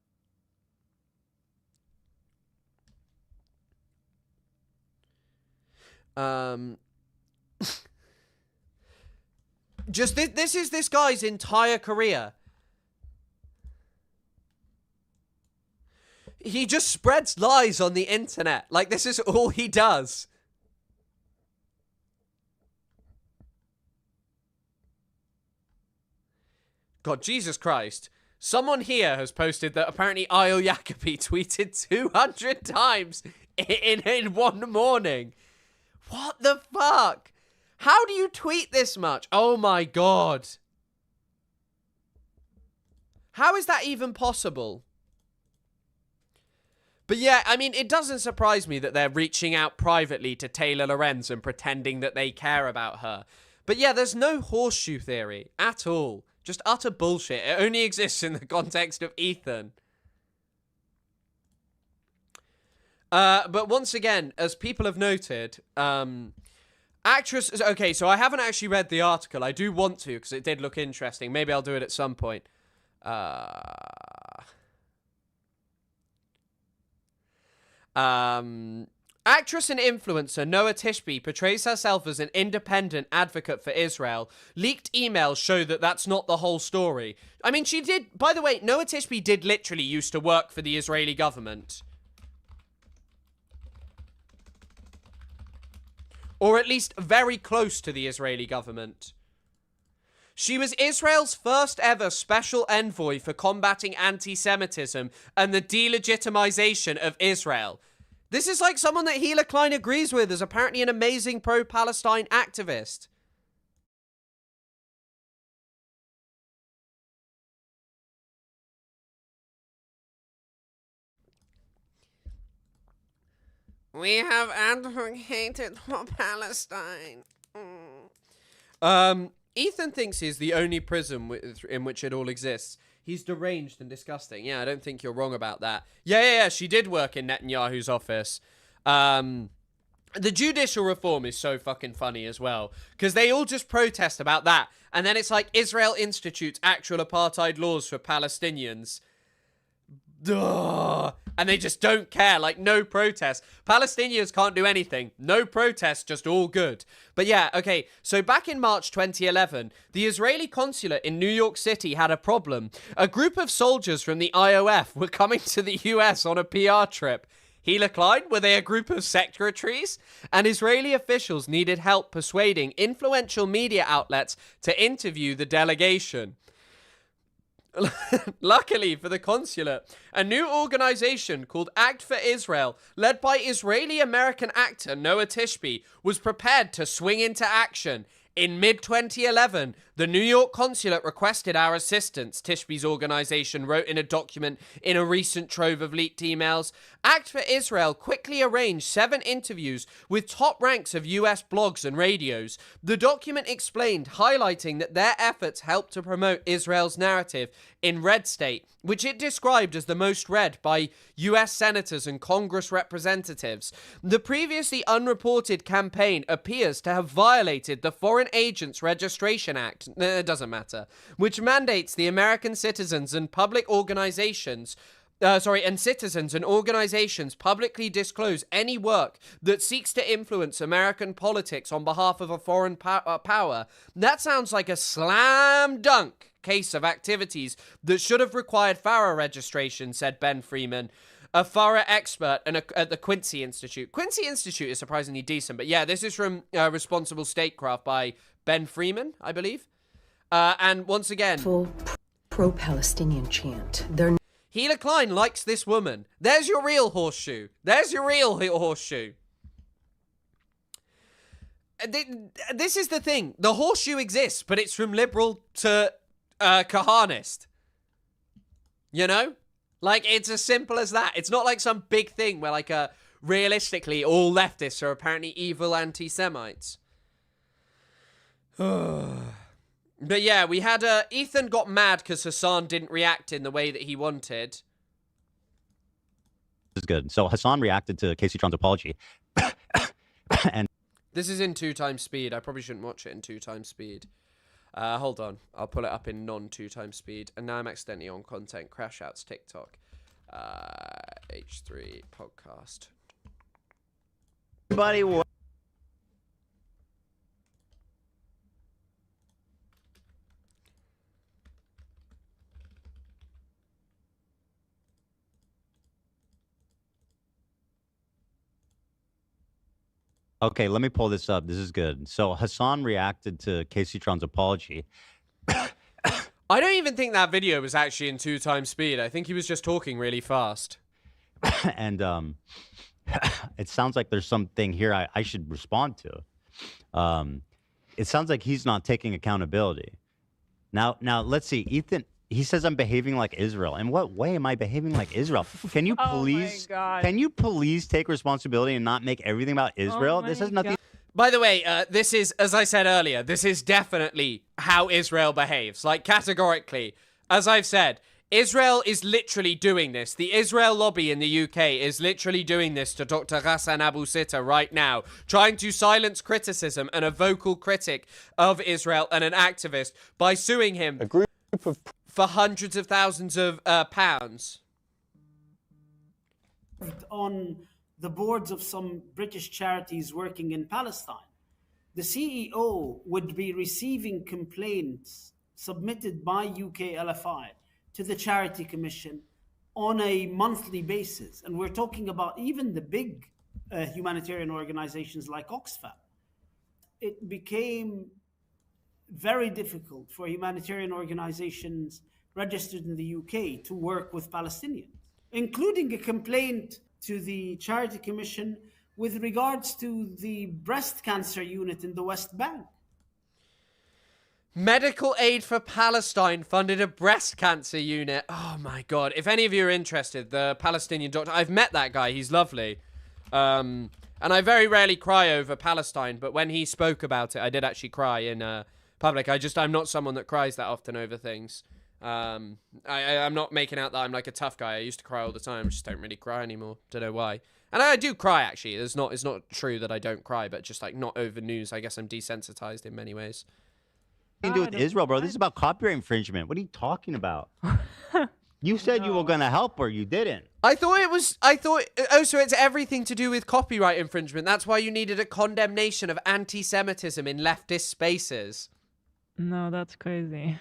Just this is this guy's entire career. He just spreads lies on the internet. Like, this is all he does. God, Jesus Christ. Someone here has posted that apparently Ayel Yacobi tweeted 200 times in one morning. What the fuck? How do you tweet this much? Oh my God. How is that even possible? But yeah, I mean, it doesn't surprise me that they're reaching out privately to Taylor Lorenz and pretending that they care about her. But yeah, there's no horseshoe theory at all. Just utter bullshit. It only exists in the context of Ethan. But once again, as people have noted, actress... Okay, so I haven't actually read the article. I do want to, because it did look interesting. Maybe I'll do it at some point. Actress and influencer Noah Tishby portrays herself as an independent advocate for Israel. Leaked emails show that that's not the whole story. I mean, she did... By the way, Noah Tishby did literally used to work for the Israeli government. Or at least very close to the Israeli government. She was Israel's first ever special envoy for combating anti-Semitism and the delegitimization of Israel. This is like someone that Ethan Klein agrees with as apparently an amazing pro-Palestine activist. We have advocated for Palestine. Ethan thinks he's the only prison in which it all exists. He's deranged and disgusting. Yeah, I don't think you're wrong about that. Yeah, she did work in Netanyahu's office. The judicial reform is so fucking funny as well, because they all just protest about that. And then it's like Israel institutes actual apartheid laws for Palestinians. Duh. And they just don't care, like no protest. Palestinians can't do anything. No protest, just all good. But yeah, okay, so back in March 2011, the Israeli consulate in New York City had a problem. A group of soldiers from the IOF were coming to the US on a PR trip. Ethan Klein, were they a group of secretaries? And Israeli officials needed help persuading influential media outlets to interview the delegation. Luckily for the consulate, a new organization called Act for Israel, led by Israeli-American actor Noah Tishby, was prepared to swing into action. In mid-2011, the New York consulate requested our assistance, Tishby's organization wrote in a document in a recent trove of leaked emails. Act for Israel quickly arranged 7 interviews with top ranks of US blogs and radios. The document explained, highlighting that their efforts helped to promote Israel's narrative in Red State, which it described as the most read by US senators and Congress representatives. The previously unreported campaign appears to have violated the Foreign Agents Registration Act, it doesn't matter, which mandates the American citizens and public organizations and citizens and organizations publicly disclose any work that seeks to influence American politics on behalf of a foreign power, that sounds like a slam dunk case of activities that should have required FARA registration, said Ben Freeman, a FARA expert at the Quincy Institute. Quincy Institute is surprisingly decent, but yeah, this is from Responsible Statecraft by Ben Freeman, I believe. And once again, full pro-Palestinian chant. Ethan Klein likes this woman. There's your real horseshoe. There's your real horseshoe. This is the thing. The horseshoe exists, but it's from liberal to Kahanist. You know? Like, it's as simple as that. It's not like some big thing where, like, realistically, all leftists are apparently evil anti-Semites. But yeah, we had Ethan got mad because Hassan didn't react in the way that he wanted. This is good. So Hassan reacted to Kaceytron's apology. And this is in 2x speed. I probably shouldn't watch it in 2x speed. Hold on. I'll pull it up in non-2x speed. And now I'm accidentally on content. Crash outs TikTok. H3 podcast. Everybody. Okay, let me pull this up. This is good. So Hassan reacted to Kaceytron's apology. I don't even think that video was actually in 2x speed. I think he was just talking really fast. And it sounds like there's something here I should respond to. It sounds like he's not taking accountability. Now let's see. Ethan, he says I'm behaving like Israel. In what way am I behaving like Israel? Can you please take responsibility and not make everything about Israel? This has nothing. By the way, this is, as I said earlier, this is definitely how Israel behaves. Like, categorically. As I've said, Israel is literally doing this. The Israel lobby in the UK is literally doing this to Dr. Ghassan Abu Sitta right now, trying to silence criticism and a vocal critic of Israel and an activist by suing him for hundreds of thousands of pounds. On the boards of some British charities working in Palestine, the CEO would be receiving complaints submitted by UK LFI to the Charity Commission on a monthly basis. And we're talking about even the big humanitarian organizations like Oxfam. It became very difficult for humanitarian organizations registered in the UK to work with Palestinians, including a complaint to the Charity Commission with regards to the breast cancer unit in the West Bank. Medical Aid for Palestine funded a breast cancer unit. Oh my God. If any of you are interested, the Palestinian doctor, I've met that guy. He's lovely. And I very rarely cry over Palestine, but when he spoke about it, I did actually cry in public. I'm not someone that cries that often over things. I'm not making out that I'm like a tough guy. I used to cry all the time. I just don't really cry anymore. Don't know why. And I do cry, actually. It's not true that I don't cry, but just like not over news. I guess I'm desensitized in many ways. Nothing to do with Israel, bro. This is about copyright infringement. What are you talking about? You said you were going to help her. You didn't. Oh, so it's everything to do with copyright infringement. That's why you needed a condemnation of anti-Semitism in leftist spaces. No, that's crazy.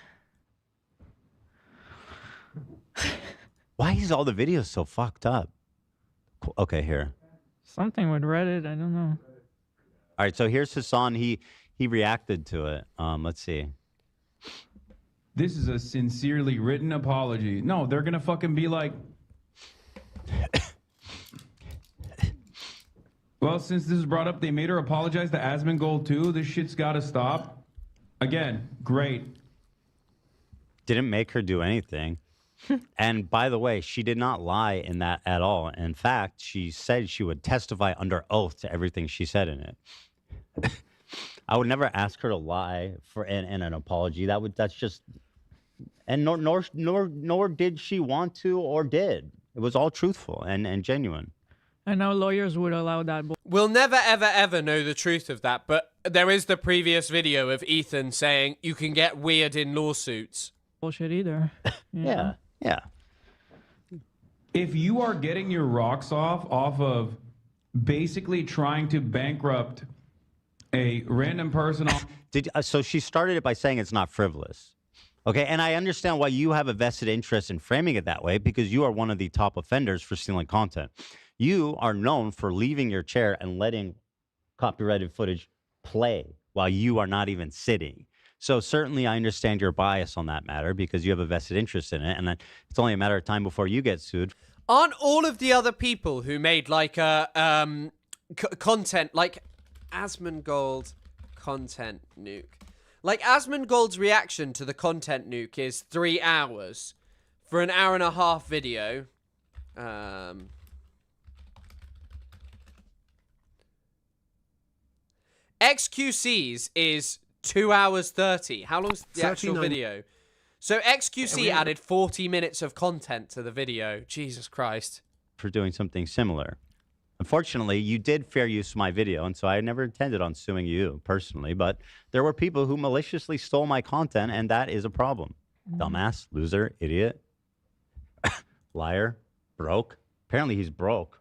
Why is all the videos so fucked up? Cool. Okay, here. Something with Reddit. I don't know. All right, so here's Hassan. He reacted to it. Let's see. This is a sincerely written apology. No, they're gonna fucking be like, well, since this is brought up, they made her apologize to Asmongold too. This shit's gotta stop. Again, great. Didn't make her do anything. And by the way, she did not lie in that at all. In fact, she said she would testify under oath to everything she said in it. I would never ask her to lie in an apology. That's just, and nor did she want to or did. It was all truthful and genuine. I know lawyers would allow that. We'll never, ever, ever know the truth of that, but there is the previous video of Ethan saying you can get weird in lawsuits. Bullshit either. Yeah. if you are getting your rocks off of basically trying to bankrupt a random person. So she started it by saying it's not frivolous. Okay, and I understand why you have a vested interest in framing it that way, because you are one of the top offenders for stealing content. You are known for leaving your chair and letting copyrighted footage play while you are not even sitting. So certainly I understand your bias on that matter because you have a vested interest in it, and that it's only a matter of time before you get sued. Aren't all of the other people who made like a content like Asmongold content nuke? Like Asmongold's reaction to the content nuke is 3 hours for an 1.5-hour video. XQC's is 2 hours 30. How long's the actual 39. video? So XQC added 40 minutes of content to the video. Jesus Christ. For doing something similar. Unfortunately, you did fair use my video, and so I never intended on suing you personally, but there were people who maliciously stole my content, and that is a problem. Dumbass, loser, idiot, liar, broke. Apparently he's broke.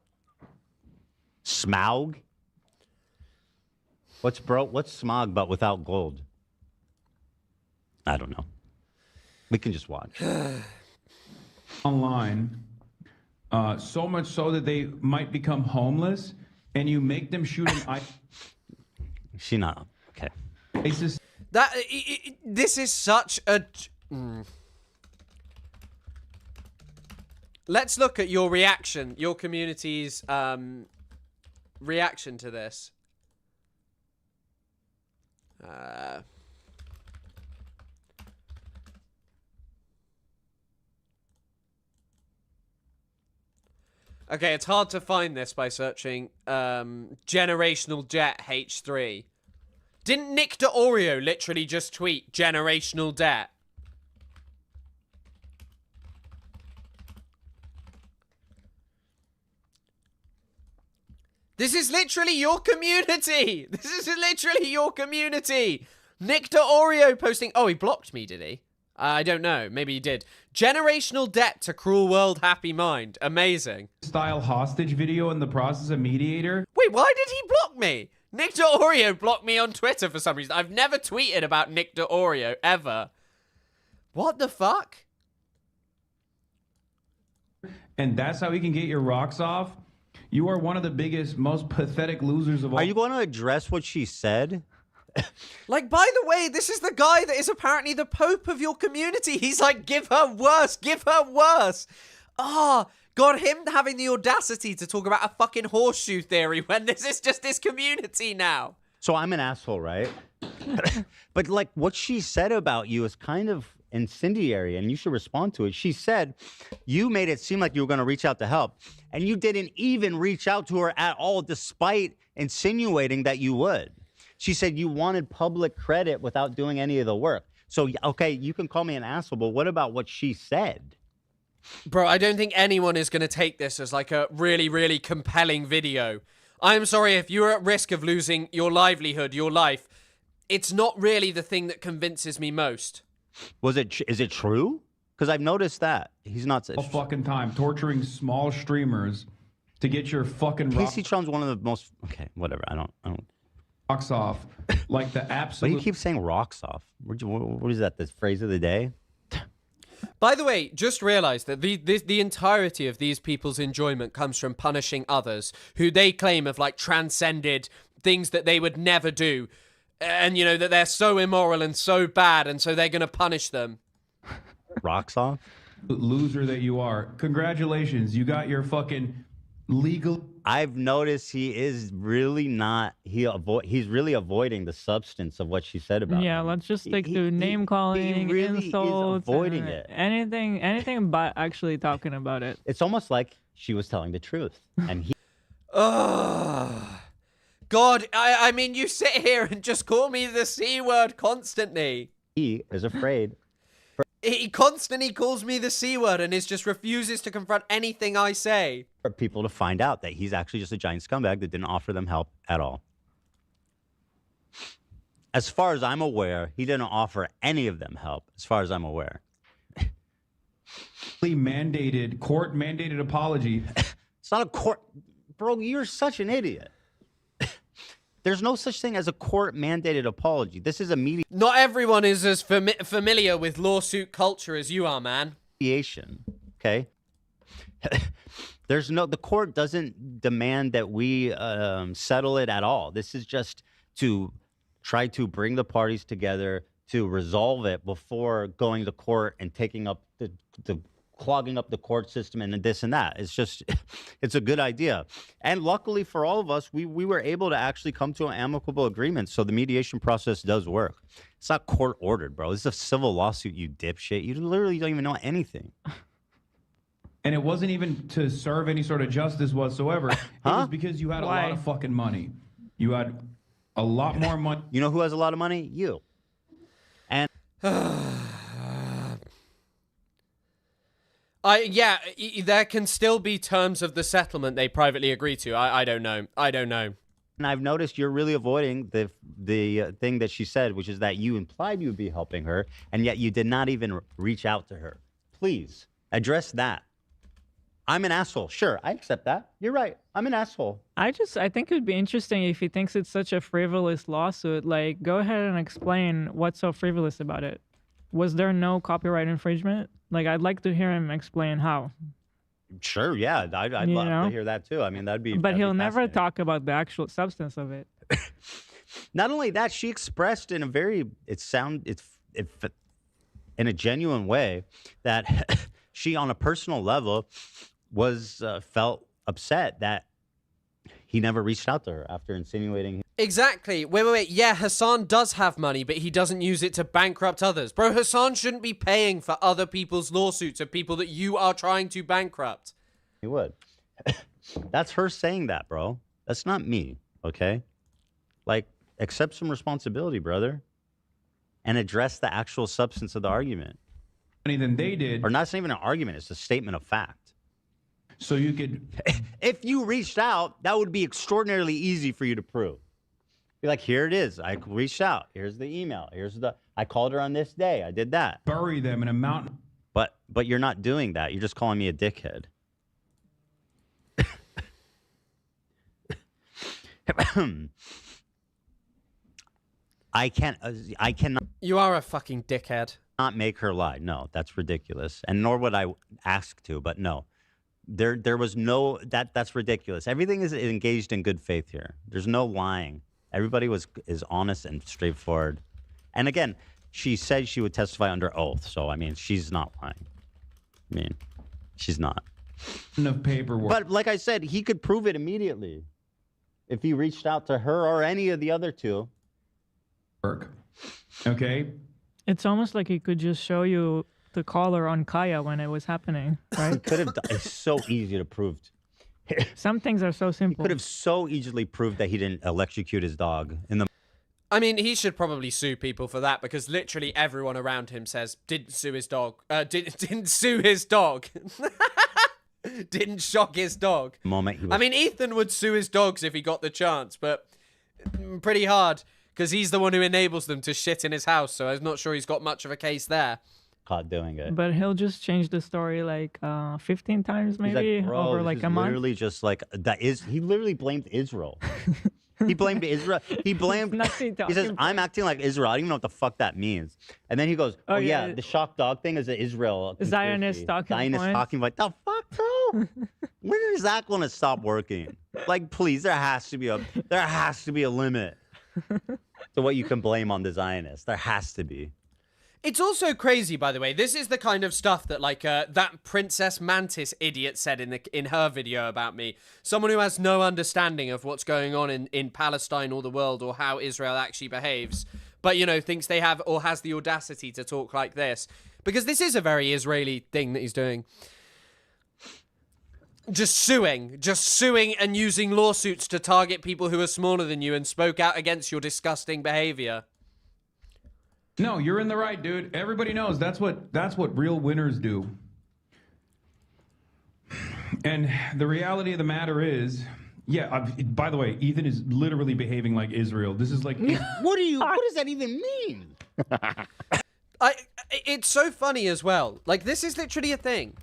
Smaug. What's broke? What's smog but without gold? I don't know. We can just watch. Online, so much so that they might become homeless, and you make them shoot an She not okay. It's just this is such a. Let's look at your reaction, your community's reaction to this. Okay, it's hard to find this by searching Generational Jet H3. Didn't Nick DeOreo literally just tweet Generational Debt? This is literally your community! This is literally your community! Nick DeOreo posting... Oh, he blocked me, did he? I don't know. Maybe he did. Generational debt to cruel world happy mind. Amazing. style hostage video in the process of Mediator. Wait, why did he block me? Nick DeOreo blocked me on Twitter for some reason. I've never tweeted about Nick DeOreo, ever. What the fuck? And that's how he can get your rocks off? You are one of the biggest, most pathetic losers of all. Are you going to address what she said? Like, by the way, this is the guy that is apparently the Pope of your community. He's like, give her worse, give her worse. Ah, God, him having the audacity to talk about a fucking horseshoe theory when this is just his community now. So I'm an asshole, right? But like what she said about you is kind of incendiary and you should respond to it. She said you made it seem like you were going to reach out to help and you didn't even reach out to her at all despite insinuating that you would. She said you wanted public credit without doing any of the work. So, okay, you can call me an asshole, but what about what she said? Bro, I don't think anyone is going to take this as like a really, really compelling video. I'm sorry, if you're at risk of losing your livelihood, your life, it's not really the thing that convinces me most. Is it true? Because I've noticed that. He's not... all fucking time torturing small streamers to get your fucking Kaceytron's one of the most... Okay, whatever. I don't... rocks off. Like the absolute... Why do you keep saying rocks off? What is that, the phrase of the day? By the way, just realize that the entirety of these people's enjoyment comes from punishing others who they claim have like transcended things that they would never do. And, you know, that they're so immoral and so bad, and so they're going to punish them. Rocks off? Loser that you are. Congratulations. You got your fucking legal... I've noticed he is really not... He's really avoiding the substance of what she said about Yeah, him. let's just stick to name calling, he really insults, is avoiding and it. Anything but actually talking about it. It's almost like she was telling the truth. And he... Ugh. God, I mean, you sit here and just call me the C word constantly. He is afraid. He constantly calls me the C word and just refuses to confront anything I say. For people to find out that he's actually just a giant scumbag that didn't offer them help at all. As far as I'm aware, he didn't offer any of them help, as far as I'm aware. mandated, court-mandated apology. It's not a court... Bro, you're such an idiot. There's no such thing as a court-mandated apology. This is a Not everyone is as familiar with lawsuit culture as you are, man. mediation, okay? The court doesn't demand that we settle it at all. This is just to try to bring the parties together to resolve it before going to court and taking up the clogging up the court system and this and that. It's just, it's a good idea. And luckily for all of us, we were able to actually come to an amicable agreement. So the mediation process does work. It's not court ordered, bro. This is a civil lawsuit, you dipshit. You literally don't even know anything. And it wasn't even to serve any sort of justice whatsoever. It was because you had a lot of fucking money. You had a lot more money. You know who has a lot of money? You. And there can still be terms of the settlement they privately agree to. I don't know. I don't know. And I've noticed you're really avoiding the thing that she said, which is that you implied you would be helping her, and yet you did not even reach out to her. Please address that. I'm an asshole. Sure, I accept that. You're right. I'm an asshole. I think it would be interesting if he thinks it's such a frivolous lawsuit. Like, go ahead and explain what's so frivolous about it. Was there no copyright infringement? Like, I'd like to hear him explain how. Sure, yeah. I'd love to hear that too. I mean, But he'll never talk about the actual substance of it. Not only that, she expressed in a very, in a genuine way that she, on a personal level, was felt upset that he never reached out to her after insinuating. Exactly. Wait. Yeah, Hassan does have money, but he doesn't use it to bankrupt others. Bro, Hassan shouldn't be paying for other people's lawsuits of people that you are trying to bankrupt. He would. That's her saying that, bro. That's not me, okay? Like, accept some responsibility, brother, and address the actual substance of the argument. Than they did. Or not, it's not even an argument, it's a statement of fact. So you could... If you reached out, that would be extraordinarily easy for you to prove. Be like, here it is. I reached out. Here's the email. I called her on this day. I did that. Bury them in a mountain. But you're not doing that. You're just calling me a dickhead. I cannot. You are a fucking dickhead. Not make her lie. No, that's ridiculous. And nor would I ask to, but no. There was no, that's ridiculous. Everything is engaged in good faith here. There's no lying. Everybody is honest and straightforward. And again, she said she would testify under oath. So, I mean, she's not lying. I mean, she's not. Enough paperwork. But like I said, he could prove it immediately if he reached out to her or any of the other two. Okay. It's almost like he could just show you the caller on Kaya when it was happening, right? He could have done. It's so easy to prove. Some things are so simple. He could have so easily proved that he didn't electrocute his dog in the. I mean, he should probably sue people for that because literally everyone around him says didn't sue his dog. Didn't sue his dog. Didn't shock his dog. I mean, Ethan would sue his dogs if he got the chance, but pretty hard because he's the one who enables them to shit in his house. So I'm not sure he's got much of a case there. Caught doing it. But he'll just change the story like 15 times maybe over like a month. Literally just like that is he literally blamed Israel. He blamed Israel. He blamed. He says, "I'm acting like Israel." I don't even know what the fuck that means. And then he goes, "Oh yeah, the shock dog thing is an Israel Zionist talking point. The fuck, bro? When is that going to stop working? Like, please, there has to be a limit to what you can blame on the Zionists. There has to be. It's also crazy, by the way. This is the kind of stuff that, like, that Princess Mantis idiot said in her video about me. Someone who has no understanding of what's going on in Palestine or the world or how Israel actually behaves, but, you know, thinks they have or has the audacity to talk like this. Because this is a very Israeli thing that he's doing. Just suing and using lawsuits to target people who are smaller than you and spoke out against your disgusting behavior. No, you're in the right, dude. Everybody knows that's what real winners do. And the reality of the matter is, yeah, by the way, Ethan is literally behaving like Israel. This is like what does that even mean? It's so funny as well. Like, this is literally a thing.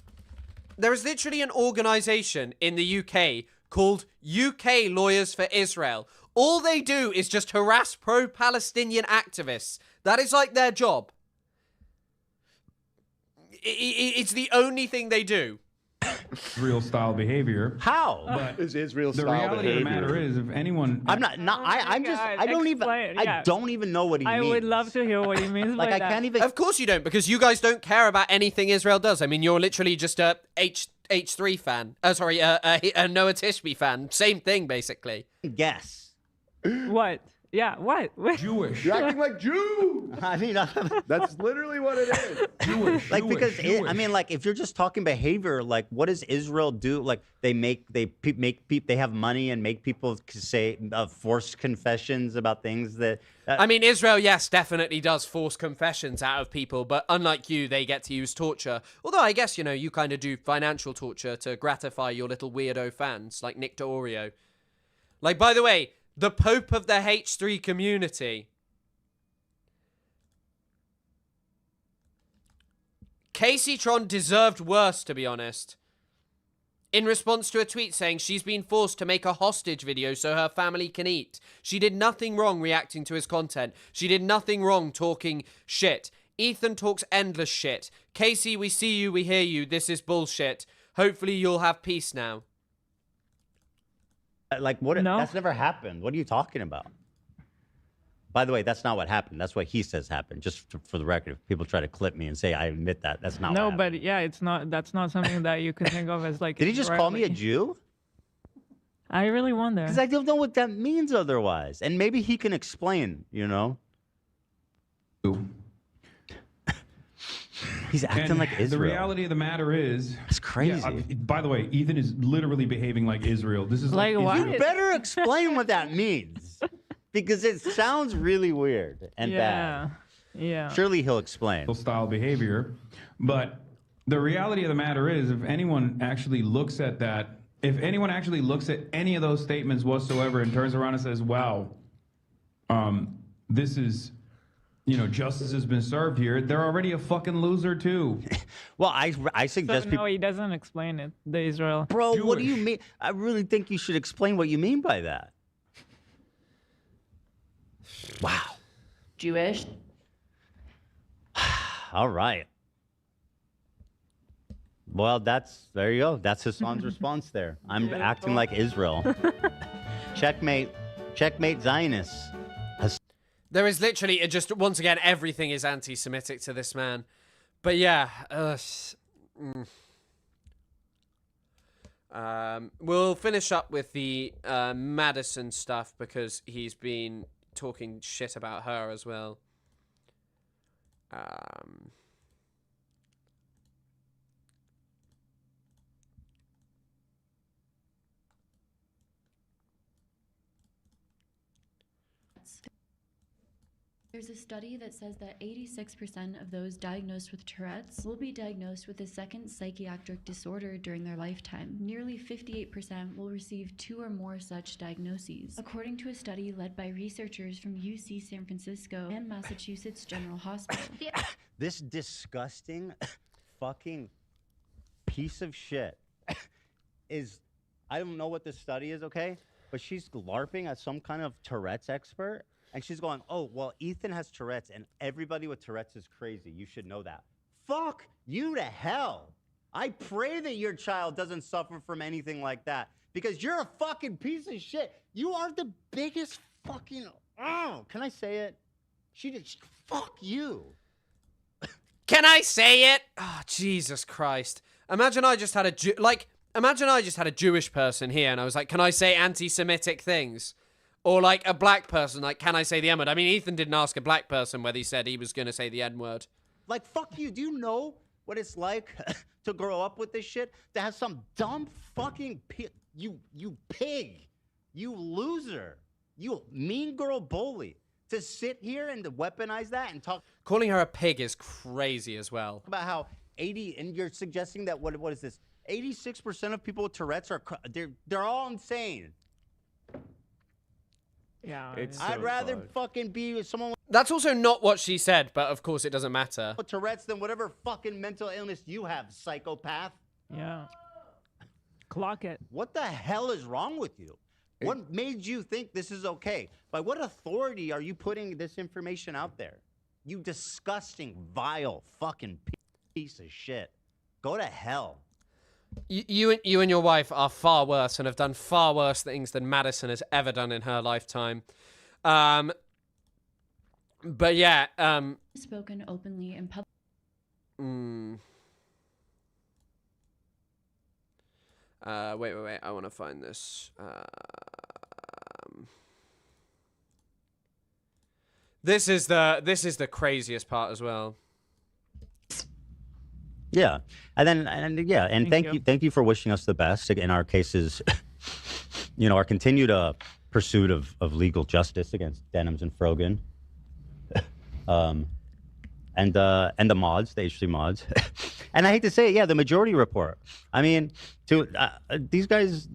There is literally an organization in the UK called UK Lawyers for Israel. All they do is just harass pro-Palestinian activists. That is like their job. It's the only thing they do. Israel style behavior. How? But Is Israel the style reality of the behavior? matter is, if anyone, I'm not. I'm just. I don't even. I don't even know what he means. I would love to hear what he means Like by I that. can't even. Of course you don't, because you guys don't care about anything Israel does. I mean, you're literally just a H3 fan. Sorry, a Noah Tishby fan. Same thing, basically. Guess. What? Yeah, what? Jewish. You're acting like Jew. I mean, that's literally what it is. Jewish. Like Jewish, because Jewish. I mean, like if you're just talking behavior, like what does Israel do? Like they have money and make people say forced confessions about things that. I mean, Israel, yes, definitely does force confessions out of people, but unlike you, they get to use torture. Although I guess, you know, you kind of do financial torture to gratify your little weirdo fans, like Nick D'Orio. Like, by the way, the Pope of the H3 community. Kaceytron deserved worse, to be honest. In response to a tweet saying she's been forced to make a hostage video so her family can eat. She did nothing wrong reacting to his content. She did nothing wrong talking shit. Ethan talks endless shit. Casey, we see you, we hear you. This is bullshit. Hopefully you'll have peace now. Like what? No. That's never happened. What are you talking about? By the way, that's not what happened. That's what he says happened. Just for the record, if people try to clip me and say I admit that, that's not. No, what happened. but yeah, it's not. That's not something that you could think of as like. Did he just call me a Jew? I really wonder. Because I don't know what that means otherwise, and maybe he can explain. You know. He's acting And like Israel. The reality of the matter is, that's crazy. Yeah, by the way, Ethan is literally behaving like Israel. This is like what? You better explain what that means, because it sounds really weird and bad. Yeah. Surely he'll explain. Style behavior, but the reality of the matter is, if anyone actually looks at that, if anyone actually looks at any of those statements whatsoever and turns around and says, "Wow, this is." You know, justice has been served here. They're already a fucking loser too. Well, I suggest So, people. no, he doesn't explain it. The Israel. Bro, what do you Jewish. mean? I really think you should explain what you mean by that. Wow. Jewish. All right. Well, there you go. That's Hassan's response there. I'm acting like Israel. Checkmate. Checkmate Zionists. There is literally, once again, everything is anti-Semitic to this man. But yeah, we'll finish up with the Madison stuff because he's been talking shit about her as well. There's a study that says that 86% of those diagnosed with Tourette's will be diagnosed with a second psychiatric disorder during their lifetime. Nearly 58% will receive 2 or more such diagnoses, according to a study led by researchers from UC San Francisco and Massachusetts General Hospital. This disgusting fucking piece of shit is, I don't know what this study is, okay? But she's LARPing as some kind of Tourette's expert. And she's going, oh, well, Ethan has Tourette's and everybody with Tourette's is crazy. You should know that. Fuck you to hell. I pray that your child doesn't suffer from anything like that because you're a fucking piece of shit. You are the biggest fucking, can I say it? Fuck you. Can I say it? Oh, Jesus Christ. Imagine I just had a Jewish person here and I was like, can I say anti-Semitic things? Or like a black person, like, can I say the N-word? I mean, Ethan didn't ask a black person whether he said he was going to say the N-word. Like, fuck you. Do you know what it's like to grow up with this shit? To have some dumb fucking you pig, you loser, you mean girl bully, to sit here and to weaponize that and talk. Calling her a pig is crazy as well. About how 80, and you're suggesting that, what is this? 86% of people with Tourette's they're all insane. Yeah. I'd rather fucking be with someone That's also not what she said, but of course it doesn't matter. with Tourette's than whatever fucking mental illness you have, psychopath. Yeah. Clock it. What the hell is wrong with you? What made you think this is okay? By what authority are you putting this information out there? You disgusting, vile, fucking piece of shit. Go to hell. You and your wife are far worse and have done far worse things than Madison has ever done in her lifetime. But yeah. Spoken openly in public. Wait. I want to find this. This is the craziest part as well. Yeah, and thank you for wishing us the best. In our cases, our continued pursuit of legal justice against Denims and Frogan, and the mods, the H3 mods, and I hate to say it, the majority report. I mean, these guys,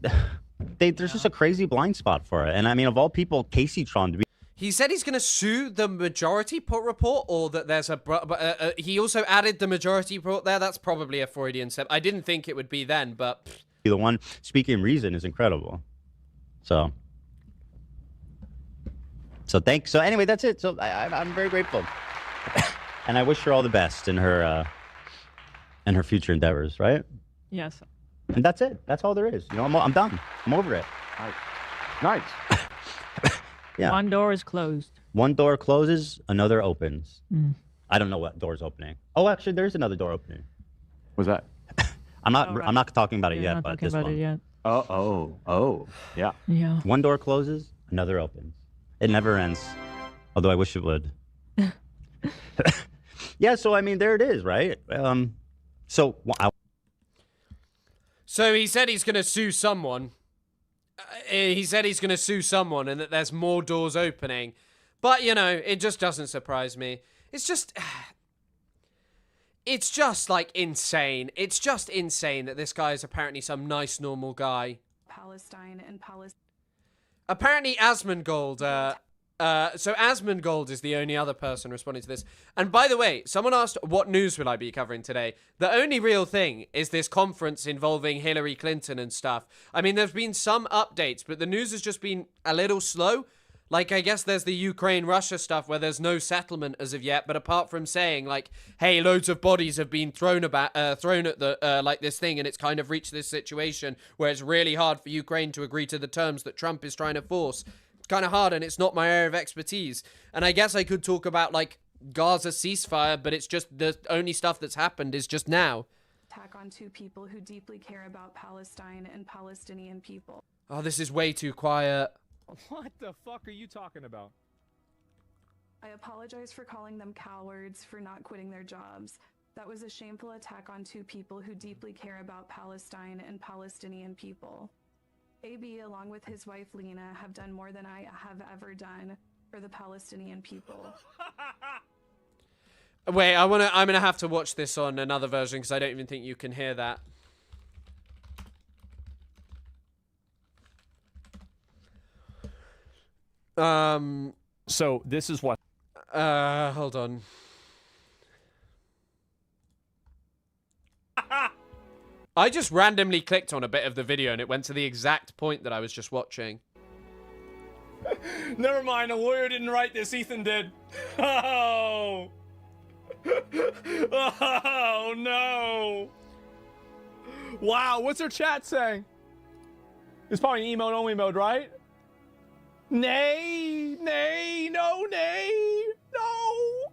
there's just a crazy blind spot for it, and I mean, of all people, Kaceytron to be. He said he's going to sue the majority report, or that there's he also added the majority report there. That's probably a Freudian step. I didn't think it would be then, but The one speaking reason is incredible. So anyway, that's it. So I'm very grateful, and I wish her all the best in her future endeavors. Right? Yes. And that's it. That's all there is. I'm done. I'm over it. Nice. Yeah. One door is closed. One door closes, another opens. Mm. I don't know what door's opening. Oh, actually, there's another door opening. What's that? I'm not talking about it yet, Not but talking this about one. it yet. Oh, yeah. Yeah. One door closes, another opens. It never ends. Although I wish it would. Yeah. So I mean, there it is, right? So he said he's going to sue someone. He said he's going to sue someone and that there's more doors opening. But, it just doesn't surprise me. It's just like insane. It's just insane that this guy is apparently some nice, normal guy. Palestine and Palestine. Apparently Asmongold, so Asmongold is the only other person responding to this. And by the way, someone asked, what news will I be covering today? The only real thing is this conference involving Hillary Clinton and stuff. I mean, there's been some updates, but the news has just been a little slow. Like, I guess there's the Ukraine-Russia stuff where there's no settlement as of yet, but apart from saying, like, hey, loads of bodies have been thrown at the, like, this thing, and it's kind of reached this situation where it's really hard for Ukraine to agree to the terms that Trump is trying to force. Kind of hard, and it's not my area of expertise. And I guess I could talk about like Gaza ceasefire, but it's just the only stuff that's happened is just now. Attack on two people who deeply care about Palestine and Palestinian people. Oh, this is way too quiet. What the fuck are you talking about? I apologize for calling them cowards for not quitting their jobs. That was a shameful attack on two people who deeply care about Palestine and Palestinian people. AB, along with his wife Lena, have done more than I have ever done for the Palestinian people. Wait, I'm gonna have to watch this on another version because I don't even think you can hear that. So this is what. Hold on. I just randomly clicked on a bit of the video and it went to the exact point that I was just watching. Never mind, a lawyer didn't write this, Ethan did. Oh. Oh no. Wow, what's her chat saying? It's probably an emote only mode, right? Nay, nay, no, nay, no.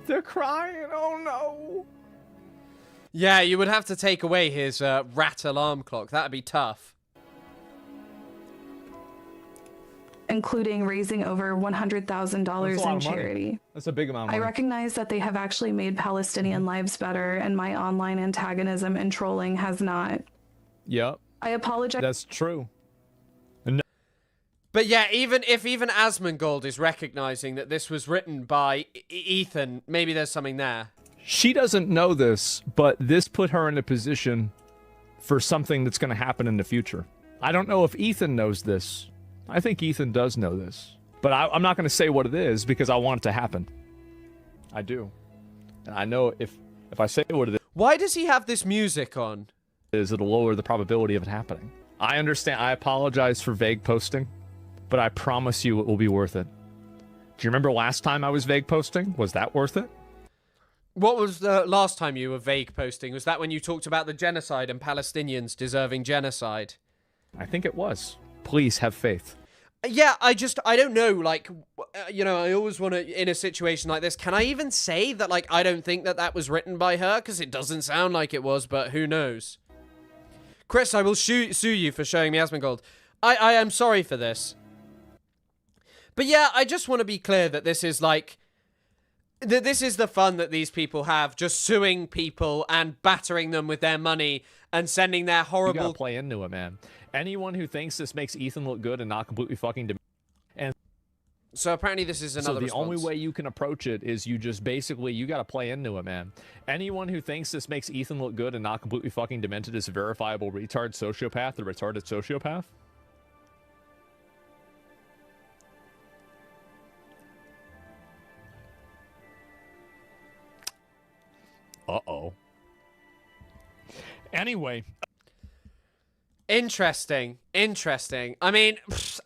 They're crying, oh no. Yeah, you would have to take away his rat alarm clock. That'd be tough. Including raising over $100,000 in charity. That's a big amount of I money. recognize that they have actually made Palestinian lives better, and my online antagonism and trolling has not. Yep. I apologize. That's true. But yeah, even Asmongold is recognizing that this was written by Ethan, maybe there's something there. She doesn't know this, but this put her in a position for something that's going to happen in the future. I don't know if Ethan knows this. I think Ethan does know this. But I'm not going to say what it is because I want it to happen. I do. And I know if I say what it Why does he have this music on? is, it'll lower the probability of it happening. I understand. I apologize for vague posting, but I promise you it will be worth it. Do you remember last time I was vague posting? Was that worth it? What was the last time you were vague posting? Was that when you talked about the genocide and Palestinians deserving genocide? I think it was. Please have faith. Yeah, I don't know, like, I always want to, in a situation like this, can I even say that, like, I don't think that was written by her? Because it doesn't sound like it was, but who knows? Chris, I will sue you for showing me Asmongold. I am sorry for this. But yeah, I just want to be clear that this is, like, this is the fun that these people have, just suing people and battering them with their money and sending their horrible... You gotta play into it, man. Anyone who thinks this makes Ethan look good and not completely fucking... And so apparently this is another So the only way you can approach it is you just basically, you gotta play into it, man. Anyone who thinks this makes Ethan look good and not completely fucking demented is a verifiable retard sociopath, or retarded sociopath. Uh-oh. Anyway. Interesting. I mean,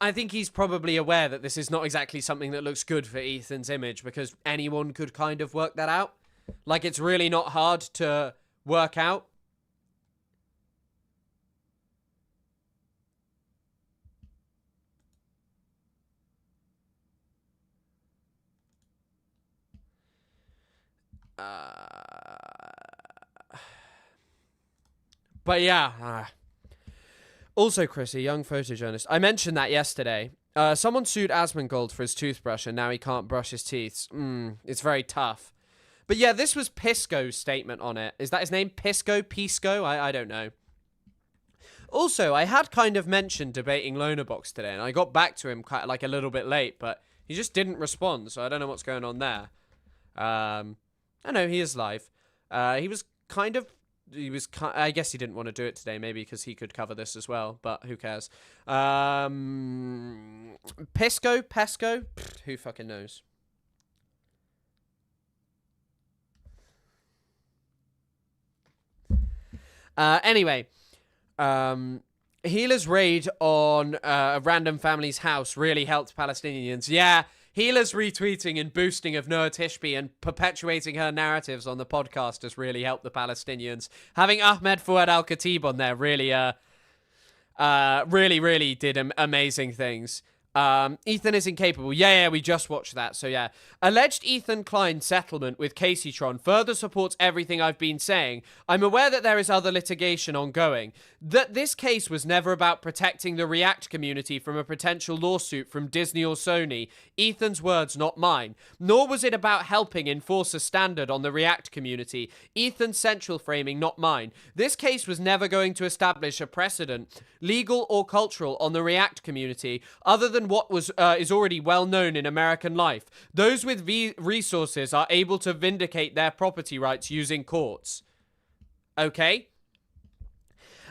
I think he's probably aware that this is not exactly something that looks good for Ethan's image, because anyone could kind of work that out. Like, it's really not hard to work out. But yeah. Also, Chris, a young photojournalist. I mentioned that yesterday. Someone sued Asmongold for his toothbrush, and now he can't brush his teeth. It's very tough. But yeah, this was Pisco's statement on it. Is that his name? Pisco? I don't know. Also, I had kind of mentioned debating Lonerbox today, and I got back to him quite, like, a little bit late, but he just didn't respond, so I don't know what's going on there. I know, he is live. I guess he didn't want to do it today, maybe because he could cover this as well, but who cares? Pesco? Pff, who fucking knows? Anyway, Healer's raid on a random family's house really helped Palestinians. Yeah, Healer's retweeting and boosting of Noah Tishby and perpetuating her narratives on the podcast has really helped the Palestinians. Having Ahmed Fouad Al-Khatib on there really, really did amazing things. Ethan is incapable. Yeah, we just watched that, so yeah. Alleged Ethan Klein settlement with Kaceytron further supports everything I've been saying. I'm aware that there is other litigation ongoing. That this case was never about protecting the React community from a potential lawsuit from Disney or Sony. Ethan's words, not mine. Nor was it about helping enforce a standard on the React community. Ethan's central framing, not mine. This case was never going to establish a precedent, legal or cultural, on the React community, other than what is already well known in American life. Those with resources are able to vindicate their property rights using courts. Okay?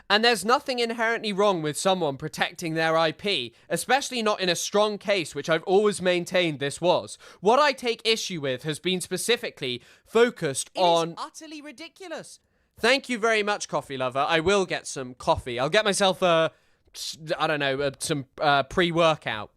And there's nothing inherently wrong with someone protecting their IP, especially not in a strong case, which I've always maintained this was. What I take issue with has been specifically focused on... It is utterly ridiculous. Thank you very much, coffee lover. I will get some coffee. I'll get myself some pre-workout.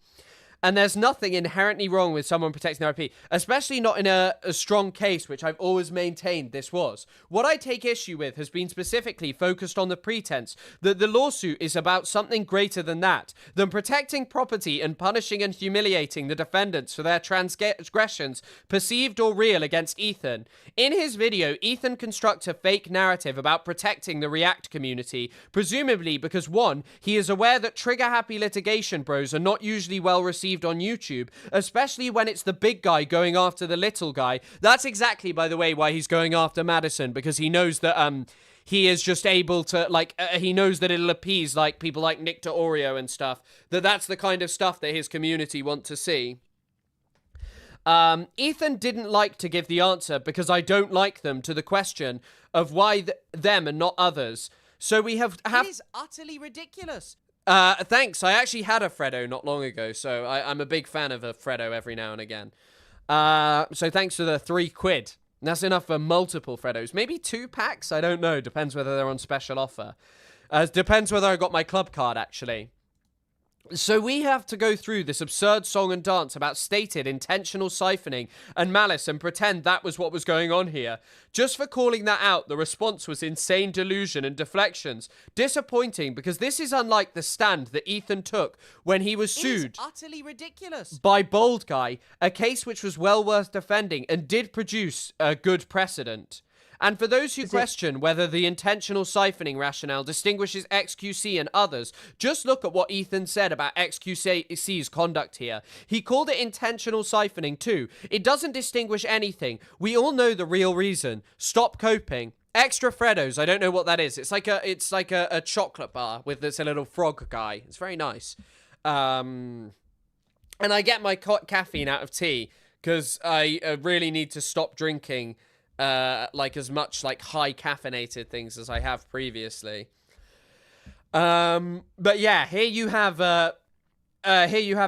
And there's nothing inherently wrong with someone protecting their IP, especially not in a strong case, which I've always maintained this was. What I take issue with has been specifically focused on the pretense that the lawsuit is about something greater than that, than protecting property and punishing and humiliating the defendants for their transgressions, perceived or real, against Ethan. In his video, Ethan constructs a fake narrative about protecting the React community, presumably because, one, he is aware that trigger-happy litigation bros are not usually well received on YouTube, especially when it's the big guy going after the little guy. That's exactly, by the way, why he's going after Madison, because he knows that he is just able to, he knows that it'll appease, like, people like Nick to Oreo and stuff, that's the kind of stuff that his community want to see. Ethan didn't like to give the answer because I don't like them to the question of why them and not others. So we have... It is utterly ridiculous. Thanks. I actually had a Freddo not long ago, so I'm a big fan of a Freddo every now and again. So thanks for the £3. That's enough for multiple Freddos. Maybe 2 packs? I don't know. Depends whether they're on special offer. Depends whether I got my club card, actually. So we have to go through this absurd song and dance about stated intentional siphoning and malice and pretend that was what was going on here. Just for calling that out, the response was insane delusion and deflections. Disappointing, because this is unlike the stand that Ethan took when he was sued. It is utterly ridiculous. By Bold Guy, a case which was well worth defending and did produce a good precedent. And for those who question whether the intentional siphoning rationale distinguishes XQC and others, just look at what Ethan said about XQC's conduct here. He called it intentional siphoning too. It doesn't distinguish anything. We all know the real reason. Stop coping. Extra Freddos, I don't know what that is. It's like a chocolate bar with this little frog guy. It's very nice. And I get my caffeine out of tea because I really need to stop drinking like as much like high caffeinated things as I have previously. But yeah, here you have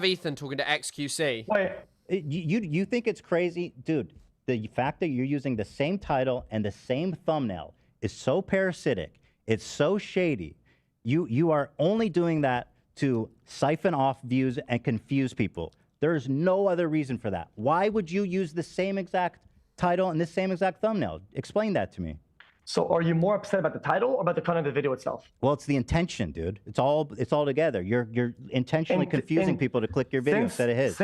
Ethan talking to XQC. Wait, you think it's crazy, dude? The fact that you're using the same title and the same thumbnail is so parasitic. It's so shady. You are only doing that to siphon off views and confuse people. There's no other reason for that. Why would you use the same exact title and the same exact thumbnail? Explain that to me. So are you more upset about the title or about the content of the video itself? Well, it's the intention, dude. It's all together. You're intentionally confusing people to click your video instead of his.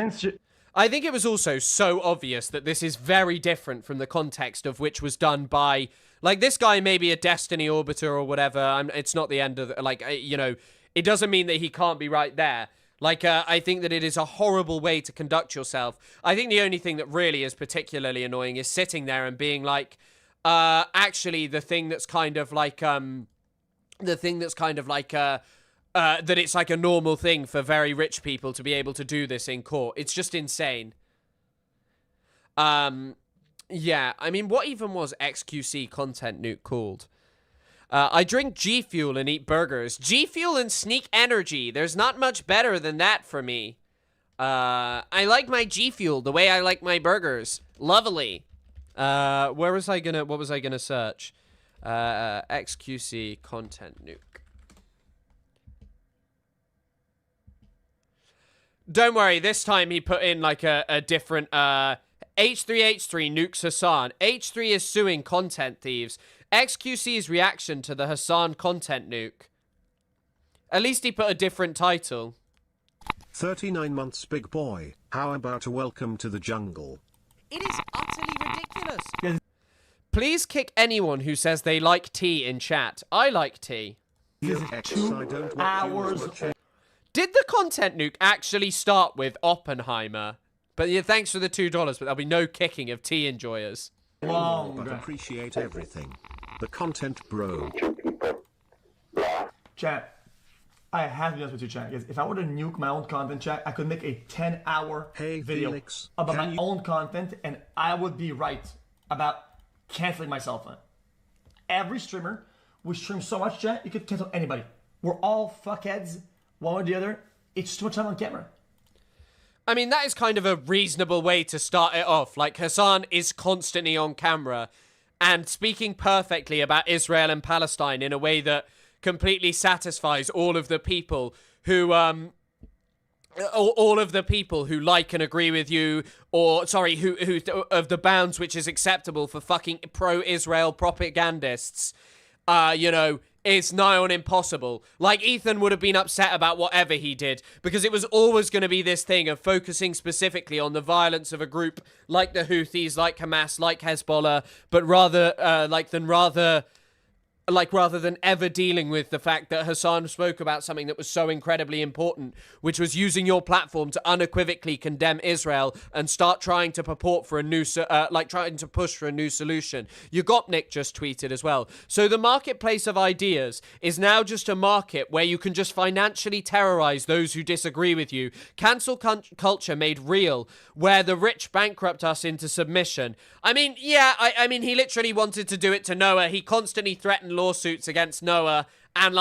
I think it was also so obvious that this is very different from the context of which was done by, like, this guy may be a Destiny Orbiter or whatever. It's not the end of, it doesn't mean that he can't be right there. Like, I think that it is a horrible way to conduct yourself. I think the only thing that really is particularly annoying is sitting there and being like, actually, that it's like a normal thing for very rich people to be able to do this in court. It's just insane. Yeah, I mean, what even was XQC content nuke called? I drink G Fuel and eat burgers. G Fuel and Sneak Energy. There's not much better than that for me. I like my G Fuel the way I like my burgers. Lovely. What was I gonna search? XQC content nuke. Don't worry, this time he put in like a different H3H3 nukes Hassan. H3 is suing content thieves. XQC's reaction to the Hassan content nuke. At least he put a different title. 39 months, big boy. How about a welcome to the jungle? It is utterly ridiculous. Please kick anyone who says they like tea in chat. I like tea. 2 hours. Did the content nuke actually start with Oppenheimer? But yeah, thanks for the $2, but there'll be no kicking of tea enjoyers. But appreciate everything. The content, bro. Chat, I have to be honest with you, chat. Because if I were to nuke my own content, chat, I could make a 10-hour video Felix, about my own content, and I would be right about canceling myself on it. Every streamer, we stream so much, chat, you could cancel anybody. We're all fuckheads, one or the other. It's too much time on camera. I mean, that is kind of a reasonable way to start it off. Like, Hassan is constantly on camera and speaking perfectly about Israel and Palestine in a way that completely satisfies all of the people who, all of the people who like and agree with you, or, sorry, who of the bounds which is acceptable for fucking pro-Israel propagandists, it's nigh on impossible. Like, Ethan would have been upset about whatever he did, because it was always going to be this thing of focusing specifically on the violence of a group like the Houthis, like Hamas, like Hezbollah, but rather rather than ever dealing with the fact that Hassan spoke about something that was so incredibly important, which was using your platform to unequivocally condemn Israel and start trying to purport for a new, trying to push for a new solution. Nick just tweeted as well. So the marketplace of ideas is now just a market where you can just financially terrorize those who disagree with you. Cancel culture made real, where the rich bankrupt us into submission. I mean, yeah, I mean, he literally wanted to do it to Noah. He constantly threatened lawsuits against Noah, and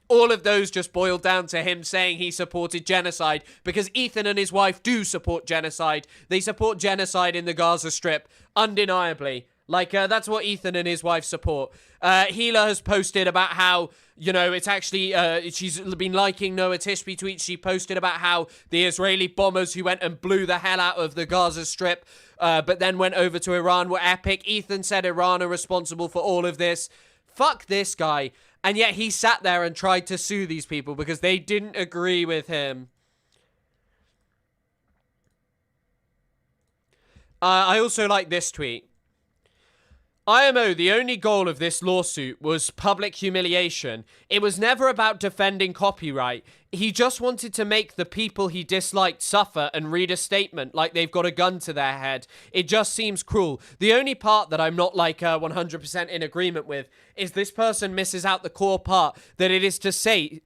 All of those just boiled down to him saying he supported genocide because Ethan and his wife do support genocide. They support genocide in the Gaza Strip, undeniably. Like, that's what Ethan and his wife support. Hila has posted about how, you know, it's actually, she's been liking Noah Tishby tweets. She posted about how the Israeli bombers who went and blew the hell out of the Gaza Strip, but then went over to Iran were epic. Ethan said Iran are responsible for all of this. Fuck this guy. And yet he sat there and tried to sue these people because they didn't agree with him. I also like this tweet. IMO, the only goal of this lawsuit was public humiliation. It was never about defending copyright. He just wanted to make the people he disliked suffer and read a statement like they've got a gun to their head. It just seems cruel. The only part that I'm not like 100% in agreement with is this person misses out the core part that it is to say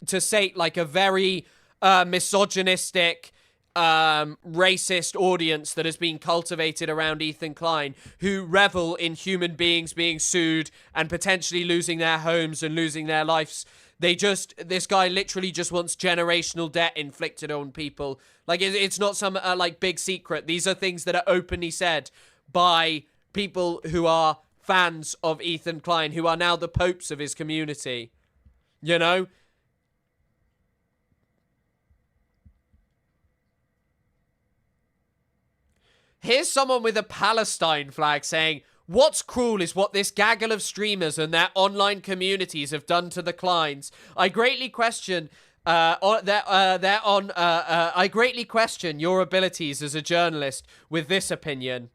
like a very misogynistic, racist audience that has been cultivated around Ethan Klein, who revel in human beings being sued and potentially losing their homes and losing their lives. This guy literally just wants generational debt inflicted on people. Like, it's not some, like, big secret. These are things that are openly said by people who are fans of Ethan Klein, who are now the popes of his community. You know? Here's someone with a Palestine flag saying, "What's cruel is what this gaggle of streamers and their online communities have done to the Kleins. I greatly question I greatly question your abilities as a journalist with this opinion."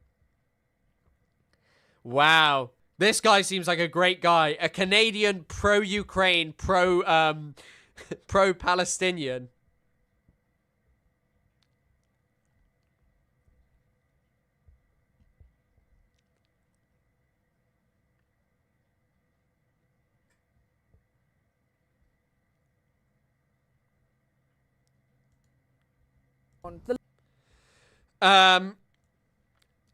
Wow. This guy seems like a great guy. A Canadian pro-Ukraine, pro-Palestinian.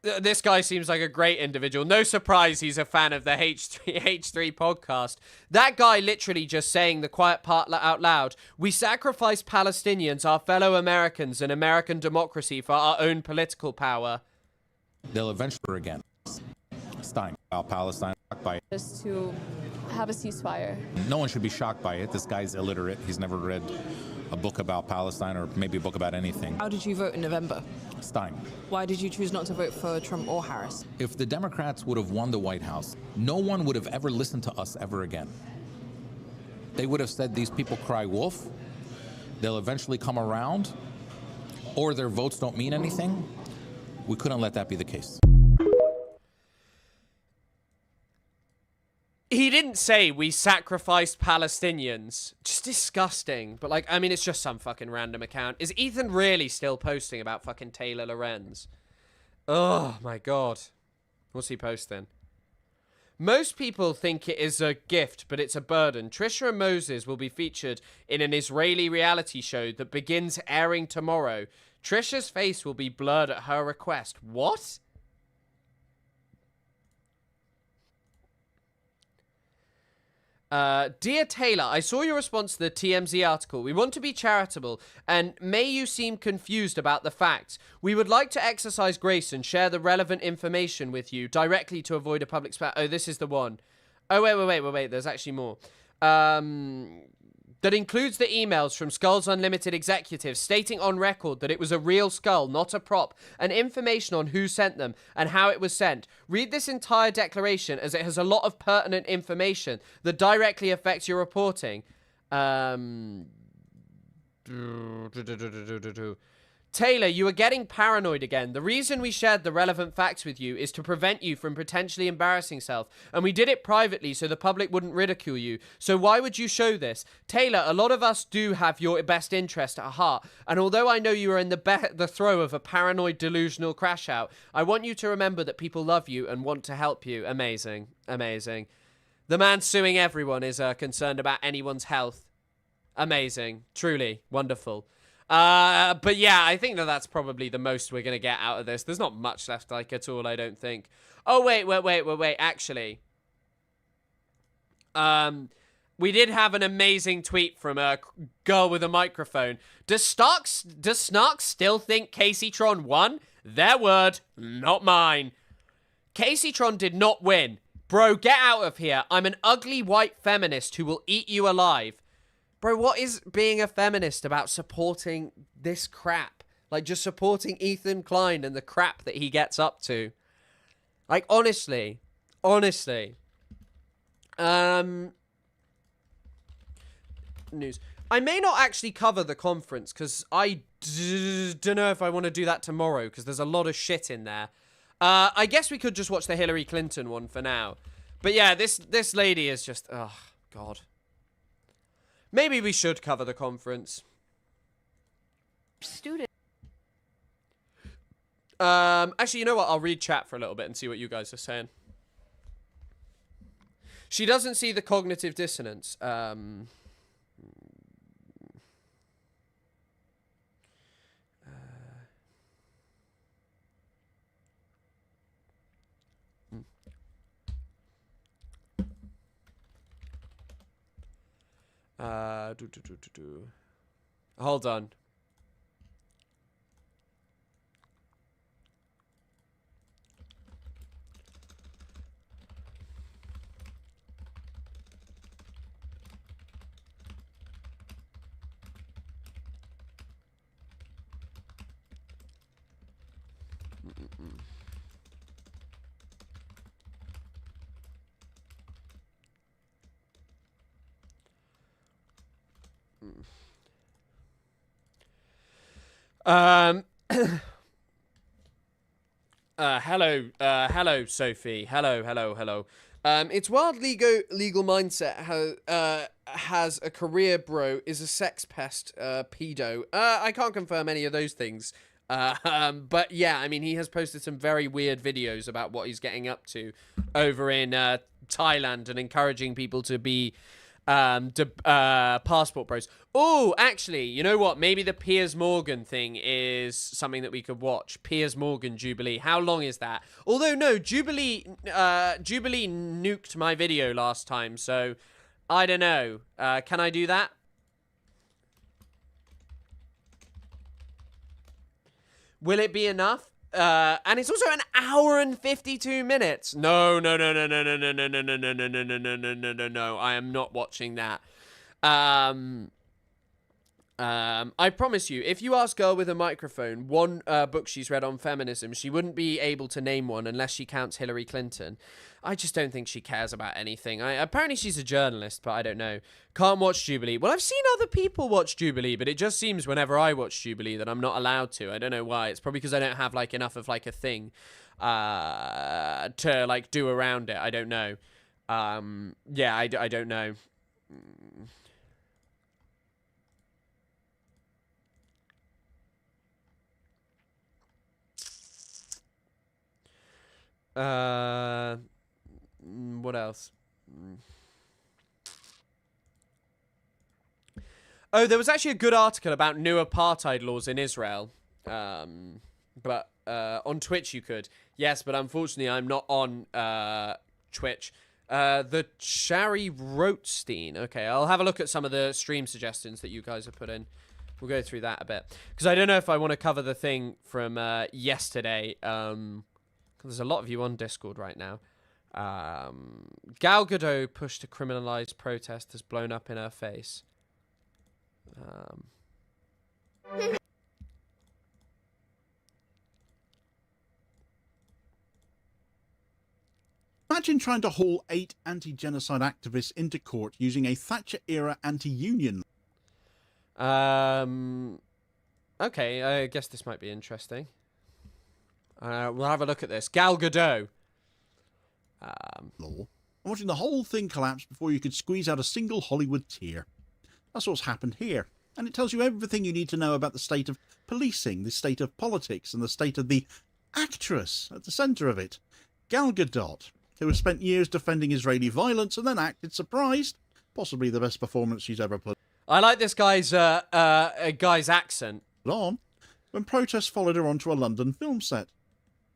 This guy seems like a great individual. No surprise he's a fan of the H3 podcast. That guy literally just saying the quiet part out loud. We sacrifice Palestinians, our fellow Americans, and American democracy for our own political power. They'll eventually again. Stein, Palestine, by it. Just to have a ceasefire. No one should be shocked by it. This guy's illiterate. He's never read a book about Palestine or maybe a book about anything. How did you vote in November? Stein. Why did you choose not to vote for Trump or Harris? If the Democrats would have won the White House, no one would have ever listened to us ever again. They would have said these people cry wolf, they'll eventually come around, or their votes don't mean anything. We couldn't let that be the case. He didn't say we sacrificed Palestinians. Just disgusting. But, like, I mean, it's just some fucking random account. Is Ethan really still posting about fucking Taylor Lorenz? Oh, my God. What's he posting? Most people think it is a gift, but it's a burden. Trisha and Moses will be featured in an Israeli reality show that begins airing tomorrow. Trisha's face will be blurred at her request. What? Dear Taylor, I saw your response to the TMZ article. We want to be charitable, and may you seem confused about the facts. We would like to exercise grace and share the relevant information with you directly to avoid a public spat. Oh, this is the one. Oh, wait. There's actually more. That includes the emails from Skulls Unlimited executives stating on record that it was a real skull, not a prop, and information on who sent them and how it was sent. Read this entire declaration as it has a lot of pertinent information that directly affects your reporting. Taylor, you are getting paranoid again. The reason we shared the relevant facts with you is to prevent you from potentially embarrassing yourself, and we did it privately so the public wouldn't ridicule you. So why would you show this? Taylor, a lot of us do have your best interest at heart, and although I know you are in the throw of a paranoid delusional crash out, I want you to remember that people love you and want to help you. Amazing. Amazing. The man suing everyone is concerned about anyone's health. Amazing. Truly. Wonderful. But yeah, I think that's probably the most we're going to get out of this. There's not much left, like, at all, I don't think. Oh, wait, actually. we did have an amazing tweet from a girl with a microphone. Does Snarks still think Kaceytron won? Their word, not mine. Kaceytron did not win. Bro, get out of here. I'm an ugly white feminist who will eat you alive. Bro, what is being a feminist about supporting this crap? Like, just supporting Ethan Klein and the crap that he gets up to. Like, honestly. News. I may not actually cover the conference, because I don't know if I want to do that tomorrow, because there's a lot of shit in there. I guess we could just watch the Hillary Clinton one for now. But yeah, this lady is just... Oh, God. Maybe we should cover the conference. Student. Actually, you know what? I'll read chat for a little bit and see what you guys are saying. She doesn't see the cognitive dissonance. Hold on. Hello, Sophie. Hello. It's wild legal mindset has a career bro, is a sex pest, pedo. I can't confirm any of those things. But yeah, I mean, he has posted some very weird videos about what he's getting up to over in Thailand and encouraging people to be passport bros. Oh, actually, you know what? Maybe the Piers Morgan thing is something that we could watch. Piers Morgan Jubilee. How long is that? Although, no, Jubilee nuked my video last time, so I don't know. Can I do that? Will it be enough? And it's also an hour and 52 minutes. No. I am not watching that. I promise you, if you ask Girl with a Microphone one book she's read on feminism, she wouldn't be able to name one unless she counts Hillary Clinton. I just don't think she cares about anything. Apparently she's a journalist, but I don't know. Can't watch Jubilee. Well, I've seen other people watch Jubilee, but it just seems whenever I watch Jubilee that I'm not allowed to. I don't know why. It's probably because I don't have like enough of like a thing to like do around it. I don't know. Yeah, I don't know. What else? Oh, there was actually a good article about new apartheid laws in Israel. But on Twitch you could. Yes, but unfortunately I'm not on Twitch. The Shari Rothstein. Okay, I'll have a look at some of the stream suggestions that you guys have put in. We'll go through that a bit. Because I don't know if I want to cover the thing from yesterday. There's a lot of you on Discord right now. Gal Gadot pushed to criminalize protest has blown up in her face. Imagine trying to haul 8 anti-genocide activists into court using a Thatcher-era anti-union. Okay, I guess this might be interesting. We'll have a look at this. Gal Gadot. Law. I'm watching the whole thing collapse before you could squeeze out a single Hollywood tear. That's what's happened here. And it tells you everything you need to know about the state of policing, the state of politics, and the state of the actress at the centre of it. Gal Gadot, who has spent years defending Israeli violence and then acted surprised. Possibly the best performance she's ever put. I like this guy's accent. On, when protests followed her onto a London film set.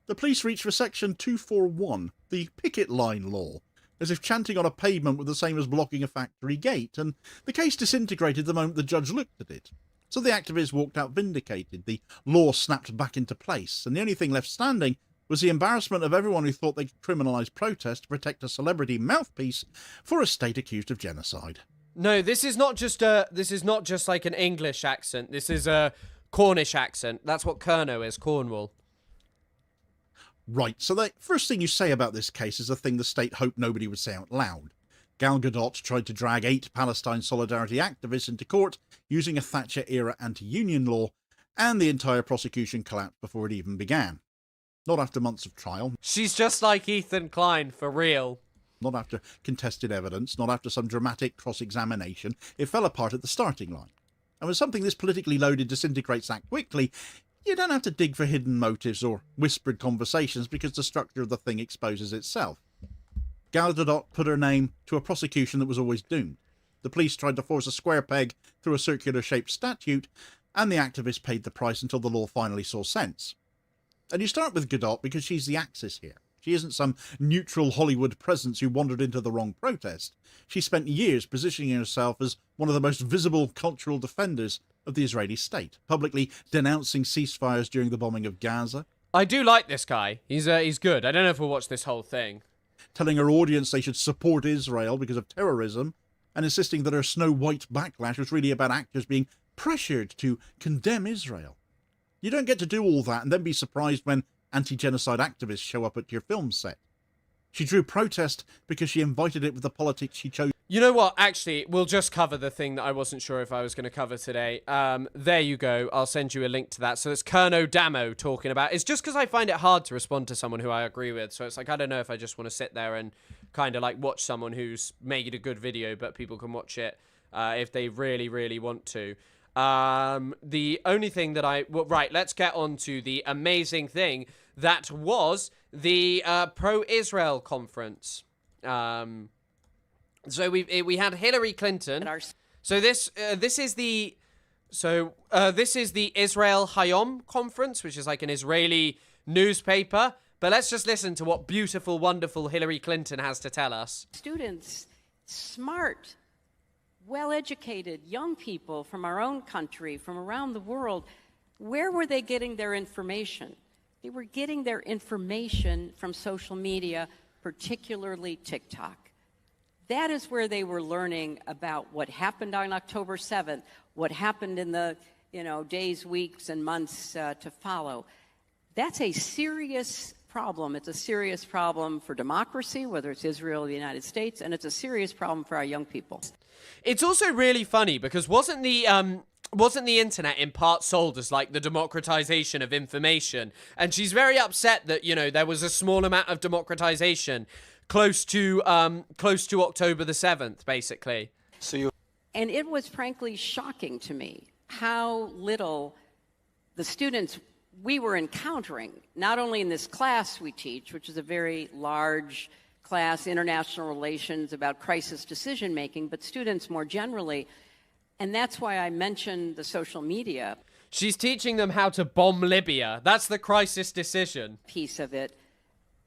The police reached for Section 241, the picket line law, as if chanting on a pavement were the same as blocking a factory gate, and the case disintegrated the moment the judge looked at it. So the activists walked out vindicated, the law snapped back into place, and the only thing left standing was the embarrassment of everyone who thought they could criminalise protest to protect a celebrity mouthpiece for a state accused of genocide. No, this is not just like an English accent. This is a Cornish accent. That's what Kerno is, Cornwall. Right, so the first thing you say about this case is a thing the state hoped nobody would say out loud. Gal Gadot tried to drag 8 Palestine Solidarity activists into court using a Thatcher-era anti-union law, and the entire prosecution collapsed before it even began. Not after months of trial. She's just like Ethan Klein, for real. Not after contested evidence, not after some dramatic cross-examination. It fell apart at the starting line. And when something this politically loaded disintegrates that quickly, you don't have to dig for hidden motives or whispered conversations because the structure of the thing exposes itself. Gal Gadot put her name to a prosecution that was always doomed. The police tried to force a square peg through a circular-shaped statute, and the activists paid the price until the law finally saw sense. And you start with Gadot because she's the axis here. She isn't some neutral Hollywood presence who wandered into the wrong protest. She spent years positioning herself as one of the most visible cultural defenders of the Israeli state, publicly denouncing ceasefires during the bombing of Gaza. I do like this guy. He's good. I don't know if we'll watch this whole thing. Telling her audience they should support Israel because of terrorism, and insisting that her Snow White backlash was really about actors being pressured to condemn Israel. You don't get to do all that and then be surprised when anti-genocide activists show up at your film set. She drew protest because she invited it with the politics she chose. You know what? Actually, we'll just cover the thing that I wasn't sure if I was going to cover today. There you go. I'll send you a link to that. So it's Kerno Damo talking about... It's just because I find it hard to respond to someone who I agree with. So it's like, I don't know if I just want to sit there and kind of like watch someone who's made a good video, but people can watch it if they really, really want to. The only thing that right, let's get on to the amazing thing that was the pro-Israel conference. So we had Hillary Clinton. So this is the Israel Hayom conference, which is like an Israeli newspaper. But let's just listen to what beautiful, wonderful Hillary Clinton has to tell us. Students, smart, well-educated young people from our own country, from around the world, where were they getting their information? They were getting their information from social media, particularly TikTok. That is where they were learning about what happened on October 7th, what happened in the days, weeks, and months to follow. That's a serious problem. It's a serious problem for democracy, whether it's Israel or the United States, and it's a serious problem for our young people. It's also really funny because wasn't the internet in part sold as like the democratization of information? And she's very upset that, there was a small amount of democratization close to October the 7th, basically. And it was frankly shocking to me how little the students we were encountering, not only in this class we teach, which is a very large class, international relations about crisis decision making, but students more generally. And that's why I mentioned the social media. She's teaching them how to bomb Libya. That's the crisis decision piece of it.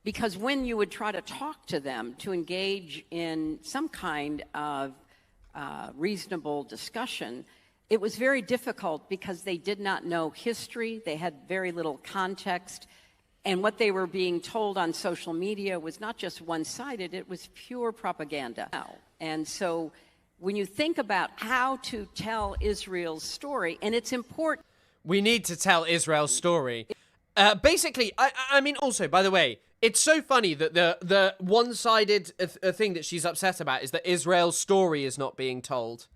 Because when you would try to talk to them to engage in some kind of reasonable discussion, it was very difficult because they did not know history. They had very little context. And what they were being told on social media was not just one-sided, it was pure propaganda. And so when you think about how to tell Israel's story, and it's important... We need to tell Israel's story. Basically, I mean, also, by the way, it's so funny that the one-sided thing that she's upset about is that Israel's story is not being told.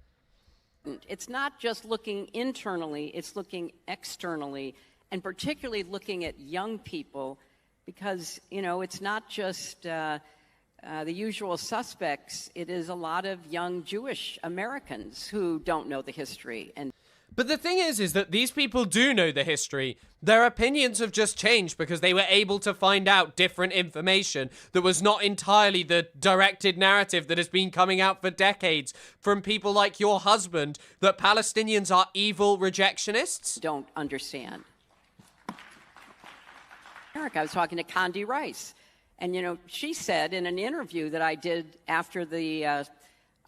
It's not just looking internally, it's looking externally, and particularly looking at young people, because, it's not just the usual suspects. It is a lot of young Jewish Americans who don't know the history. But the thing is that these people do know the history. Their opinions have just changed because they were able to find out different information that was not entirely the directed narrative that has been coming out for decades from people like your husband, that Palestinians are evil rejectionists. Don't understand. I was talking to Condi Rice, And, you know, she said in an interview that I did after the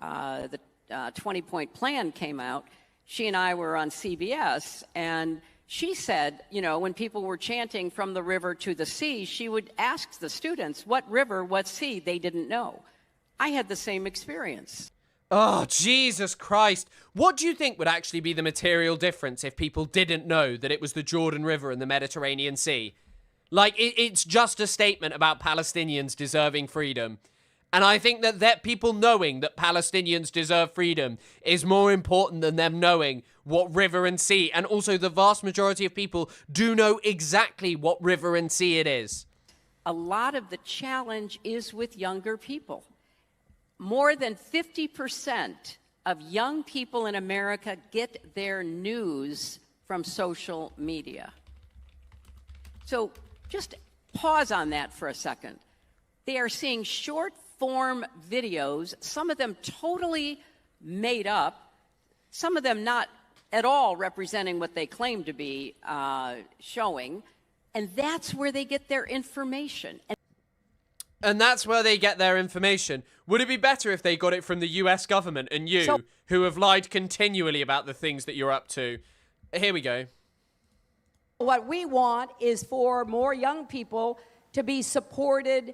20-point plan came out, she and I were on CBS, and she said, you know, when people were chanting from the river to the sea, she would ask the students, what river, what sea? They didn't know. I had the same experience. Oh, Jesus Christ. What do you think would actually be the material difference if people didn't know that it was the Jordan River and the Mediterranean Sea? Like, it's just a statement about Palestinians deserving freedom. And I think that people knowing that Palestinians deserve freedom is more important than them knowing what river and sea. And also the vast majority of people do know exactly what river and sea it is. A lot of the challenge is with younger people. More than 50% of young people in America get their news from social media. So just pause on that for a second. They are seeing short-form videos, some of them totally made up, some of them not at all representing what they claim to be showing, and that's where they get their information. And that's where they get their information. Would it be better if they got it from the US government and you, who have lied continually about the things that you're up to? Here we go. What we want is for more young people to be supported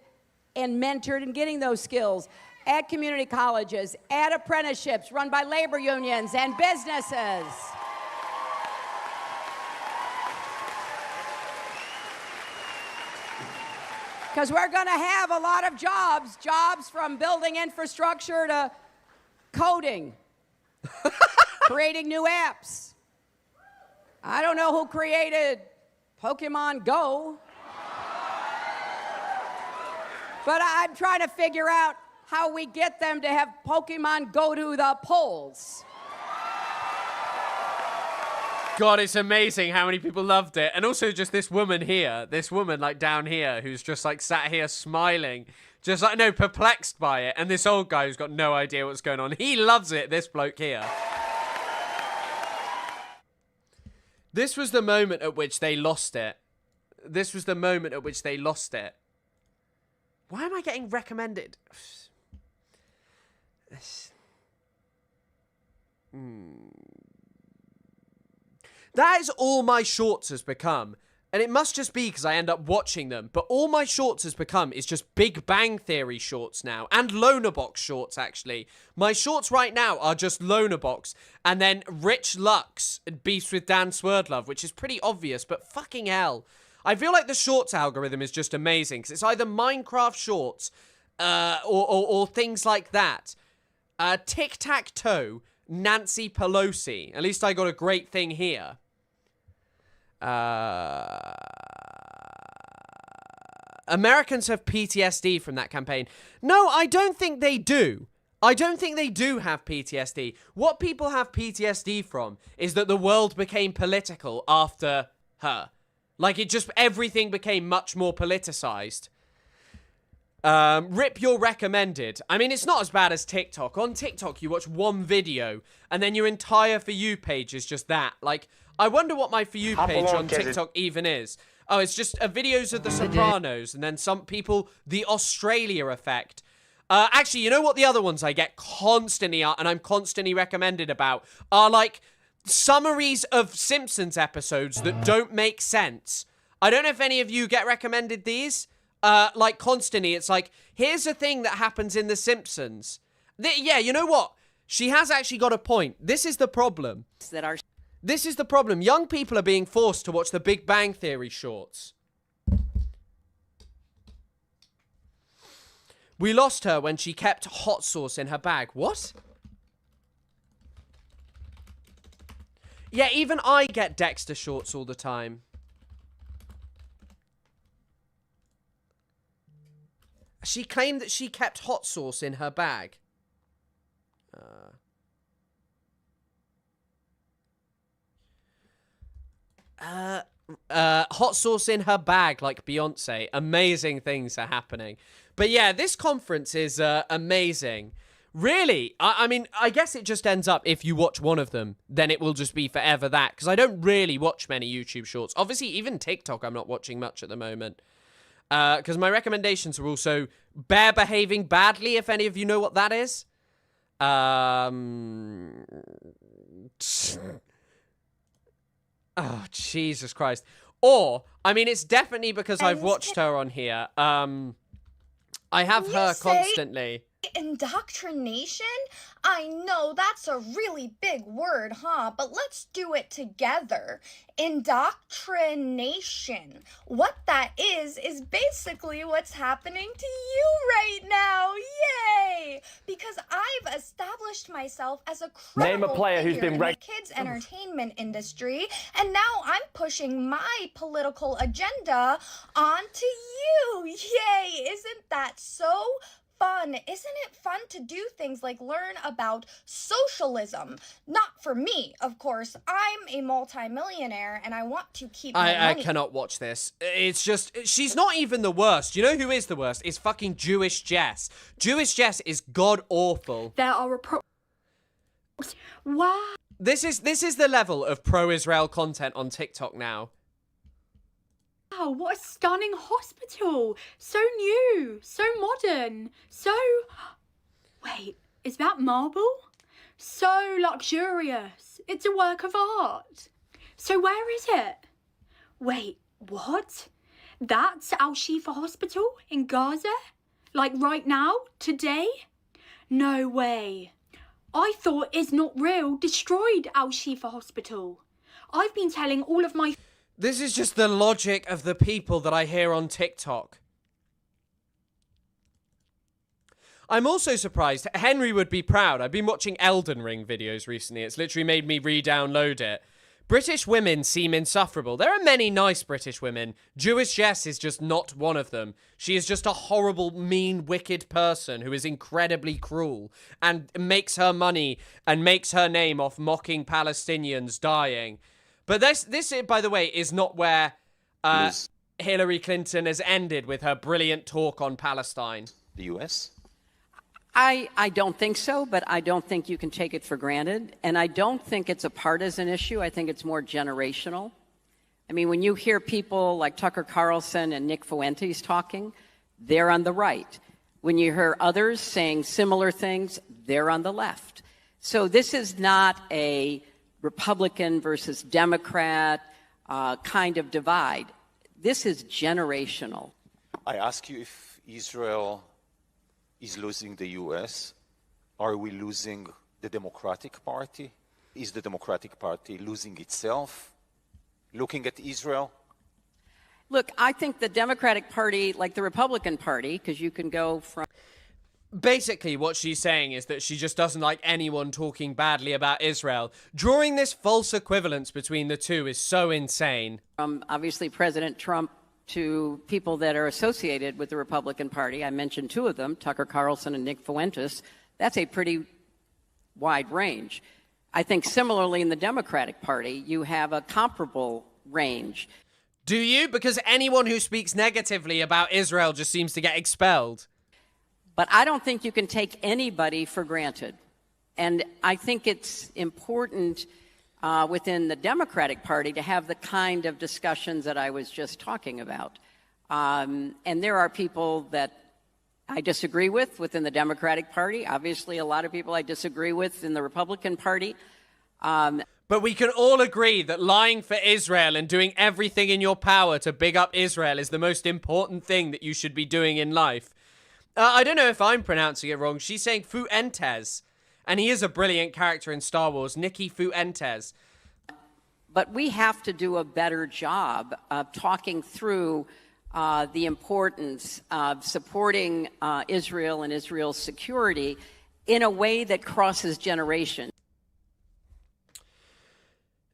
and mentored in getting those skills at community colleges, at apprenticeships run by labor unions and businesses. Because we're going to have a lot of jobs from building infrastructure to coding, creating new apps. I don't know who created Pokemon Go, but I'm trying to figure out how we get them to have Pokemon go to the polls. God, it's amazing how many people loved it. And also just this woman here, like down here, who's just like sat here smiling, just like, no, perplexed by it. And this old guy who's got no idea what's going on. He loves it, this bloke here. This was the moment at which they lost it. This was the moment at which they lost it. Why am I getting recommended? That is all my shorts has become. And it must just be because I end up watching them. But all my shorts has become is just Big Bang Theory shorts now. And Loner Box shorts, actually. My shorts right now are just Loner Box. And then Rich Lux beefs with Dan Swerdlove, which is pretty obvious. But fucking hell. I feel like the shorts algorithm is just amazing. Because it's either Minecraft shorts or things like that. Tic-tac-toe, Nancy Pelosi. At least I got a great thing here. Americans have PTSD from that campaign. No, I don't think they do. I don't think they do have PTSD. What people have PTSD from is that the world became political after her. Like, it just, everything became much more politicized. Rip your recommended. I mean, it's not as bad as TikTok. On TikTok, you watch one video, and then your entire For You page is just that. Like, I wonder what my For You page on TikTok even is. Oh, it's just videos of The Sopranos, and then some people, the Australia effect. Actually, you know what the other ones I get constantly are, and I'm constantly recommended about, are like summaries of Simpsons episodes that don't make sense. I don't know if any of you get recommended these. Like constantly, it's like, here's a thing that happens in The Simpsons. Yeah, you know what? She has actually got a point. This is the problem. This is the problem. Young people are being forced to watch the Big Bang Theory shorts. We lost her when she kept hot sauce in her bag. What? Yeah, even I get Dexter shorts all the time. She claimed that she kept hot sauce in her bag. Hot sauce in her bag, like Beyonce. Amazing things are happening. But yeah, this conference is amazing. Really, I mean, I guess it just ends up, if you watch one of them, then it will just be forever that. Because I don't really watch many YouTube shorts. Obviously, even TikTok I'm not watching much at the moment. Because my recommendations are also bear behaving badly, if any of you know what that is. Oh, Jesus Christ. Or, I mean, it's definitely because I've watched her on here. I have her constantly. Indoctrination? I know that's a really big word, huh? But let's do it together. Indoctrination. What that is basically what's happening to you right now. Yay! Because I've established myself as a credible Name a player who's figure been in the kids' entertainment industry, and now I'm pushing my political agenda onto you. Yay! Isn't that so fun? Isn't it fun to do things like learn about socialism? Not for me, of course. I'm a multimillionaire and I want to keep my I money. cannot watch this. It's just, she's not even the worst. You know who is the worst? It's fucking Jewish Jess. Jewish Jess is god awful. There are reports. Wow. This is the level of pro-Israel content on TikTok now. Wow, what a stunning hospital. So new, so modern, so... Wait, is that marble? So luxurious. It's a work of art. So where is it? Wait, what? That's Al-Shifa Hospital in Gaza? Like right now? Today? No way. I thought Is Not Real destroyed Al-Shifa Hospital. I've been telling all of my... This is just the logic of the people that I hear on TikTok. I'm also surprised. Henry would be proud. I've been watching Elden Ring videos recently. It's literally made me re-download it. British women seem insufferable. There are many nice British women. Jewish Jess is just not one of them. She is just a horrible, mean, wicked person who is incredibly cruel and makes her money and makes her name off mocking Palestinians dying. But this, by the way, is not where Hillary Clinton has ended with her brilliant talk on Palestine. The U.S.? I don't think so, but I don't think you can take it for granted. And I don't think it's a partisan issue. I think it's more generational. I mean, when you hear people like Tucker Carlson and Nick Fuentes talking, they're on the right. When you hear others saying similar things, they're on the left. So this is not a Republican versus Democrat kind of divide. This is generational. I ask you if Israel is losing the U.S., are we losing the Democratic Party? Is the Democratic Party losing itself? Looking at Israel? Look, I think the Democratic Party, like the Republican Party, because you can go from... Basically, what she's saying is that she just doesn't like anyone talking badly about Israel. Drawing this false equivalence between the two is so insane. From obviously President Trump to people that are associated with the Republican Party. I mentioned two of them, Tucker Carlson and Nick Fuentes. That's a pretty wide range. I think similarly in the Democratic Party, you have a comparable range. Do you? Because anyone who speaks negatively about Israel just seems to get expelled. But I don't think you can take anybody for granted. And I think it's important within the Democratic Party to have the kind of discussions that I was just talking about. And there are people that I disagree with within the Democratic Party. Obviously, a lot of people I disagree with in the Republican Party. But we can all agree that lying for Israel and doing everything in your power to big up Israel is the most important thing that you should be doing in life. I don't know if I'm pronouncing it wrong. She's saying Fuentes. And he is a brilliant character in Star Wars, Nicky Fuentes. But we have to do a better job of talking through the importance of supporting Israel and Israel's security in a way that crosses generations.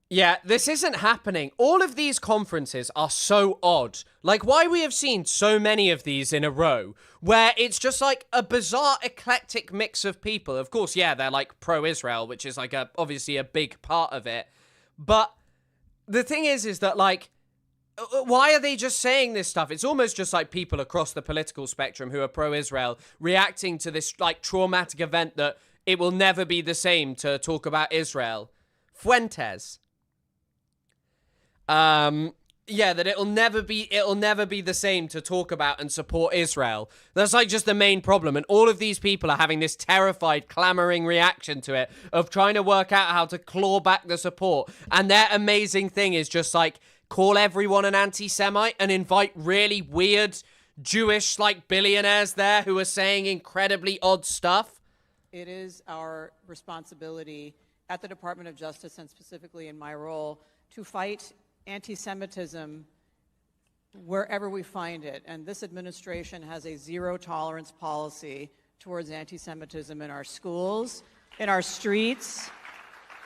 Yeah, this isn't happening. All of these conferences are so odd. Like, why we have seen so many of these in a row, where it's just like a bizarre, eclectic mix of people. Of course, yeah, they're like pro-Israel, which is like obviously a big part of it. But the thing is that like, why are they just saying this stuff? It's almost just like people across the political spectrum who are pro-Israel reacting to this like traumatic event that it will never be the same to talk about Israel. Fuentes. Yeah, that it'll never be the same to talk about and support Israel. That's like just the main problem. And all of these people are having this terrified, clamoring reaction to it of trying to work out how to claw back the support. And their amazing thing is just like call everyone an anti-Semite and invite really weird Jewish like billionaires there who are saying incredibly odd stuff. It is our responsibility at the Department of Justice, and specifically in my role, to fight anti-Semitism wherever we find it. And this administration has a zero-tolerance policy towards anti-Semitism in our schools, in our streets,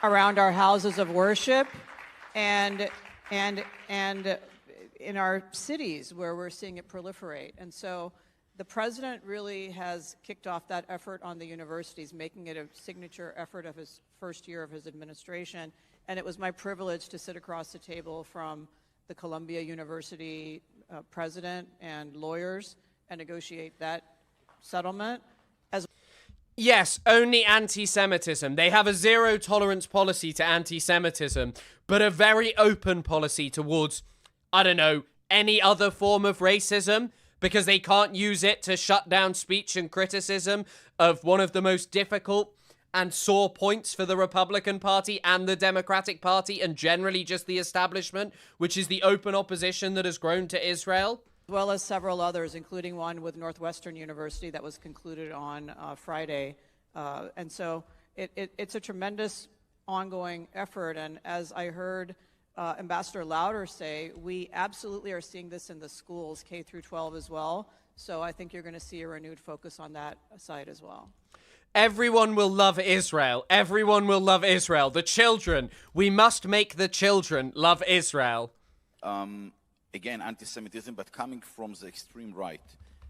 around our houses of worship, and in our cities where we're seeing it proliferate. And so the president really has kicked off that effort on the universities, making it a signature effort of his first year of his administration. And it was my privilege to sit across the table from the Columbia University president and lawyers and negotiate that settlement. Yes, only anti-Semitism. They have a zero-tolerance policy to anti-Semitism, but a very open policy towards, I don't know, any other form of racism, because they can't use it to shut down speech and criticism of one of the most difficult and sore points for the Republican Party and the Democratic Party and generally just the establishment, which is the open opposition that has grown to Israel. As well as several others, including one with Northwestern University that was concluded on Friday. And so it's a tremendous ongoing effort. And as I heard Ambassador Lauder say, we absolutely are seeing this in the schools, K through 12 as well. So I think you're going to see a renewed focus on that side as well. Everyone will love Israel. Everyone will love Israel. The children. We must make the children love Israel. Again, anti-Semitism, but coming from the extreme right.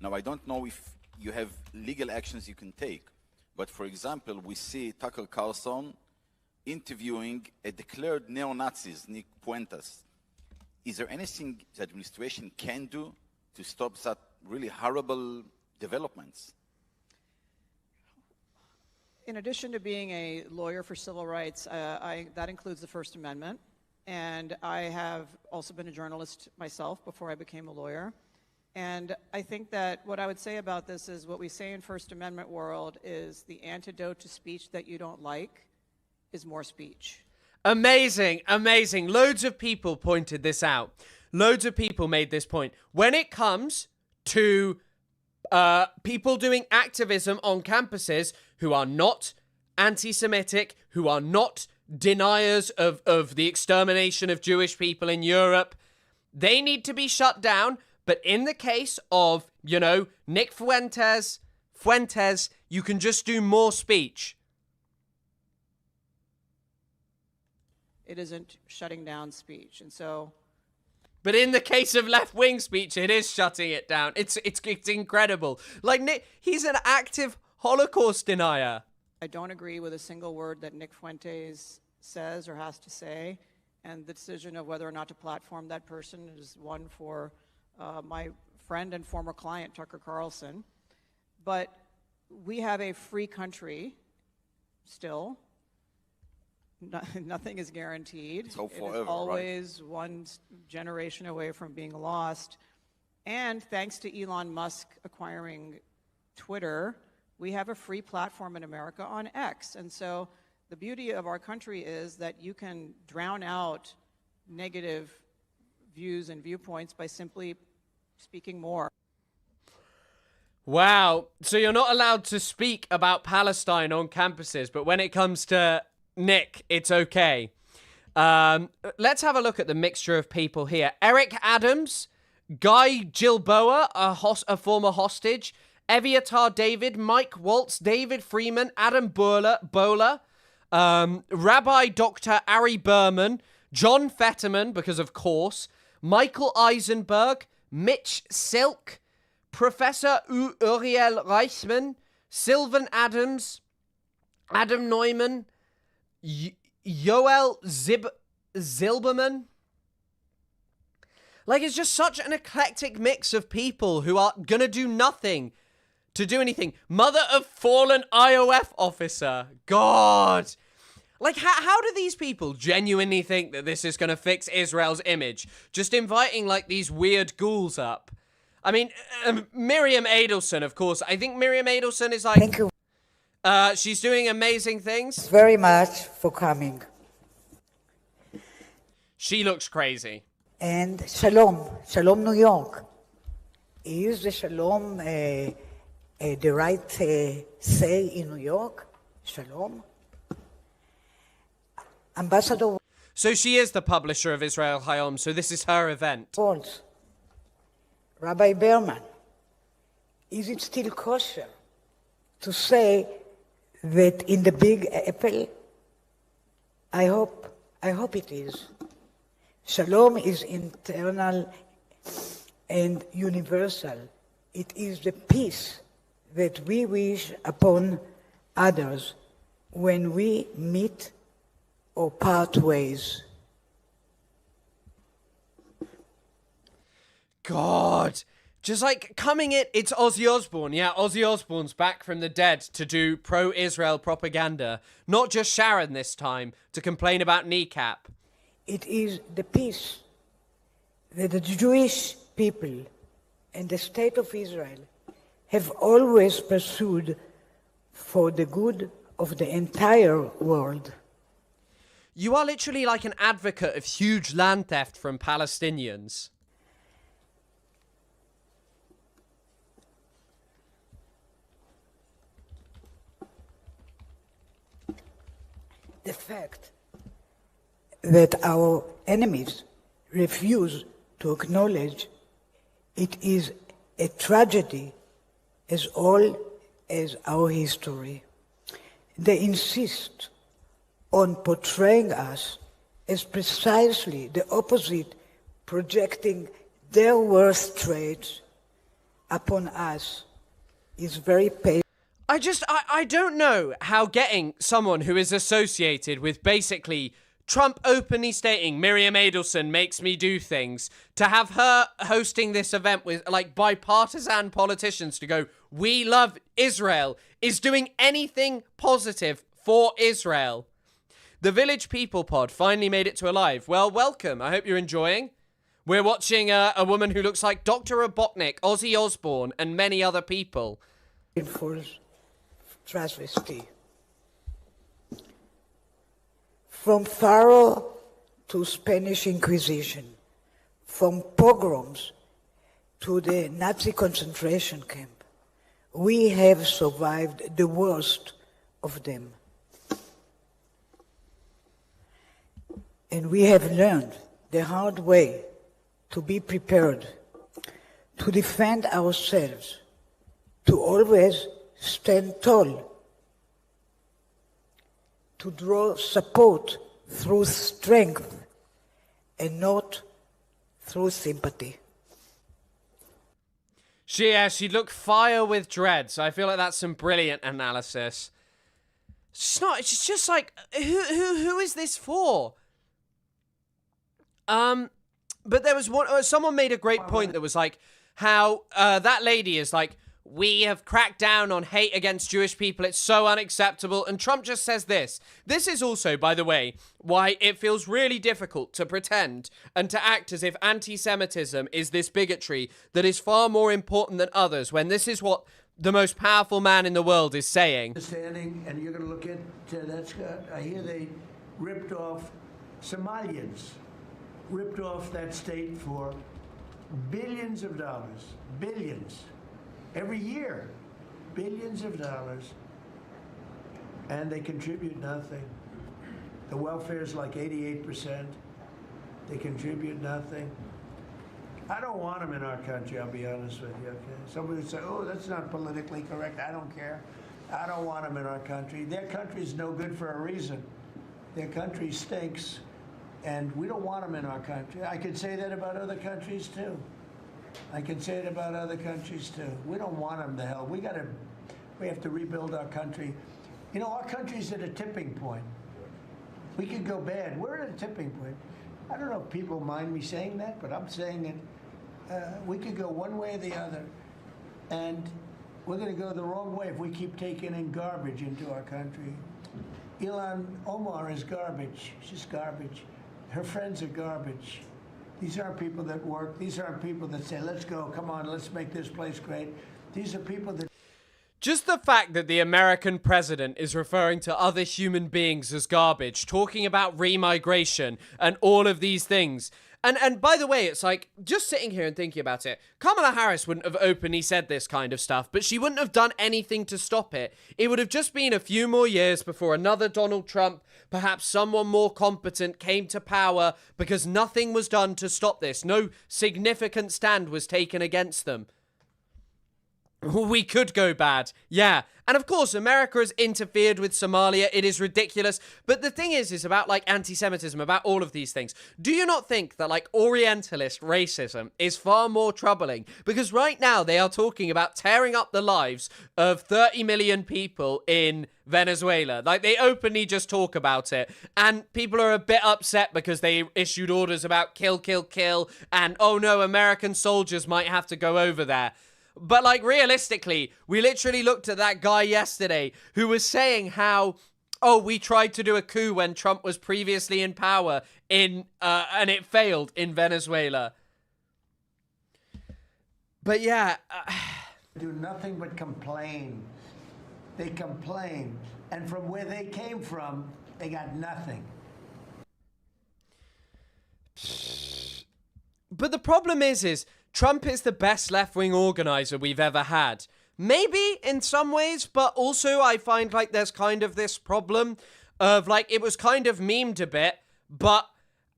Now, I don't know if you have legal actions you can take, but for example, we see Tucker Carlson interviewing a declared neo-Nazi, Nick Fuentes. Is there anything the administration can do to stop that really horrible developments? In addition to being a lawyer for civil rights, that includes the First Amendment. And I have also been a journalist myself before I became a lawyer. And I think that what I would say about this is what we say in First Amendment world is the antidote to speech that you don't like is more speech. Amazing, amazing. Loads of people pointed this out. Loads of people made this point. When it comes to people doing activism on campuses who are not anti-Semitic, who are not deniers of the extermination of Jewish people in Europe, they need to be shut down. But in the case of, you know, Nick Fuentes, you can just do more speech. It isn't shutting down speech. And so... But in the case of left-wing speech, it is shutting it down. It's incredible. Like, Nick, he's an active Holocaust denier. I don't agree with a single word that Nick Fuentes says or has to say, and the decision of whether or not to platform that person is one for my friend and former client, Tucker Carlson. But we have a free country still. Nothing is guaranteed. So forever, it is always one generation away from being lost. And thanks to Elon Musk acquiring Twitter, we have a free platform in America on X. And so the beauty of our country is that you can drown out negative views and viewpoints by simply speaking more. Wow. So you're not allowed to speak about Palestine on campuses, but when it comes to Nick, it's okay. Let's have a look at the mixture of people here. Eric Adams, Guy Gilboa, a former hostage, Eviatar David, Mike Waltz, David Freeman, Adam Bowler, Rabbi Dr. Ari Berman, John Fetterman, because of course, Michael Eisenberg, Mitch Silk, Professor Uriel Reichman, Sylvan Adams, Adam Neumann, Yoel Zilberman. Like, it's just such an eclectic mix of people who are gonna do nothing to do anything. Mother of fallen IOF officer. God. Like, how do these people genuinely think that this is going to fix Israel's image? Just inviting, like, these weird ghouls up. I mean, Miriam Adelson, of course. I think Miriam Adelson is like... Thank you she's doing amazing things. very much for coming. She looks crazy. And Shalom, Shalom New York. Is the Shalom the right say in New York? Shalom? Ambassador So she is the publisher of Israel Hayom, so this is her event. Waltz, Rabbi Berman, is it still kosher to say that in the Big Apple? I hope it is. Shalom is internal and universal. It is the peace that we wish upon others when we meet or part ways. God. Just like coming it's Ozzy Osbourne. Yeah, Ozzy Osbourne's back from the dead to do pro-Israel propaganda. Not just Sharon this time, to complain about kneecap. It is the peace that the Jewish people and the state of Israel have always pursued for the good of the entire world. You are literally like an advocate of huge land theft from Palestinians. The fact that our enemies refuse to acknowledge it is a tragedy as all as our history. They insist on portraying us as precisely the opposite, projecting their worst traits upon us is very painful. I don't know how getting someone who is associated with basically Trump openly stating Miriam Adelson makes me do things, to have her hosting this event with like bipartisan politicians to go, we love Israel, is doing anything positive for Israel. The Village People pod finally made it to a live. Well, welcome. I hope you're enjoying. We're watching a woman who looks like Dr. Robotnik, Ozzy Osbourne, and many other people. Transvestite. From Pharaoh to Spanish Inquisition, from pogroms to the Nazi concentration camp, we have survived the worst of them. And we have learned the hard way to be prepared, to defend ourselves, to always stand tall, to draw support through strength and not through sympathy. She looked fire with dreads. I feel like that's some brilliant analysis. She's just like, who is this for? But there was someone made a great point that was like, how that lady is like, we have cracked down on hate against Jewish people. It's so unacceptable. And Trump just says this. This is also, by the way, why it feels really difficult to pretend and to act as if anti-Semitism is this bigotry that is far more important than others, when this is what the most powerful man in the world is saying. Understanding, and you're going to look at that, Scott. I hear they ripped off Somalians, ripped off that state for billions of dollars, billions. Every year, billions of dollars, and they contribute nothing. The welfare is like 88%. They contribute nothing. I don't want them in our country, I'll be honest with you, okay? Somebody would say, oh, that's not politically correct. I don't care. I don't want them in our country. Their country's no good for a reason. Their country stinks, and we don't want them in our country. I could say that about other countries, too. I can say it about other countries too. We don't want them to hell. We have to rebuild our country. You know, our country's at a tipping point. We could go bad. We're at a tipping point. I don't know if people mind me saying that, but I'm saying it. We could go one way or the other, and we're going to go the wrong way if we keep taking in garbage into our country. Ilhan Omar is garbage. She's garbage. Her friends are garbage. These aren't people that work. These aren't people that say, let's go, come on, let's make this place great. These are people that... Just the fact that the American president is referring to other human beings as garbage, talking about remigration and all of these things. And by the way, it's like, just sitting here and thinking about it, Kamala Harris wouldn't have openly said this kind of stuff, but she wouldn't have done anything to stop it. It would have just been a few more years before another Donald Trump, perhaps someone more competent, came to power because nothing was done to stop this. No significant stand was taken against them. We could go bad. Yeah. And of course, America has interfered with Somalia. It is ridiculous. But the thing is about like anti-Semitism, about all of these things. Do you not think that like Orientalist racism is far more troubling? Because right now they are talking about tearing up the lives of 30 million people in Venezuela. Like they openly just talk about it. And people are a bit upset because they issued orders about kill, kill, kill. And oh no, American soldiers might have to go over there. But, like, realistically, we literally looked at that guy yesterday who was saying how, oh, we tried to do a coup when Trump was previously in power and it failed in Venezuela. But, yeah. Do nothing but complain. They complain. And from where they came from, they got nothing. But the problem is Trump is the best left-wing organizer we've ever had. Maybe in some ways, but also I find like there's kind of this problem of like it was kind of memed a bit, but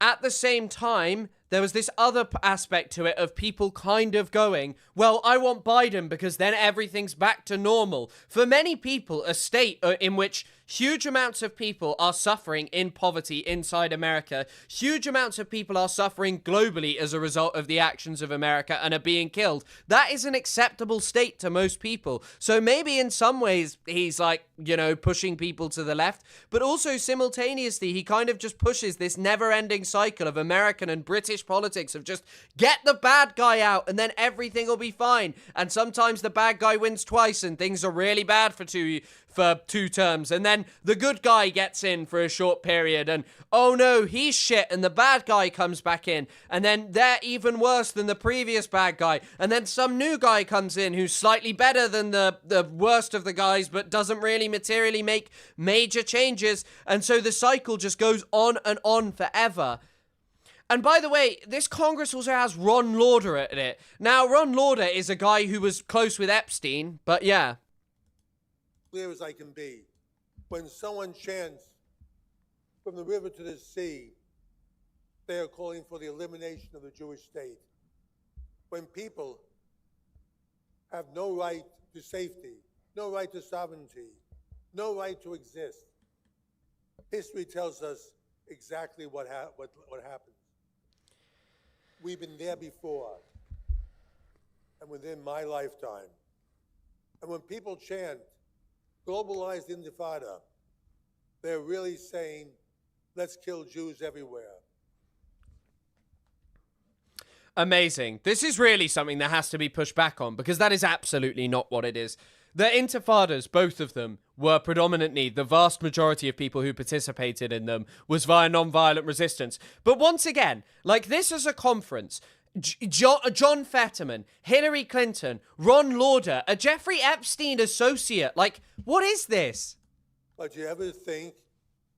at the same time, there was this other aspect to it of people kind of going, well, I want Biden because then everything's back to normal. For many people, a state in which huge amounts of people are suffering in poverty inside America, huge amounts of people are suffering globally as a result of the actions of America and are being killed. That is an acceptable state to most people. So maybe in some ways he's like, you know, pushing people to the left, but also simultaneously he kind of just pushes this never-ending cycle of American and British politics of just get the bad guy out and then everything will be fine. And sometimes the bad guy wins twice and things are really bad for two terms, and then the good guy gets in for a short period and oh no, he's shit, and the bad guy comes back in, and then they're even worse than the previous bad guy, and then some new guy comes in who's slightly better than the worst of the guys but doesn't really materially make major changes, and so the cycle just goes on and on forever. And by the way, this Congress also has Ron Lauder in it. Now, Ron Lauder is a guy who was close with Epstein, but yeah. Clear as I can be. When someone chants from the river to the sea, they are calling for the elimination of the Jewish state. When people have no right to safety, no right to sovereignty, no right to exist, history tells us exactly what happens. We've been there before, and within my lifetime. And when people chant globalized intifada, they're really saying, let's kill Jews everywhere. Amazing. This is really something that has to be pushed back on, because that is absolutely not what it is. The intifadas, both of them, were predominantly, the vast majority of people who participated in them was via non-violent resistance. But once again, like this is a conference. John Fetterman, Hillary Clinton, Ron Lauder, a Jeffrey Epstein associate. Like, what is this? But you ever think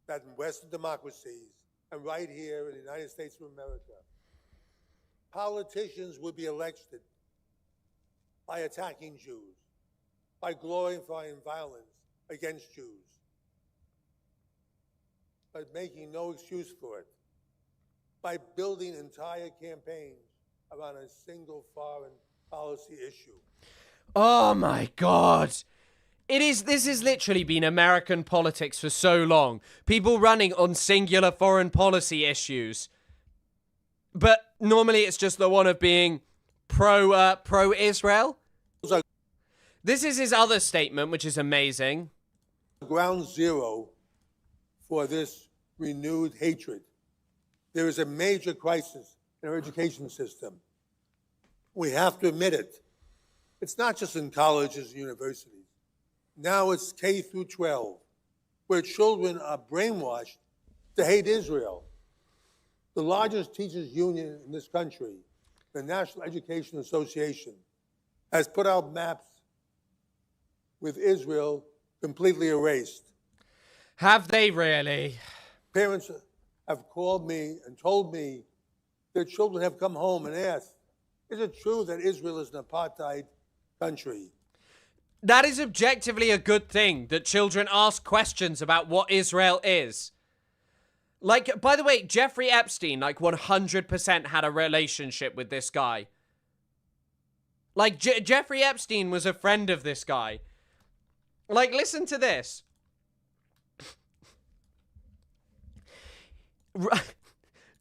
that in Western democracies, and right here in the United States of America, politicians would be elected by attacking Jews, by glorifying violence against Jews, by making no excuse for it, by building entire campaigns around a single foreign policy issue? Oh my God. This has literally been American politics for so long. People running on singular foreign policy issues. But normally it's just the one of being pro-Israel. This is his other statement, which is amazing. Ground zero for this renewed hatred. There is a major crisis in our education system. We have to admit it. It's not just in colleges and universities. Now it's K through 12. where children are brainwashed to hate Israel. The largest teachers union in this country, the National Education Association, has put out maps with Israel completely erased. Have they really? Parents have called me and told me their children have come home and asked, is it true that Israel is an apartheid country? That is objectively a good thing, that children ask questions about what Israel is. Like, by the way, Jeffrey Epstein, like, 100% had a relationship with this guy. Like, Jeffrey Epstein was a friend of this guy. Like, listen to this.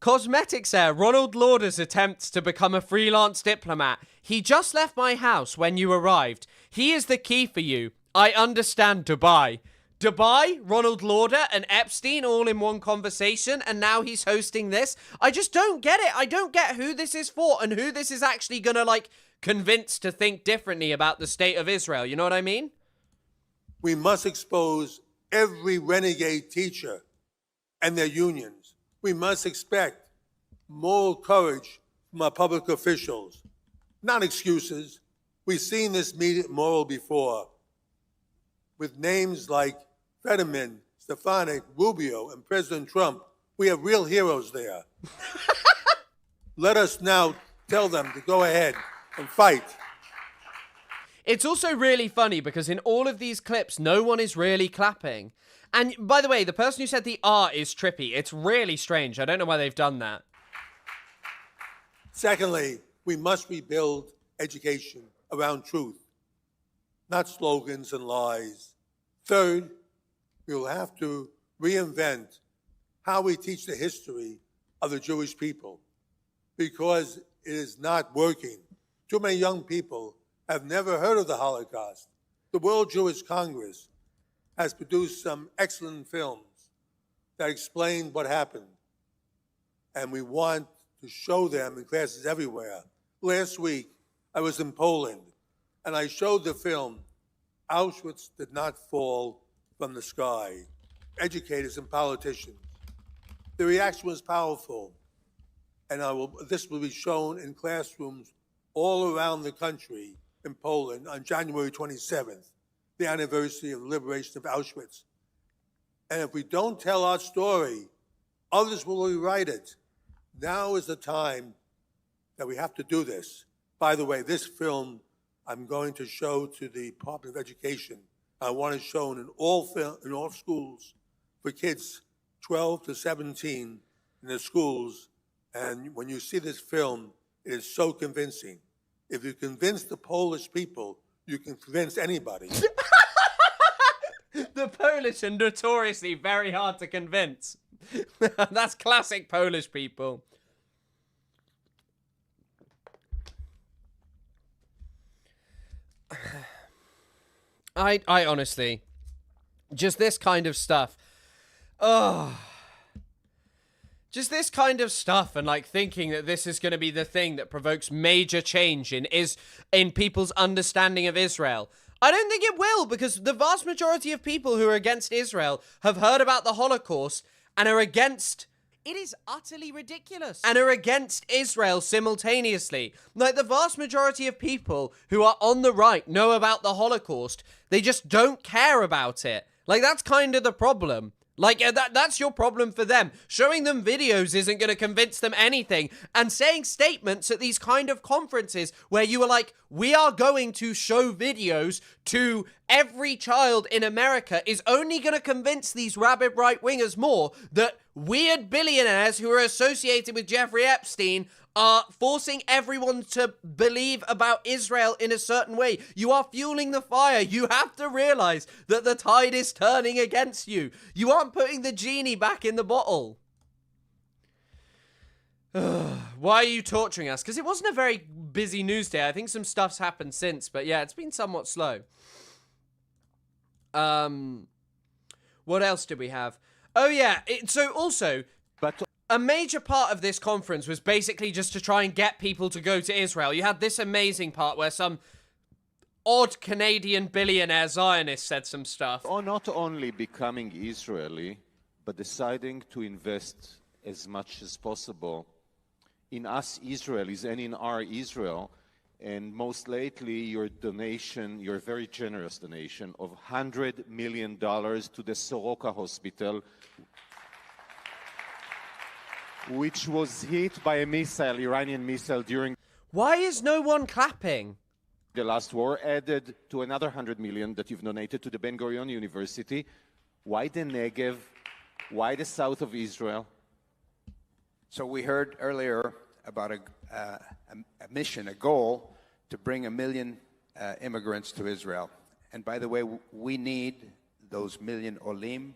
Cosmetics heir Ronald Lauder's attempts to become a freelance diplomat. He just left my house when you arrived. He is the key for you. I understand Dubai. Dubai, Ronald Lauder, and Epstein all in one conversation, and now he's hosting this. I just don't get it. I don't get who this is for and who this is actually gonna, like, convince to think differently about the state of Israel. You know what I mean? We must expose every renegade teacher and their unions. We must expect moral courage from our public officials, not excuses. We've seen this moral before with names like Fetterman, Stefanik, Rubio, and President Trump. We have real heroes there. Let us now tell them to go ahead and fight. It's also really funny because in all of these clips, no one is really clapping. And by the way, the person who said the R is trippy. It's really strange. I don't know why they've done that. Secondly, we must rebuild education around truth, not slogans and lies. Third, we will have to reinvent how we teach the history of the Jewish people because it is not working. Too many young people have never heard of the Holocaust. The World Jewish Congress has produced some excellent films that explain what happened, and we want to show them in classes everywhere. Last week, I was in Poland, and I showed the film, Auschwitz Did Not Fall from the Sky, educators and politicians. The reaction was powerful, and this will be shown in classrooms all around the country in Poland on January 27th, the anniversary of the liberation of Auschwitz. And if we don't tell our story, others will rewrite it. Now is the time that we have to do this. By the way, this film I'm going to show to the Department of Education. I want it shown in all schools for kids 12 to 17 in the schools. And when you see this film, it is so convincing. If you convince the Polish people, you can convince anybody. The Polish are notoriously very hard to convince. That's classic Polish people. I honestly, just this kind of stuff. Just this kind of stuff and like thinking that this is going to be the thing that provokes major change in people's understanding of Israel. I don't think it will, because the vast majority of people who are against Israel have heard about the Holocaust and are against... It is utterly ridiculous. And are against Israel simultaneously. Like, the vast majority of people who are on the right know about the Holocaust. They just don't care about it. Like, that's kind of the problem. Like, that's your problem for them. Showing them videos isn't going to convince them anything. And saying statements at these kind of conferences where you are like, we are going to show videos to every child in America is only going to convince these rabid right-wingers more that weird billionaires who are associated with Jeffrey Epstein are forcing everyone to believe about Israel in a certain way. You are fueling the fire. You have to realize that the tide is turning against you. You aren't putting the genie back in the bottle. Why are you torturing us? Because it wasn't a very busy news day. I think some stuff's happened since, but yeah, it's been somewhat slow. What else did we have? Oh yeah, so also... a major part of this conference was basically just to try and get people to go to Israel. You had this amazing part where some odd Canadian billionaire Zionist said some stuff. Or not only becoming Israeli, but deciding to invest as much as possible in us Israelis and in our Israel. And most lately, your donation, your very generous donation of $100 million to the Soroka Hospital, which was hit by a missile, Iranian missile, during... Why is no one clapping? The last war, added to another $100 million that you've donated to the Ben Gurion University. Why the Negev? Why the south of Israel? So we heard earlier about a mission, a goal to bring 1 million immigrants to Israel. And by the way, we need those million olim.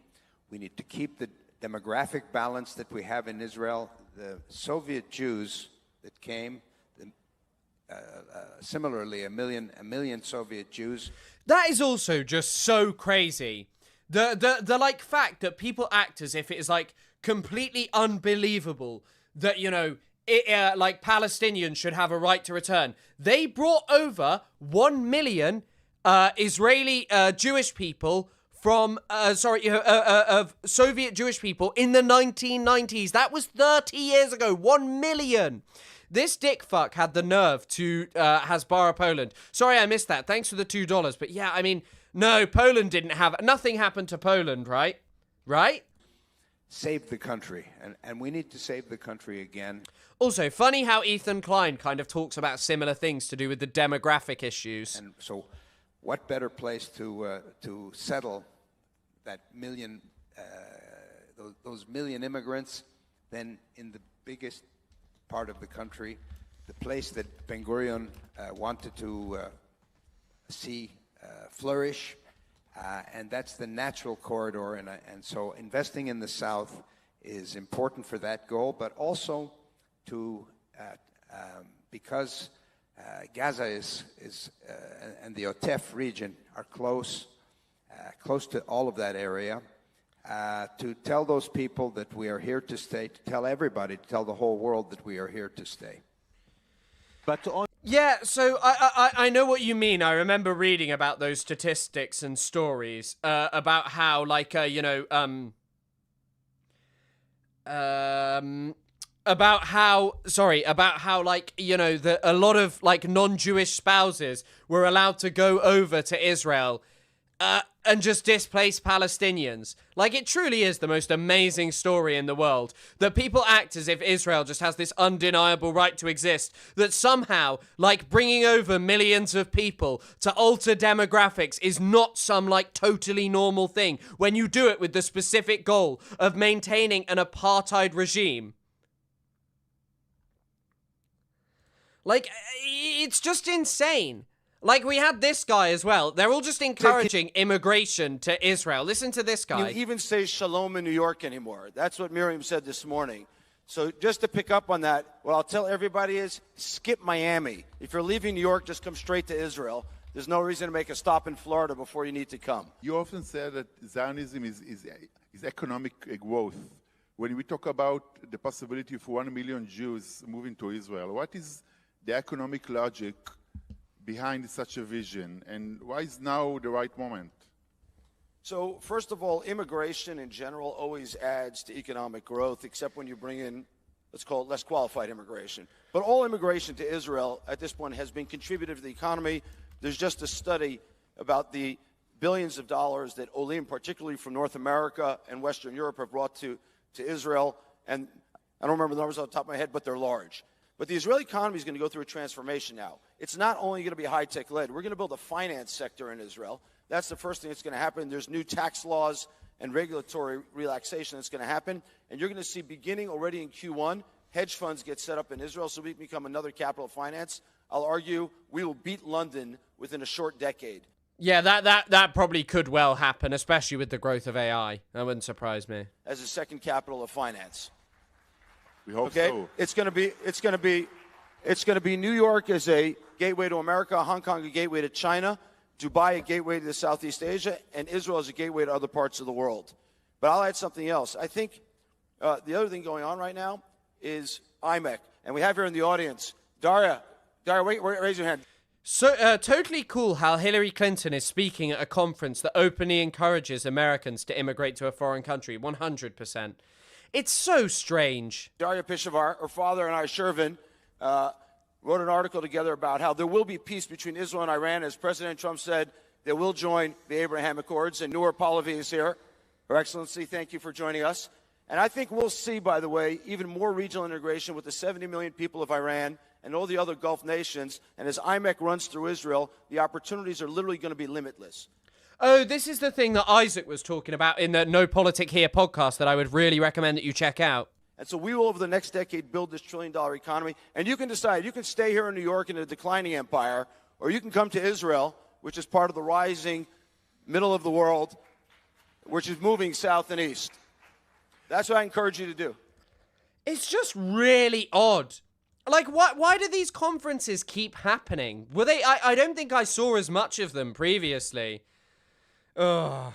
We need to keep the demographic balance that we have in Israel. The Soviet Jews that came, similarly, a million Soviet Jews. That is also just so crazy. The like fact that people act as if it is like completely unbelievable that, you know, like Palestinians should have a right to return. They brought over 1 million Israeli Jewish people from of Soviet Jewish people in the 1990s. That was 30 years ago. 1 million. This dick fuck had the nerve to Hasbara Poland. Sorry I missed that. Thanks for the $2. But yeah, I mean, no, Poland didn't have... Nothing happened to Poland, right? Right? Save the country. And we need to save the country again. Also, funny how Ethan Klein kind of talks about similar things to do with the demographic issues. And so what better place to settle that million, those million immigrants than in the biggest part of the country, the place that Ben Gurion wanted to see flourish, and that's the natural corridor. And so investing in the South is important for that goal, but also to because Gaza is and the Otef region are close to all of that area. To tell those people that we are here to stay, to tell everybody, to tell the whole world that we are here to stay. But yeah, so I know what you mean. I remember reading about those statistics and stories about how, like, about how, like, you know, a lot of, like, non-Jewish spouses were allowed to go over to Israel and just displace Palestinians. Like, it truly is the most amazing story in the world, that people act as if Israel just has this undeniable right to exist, that somehow, like, bringing over millions of people to alter demographics is not some, like, totally normal thing, when you do it with the specific goal of maintaining an apartheid regime. Like, it's just insane. Like, we had this guy as well. They're all just encouraging immigration to Israel. Listen to this guy. You even say shalom in New York anymore. That's what Miriam said this morning. So just to pick up on that, what I'll tell everybody is skip Miami. If you're leaving New York, just come straight to Israel. There's no reason to make a stop in Florida before you need to come. You often say that Zionism is economic growth. When we talk about the possibility for 1 million Jews moving to Israel, what is the economic logic behind such a vision, and why is now the right moment? So, first of all, immigration in general always adds to economic growth, except when you bring in, let's call it less qualified immigration. But all immigration to Israel at this point has been contributive to the economy. There's just a study about the billions of dollars that Olim, particularly from North America and Western Europe, have brought to Israel. And I don't remember the numbers off the top of my head, but they're large. But the Israeli economy is going to go through a transformation now. It's not only going to be high-tech led. We're going to build a finance sector in Israel. That's the first thing that's going to happen. There's new tax laws and regulatory relaxation that's going to happen. And you're going to see, beginning already in Q1, hedge funds get set up in Israel so we can become another capital of finance. I'll argue we will beat London within a short decade. Yeah, that probably could well happen, especially with the growth of AI. That wouldn't surprise me. As a second capital of finance. We hope okay? so. It's going to be New York as a gateway to America, Hong Kong a gateway to China, Dubai a gateway to Southeast Asia, and Israel as a gateway to other parts of the world. But I'll add something else. I think the other thing going on right now is IMEC, and we have here in the audience Daria, wait, raise your hand. So, totally cool how Hillary Clinton is speaking at a conference that openly encourages Americans to immigrate to a foreign country. 100%. It's so strange. Daria Pishavar, her father, and I, Shervin, wrote an article together about how there will be peace between Israel and Iran. As President Trump said, they will join the Abraham Accords. And Noor Pahlavi is here. Her Excellency, thank you for joining us. And I think we'll see, by the way, even more regional integration with the 70 million people of Iran and all the other Gulf nations. And as IMEC runs through Israel, the opportunities are literally going to be limitless. Oh, this is the thing that Isaac was talking about in the No Politic Here podcast that I would really recommend that you check out. And so we will, over the next decade, build this trillion-dollar economy. And you can decide. You can stay here in New York in a declining empire, or you can come to Israel, which is part of the rising middle of the world, which is moving south and east. That's what I encourage you to do. It's just really odd. Like, why do these conferences keep happening? Were they... I don't think I saw as much of them previously. Ugh.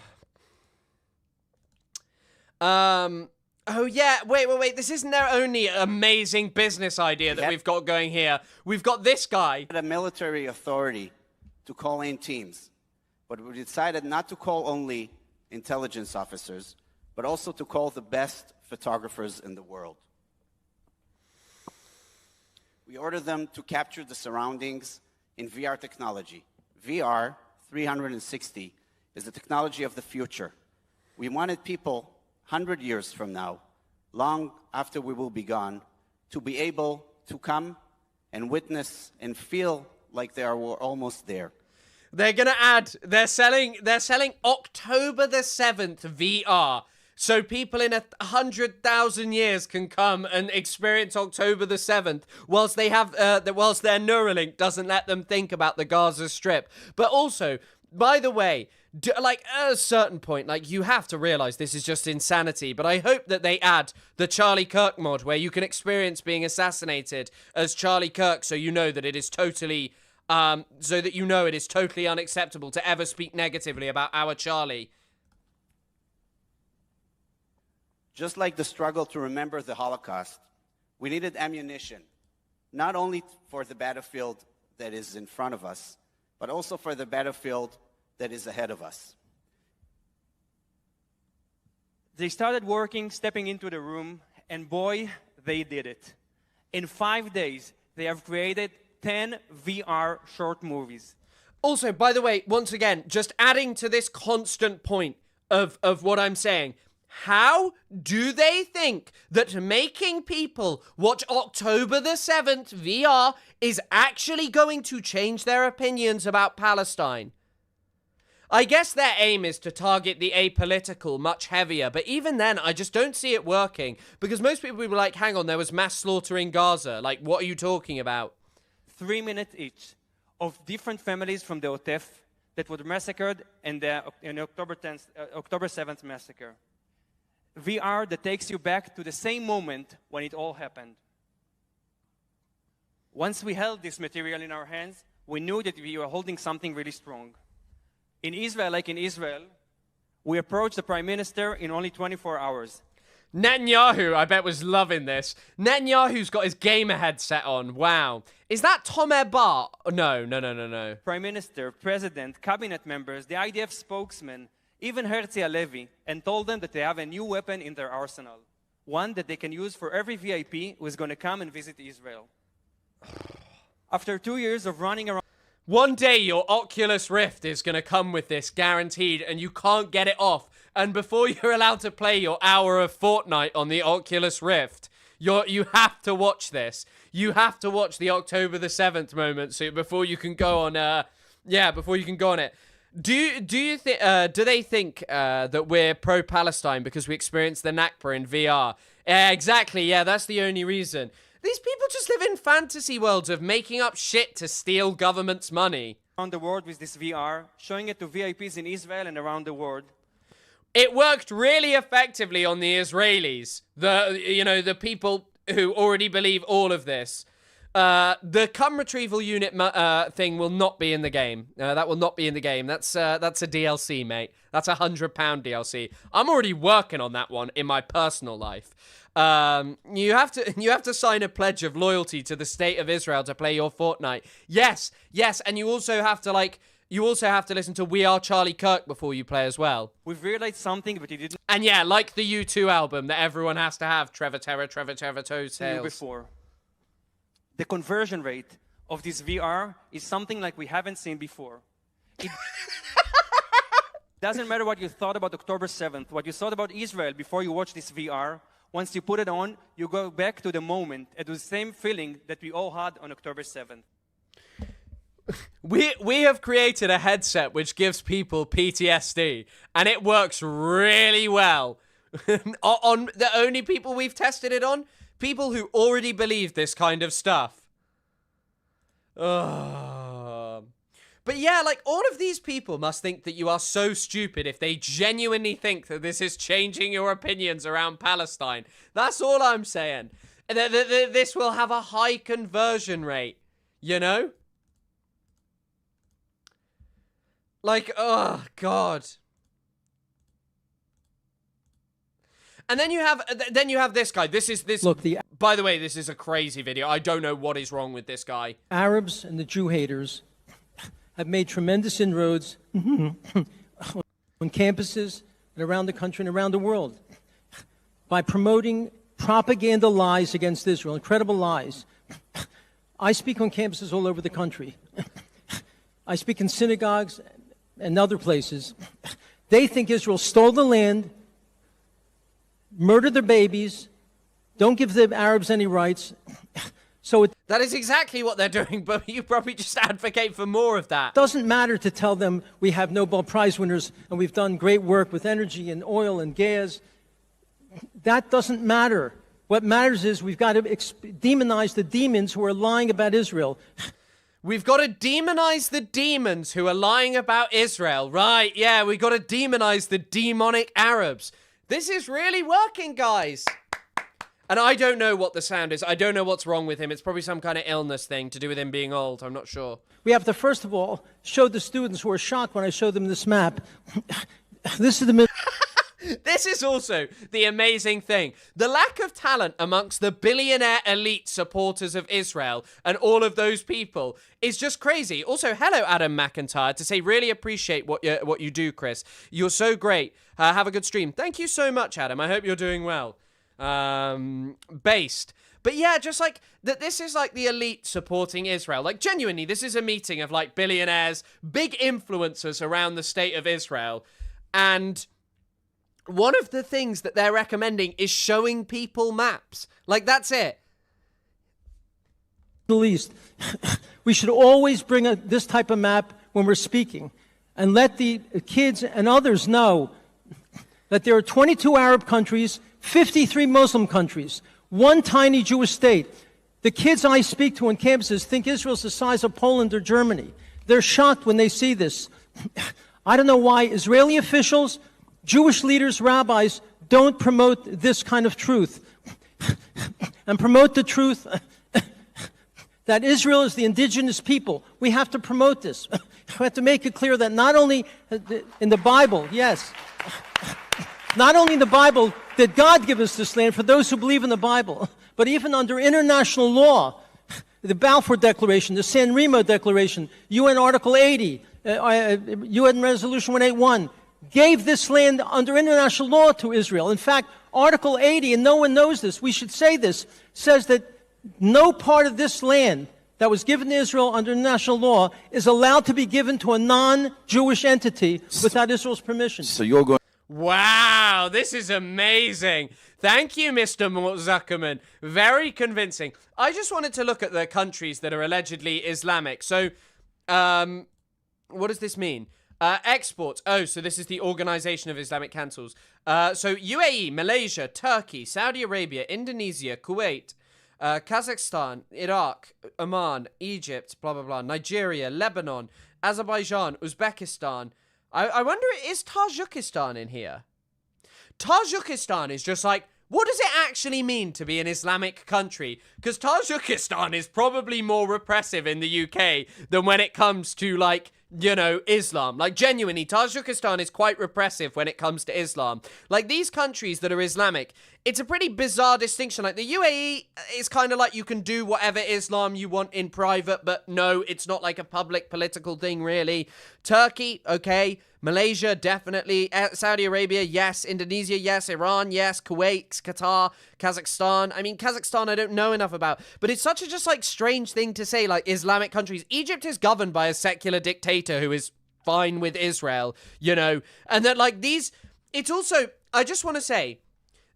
Oh, yeah. Wait. This isn't their only amazing business idea that we've got going here. We've got this guy. The military authority to call in teams, but we decided not to call only intelligence officers, but also to call the best photographers in the world. We ordered them to capture the surroundings in VR technology. VR 360 is the technology of the future. We wanted people 100 years from now, long after we will be gone, to be able to come and witness and feel like they were almost there. They're gonna add. They're selling October the 7th VR, so people in 100,000 years can come and experience October the 7th, whilst they have whilst their Neuralink doesn't let them think about the Gaza Strip. But also, by the way, like at a certain point, like you have to realize this is just insanity. But I hope that they add the Charlie Kirk mod, where you can experience being assassinated as Charlie Kirk, so you know that it is totally. So that you know it is totally unacceptable to ever speak negatively about our Charlie. Just like the struggle to remember the Holocaust, we needed ammunition, not only for the battlefield that is in front of us, but also for the battlefield that is ahead of us. They started working, stepping into the room, and boy, they did it. In 5 days, they have created 10 VR short movies. Also, by the way, once again, just adding to this constant point of what I'm saying, how do they think that making people watch October the 7th VR is actually going to change their opinions about Palestine? I guess their aim is to target the apolitical much heavier, but even then, I just don't see it working, because most people will be like, hang on, there was mass slaughter in Gaza. Like, what are you talking about? 3 minutes each of different families from the Otef that were massacred in the October 7th massacre. VR that takes you back to the same moment when it all happened. Once we held this material in our hands, we knew that we were holding something really strong. In Israel, we approached the Prime Minister in only 24 hours. Netanyahu, I bet, was loving this. Netanyahu's got his gamer headset on. Wow. Is that Tomer Bar? No. Prime Minister, President, cabinet members, the IDF spokesman, even Herzi Halevi, and told them that they have a new weapon in their arsenal. One that they can use for every VIP who is going to come and visit Israel. After 2 years of running around... One day your Oculus Rift is going to come with this, guaranteed, and you can't get it off. And before you're allowed to play your hour of Fortnite on the Oculus Rift, you have to watch this. You have to watch the October the 7th moment before you can go on, before you can go on it. Do they think that we're pro-Palestine because we experienced the Nakba in VR? Exactly, yeah, that's the only reason. These people just live in fantasy worlds of making up shit to steal government's money. Around the world with this VR, showing it to VIPs in Israel and around the world. It worked really effectively on the Israelis, the people who already believe all of this. The cum retrieval unit thing will not be in the game. That will not be in the game. That's a DLC, mate. That's £100 DLC. I'm already working on that one in my personal life. You have to sign a pledge of loyalty to the state of Israel to play your Fortnite. Yes, and you also have to listen to We Are Charlie Kirk before you play as well. We've realized something, but you didn't. And yeah, like the U2 album that everyone has to have. Trevor Terror, Toe Sales. Before. The conversion rate of this VR is something like we haven't seen before. It doesn't matter what you thought about October 7th, what you thought about Israel before you watch this VR. Once you put it on, you go back to the moment and the same feeling that we all had on October 7th. We have created a headset which gives people PTSD, and it works really well. On the only people we've tested it on, people who already believe this kind of stuff. But yeah, like, all of these people must think that you are so stupid if they genuinely think that this is changing your opinions around Palestine. That's all I'm saying. This will have a high conversion rate, you know? Like, oh, God. And then you have this guy. Look, by the way, this is a crazy video. I don't know what is wrong with this guy. Arabs and the Jew haters have made tremendous inroads on campuses and around the country and around the world by promoting propaganda lies against Israel, incredible lies. I speak on campuses all over the country. I speak in synagogues and other places. They think Israel stole the land, murdered their babies, don't give the Arabs any rights. That is exactly what they're doing, but you probably just advocate for more of that. It doesn't matter to tell them we have Nobel Prize winners and we've done great work with energy and oil and gas. That doesn't matter. What matters is we've got to demonize the demons who are lying about Israel. We've got to demonize the demons who are lying about Israel. Right, yeah, we've got to demonize the demonic Arabs. This is really working, guys. And I don't know what the sound is. I don't know what's wrong with him. It's probably some kind of illness thing to do with him being old. I'm not sure. We have to, first of all, show the students who are shocked when I show them this map. This is the... This is also the amazing thing. The lack of talent amongst the billionaire elite supporters of Israel and all of those people is just crazy. Also, hello, Adam McIntyre, to say really appreciate what you do, Chris. You're so great. Have a good stream. Thank you so much, Adam. I hope you're doing well. Based. But yeah, just like that, this is like the elite supporting Israel. Like, genuinely, this is a meeting of like billionaires, big influencers around the state of Israel. And one of the things that they're recommending is showing people maps. Like, that's it. Middle East. We should always bring this type of map when we're speaking and let the kids and others know that there are 22 Arab countries, 53 Muslim countries, one tiny Jewish state. The kids I speak to on campuses think Israel's the size of Poland or Germany. They're shocked when they see this. I don't know why Israeli officials, Jewish leaders, rabbis, don't promote this kind of truth and promote the truth that Israel is the indigenous people. We have to promote this. We have to make it clear that not only in the Bible, yes, not only in the Bible did God give us this land for those who believe in the Bible, but even under international law, the Balfour Declaration, the San Remo Declaration, UN Article 80, UN Resolution 181, gave this land under international law to Israel. In fact, Article 80, and no one knows this, we should say this, says that no part of this land that was given to Israel under international law is allowed to be given to a non-Jewish entity without Israel's permission. So you're going... Wow, this is amazing. Thank you, Mr. Zuckerman. Very convincing. I just wanted to look at the countries that are allegedly Islamic. So, what does this mean? Exports. Oh, so this is the Organization of Islamic Councils. So UAE, Malaysia, Turkey, Saudi Arabia, Indonesia, Kuwait, Kazakhstan, Iraq, Oman, Egypt, blah, blah, blah, Nigeria, Lebanon, Azerbaijan, Uzbekistan. I wonder, is Tajikistan in here? Tajikistan is just like, what does it actually mean to be an Islamic country? Because Tajikistan is probably more repressive in the UK than when it comes to, like, you know, Islam. Like, genuinely, Tajikistan is quite repressive when it comes to Islam. Like, these countries that are Islamic, it's a pretty bizarre distinction. Like, the UAE is kind of like you can do whatever Islam you want in private, but no, it's not like a public political thing, really. Turkey, okay. Malaysia, definitely. Saudi Arabia, yes. Indonesia, yes. Iran, yes. Kuwait, Qatar, Kazakhstan. I mean, Kazakhstan I don't know enough about. But it's such a just, like, strange thing to say, like, Islamic countries. Egypt is governed by a secular dictator who is fine with Israel, you know. And that, like, these... It's also... I just want to say...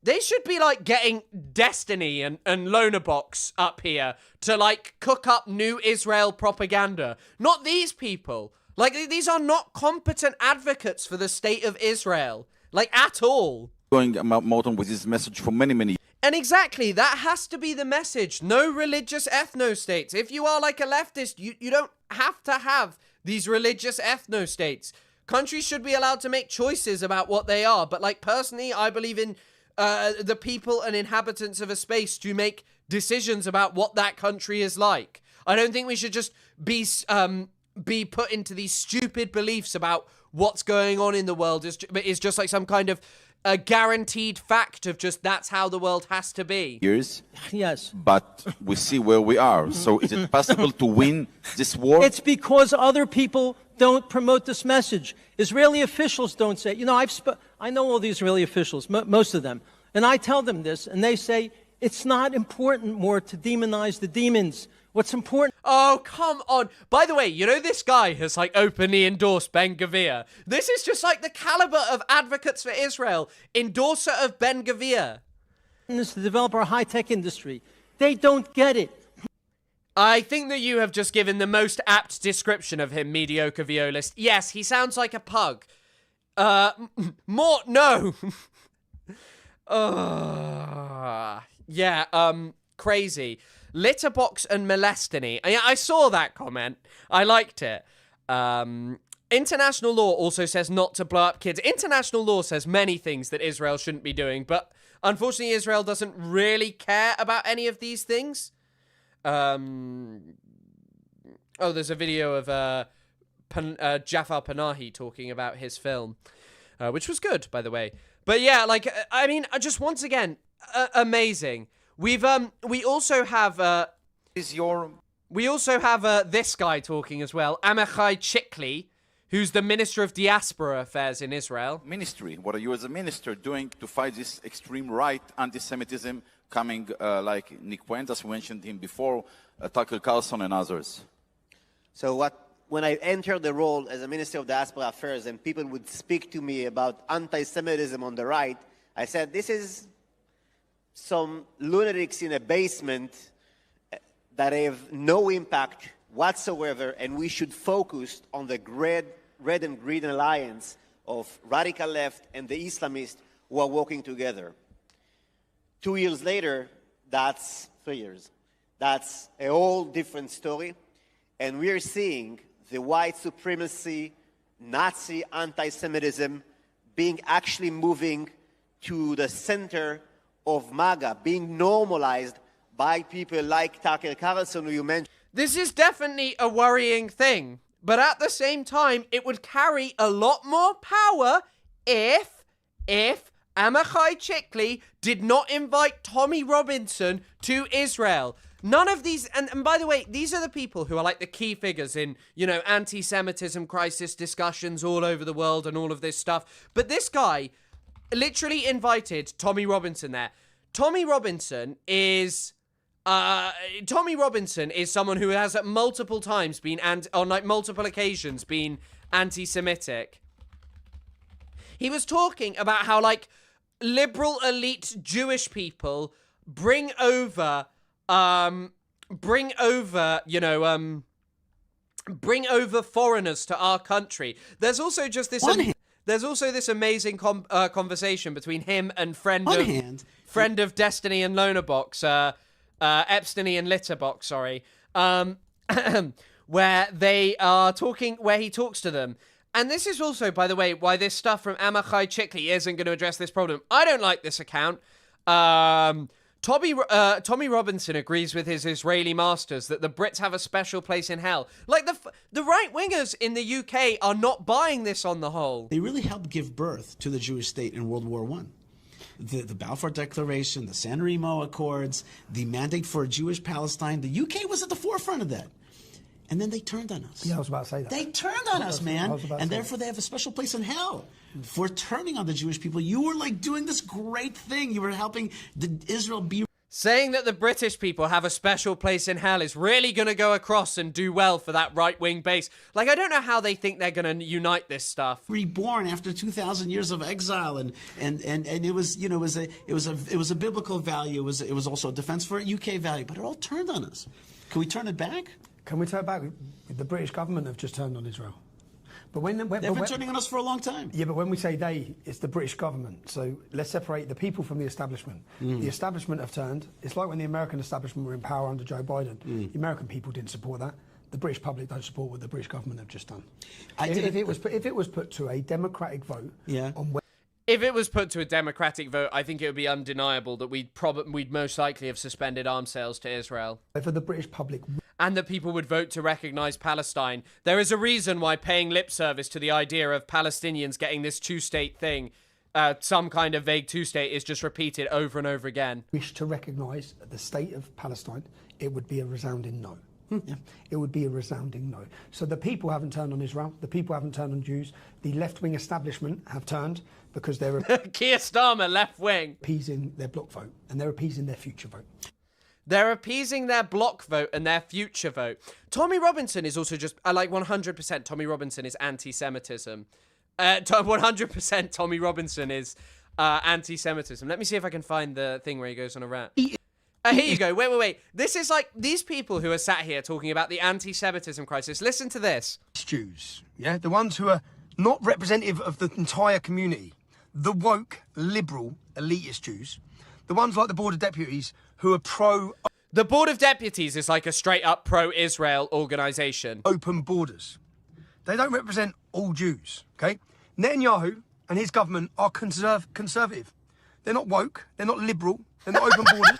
They should be, like, getting Destiny and Loner Box up here to, like, cook up new Israel propaganda. Not these people. Like, these are not competent advocates for the state of Israel. Like, at all. Going Mountain with this message for many, many years. And exactly, that has to be the message. No religious ethno-states. If you are, like, a leftist, you don't have to have these religious ethno-states. Countries should be allowed to make choices about what they are. But, like, personally, I believe in the people and inhabitants of a space to make decisions about what that country is like. I don't think we should just be put into these stupid beliefs about what's going on in the world is just like some kind of a guaranteed fact of just that's how the world has to be. Years. Yes. But we see where we are. So is it possible to win this war? It's because other people don't promote this message. Israeli officials don't say, you know, I know all the Israeli officials, most of them, and I tell them this, and they say, it's not important more to demonize the demons. What's important? Oh, come on. By the way, you know this guy has, like, openly endorsed Ben-Gvir. This is just, like, the caliber of advocates for Israel. Endorser of Ben-Gvir. Is to develop our high-tech industry. They don't get it. I think that you have just given the most apt description of him, mediocre violist. Yes, he sounds like a pug. No. Crazy. Litterbox and molestiny. I saw that comment. I liked it. International law also says not to blow up kids. International law says many things that Israel shouldn't be doing, but unfortunately Israel doesn't really care about any of these things. There's a video of Jafar Panahi talking about his film, which was good, by the way. But yeah, like, I mean, just once again, amazing. We also have this guy talking as well, Amichai Chikli, who's the Minister of Diaspora Affairs in Israel. Ministry. What are you as a minister doing to fight this extreme right anti-Semitism coming, like Nick Puentes mentioned him before, Tucker Carlson and others? So when I entered the role as a Minister of Diaspora Affairs and people would speak to me about anti-Semitism on the right, I said, this is some lunatics in a basement that have no impact whatsoever, and we should focus on the red and green alliance of radical left and the Islamists who are working together. 2 years later, that's 3 years. That's a whole different story. And we are seeing the white supremacy, Nazi anti-Semitism being actually moving to the center of MAGA, being normalized by people like Tucker Carlson, who you mentioned. This is definitely a worrying thing, but at the same time, it would carry a lot more power if Amichai Chikli did not invite Tommy Robinson to Israel. None of these, and by the way, these are the people who are like the key figures in, you know, anti-Semitism crisis discussions all over the world and all of this stuff. But this guy literally invited Tommy Robinson there. Tommy Robinson is someone who has at multiple times been, on like multiple occasions, been anti-Semitic. He was talking about how like liberal elite Jewish people bring over foreigners to our country. There's also just this. There's also this amazing conversation between him and friend of Destiny and Lonerbox, Epstein and Litterbox, sorry, where they are talking, where he talks to them. And this is also, by the way, why this stuff from Amichai Chikli isn't going to address this problem. I don't like this account. Tommy Robinson agrees with his Israeli masters that the Brits have a special place in hell. Like, the right-wingers in the UK are not buying this on the whole. They really helped give birth to the Jewish state in World War I. The Balfour Declaration, the San Remo Accords, the mandate for a Jewish Palestine, the UK was at the forefront of that. And then they turned on us. Yeah, I was about to say that. They turned on us, man. And therefore they have a special place in hell for turning on the Jewish people. You were like doing this great thing. You were helping Israel be... Saying that the British people have a special place in hell is really going to go across and do well for that right-wing base. Like, I don't know how they think they're going to unite this stuff. Reborn after 2,000 years of exile, and it was, you know, it was a biblical value. It was also a defense for a UK value, but it all turned on us. Can we turn it back? Can we turn it back? The British government have just turned on Israel. But they've been turning on us for a long time. Yeah, but when we say they, it's the British government. So let's separate the people from the establishment. The establishment have turned. It's like when the American establishment were in power under Joe Biden. The American people didn't support that. The British public don't support what the British government have just done. If it was put to a democratic vote on whether... If it was put to a democratic vote, I think it would be undeniable that we'd most likely have suspended arms sales to Israel. For the British public... And that people would vote to recognise Palestine. There is a reason why paying lip service to the idea of Palestinians getting this two-state thing, some kind of vague two-state, is just repeated over and over again. Wish to recognise the state of Palestine, it would be a resounding no. It would be a resounding no. So the people haven't turned on Israel. The people haven't turned on Jews. The left-wing establishment have turned because they're... Keir Starmer, left-wing. Appeasing their bloc vote, and they're appeasing their future vote. They're appeasing their bloc vote and their future vote. Tommy Robinson is also just, like 100% Tommy Robinson is anti-Semitism. 100% Tommy Robinson is anti-Semitism. Let me see if I can find the thing where he goes on a rant. Here you go. Wait. This is like these people who are sat here talking about the anti-Semitism crisis. Listen to this. Jews, yeah? The ones who are not representative of the entire community. The woke, liberal, elitist Jews. The ones like the Board of Deputies who are pro... The Board of Deputies is like a straight-up pro-Israel organisation. Open borders. They don't represent all Jews, okay? Netanyahu and his government are conservative. They're not woke. They're not liberal. They're not open borders.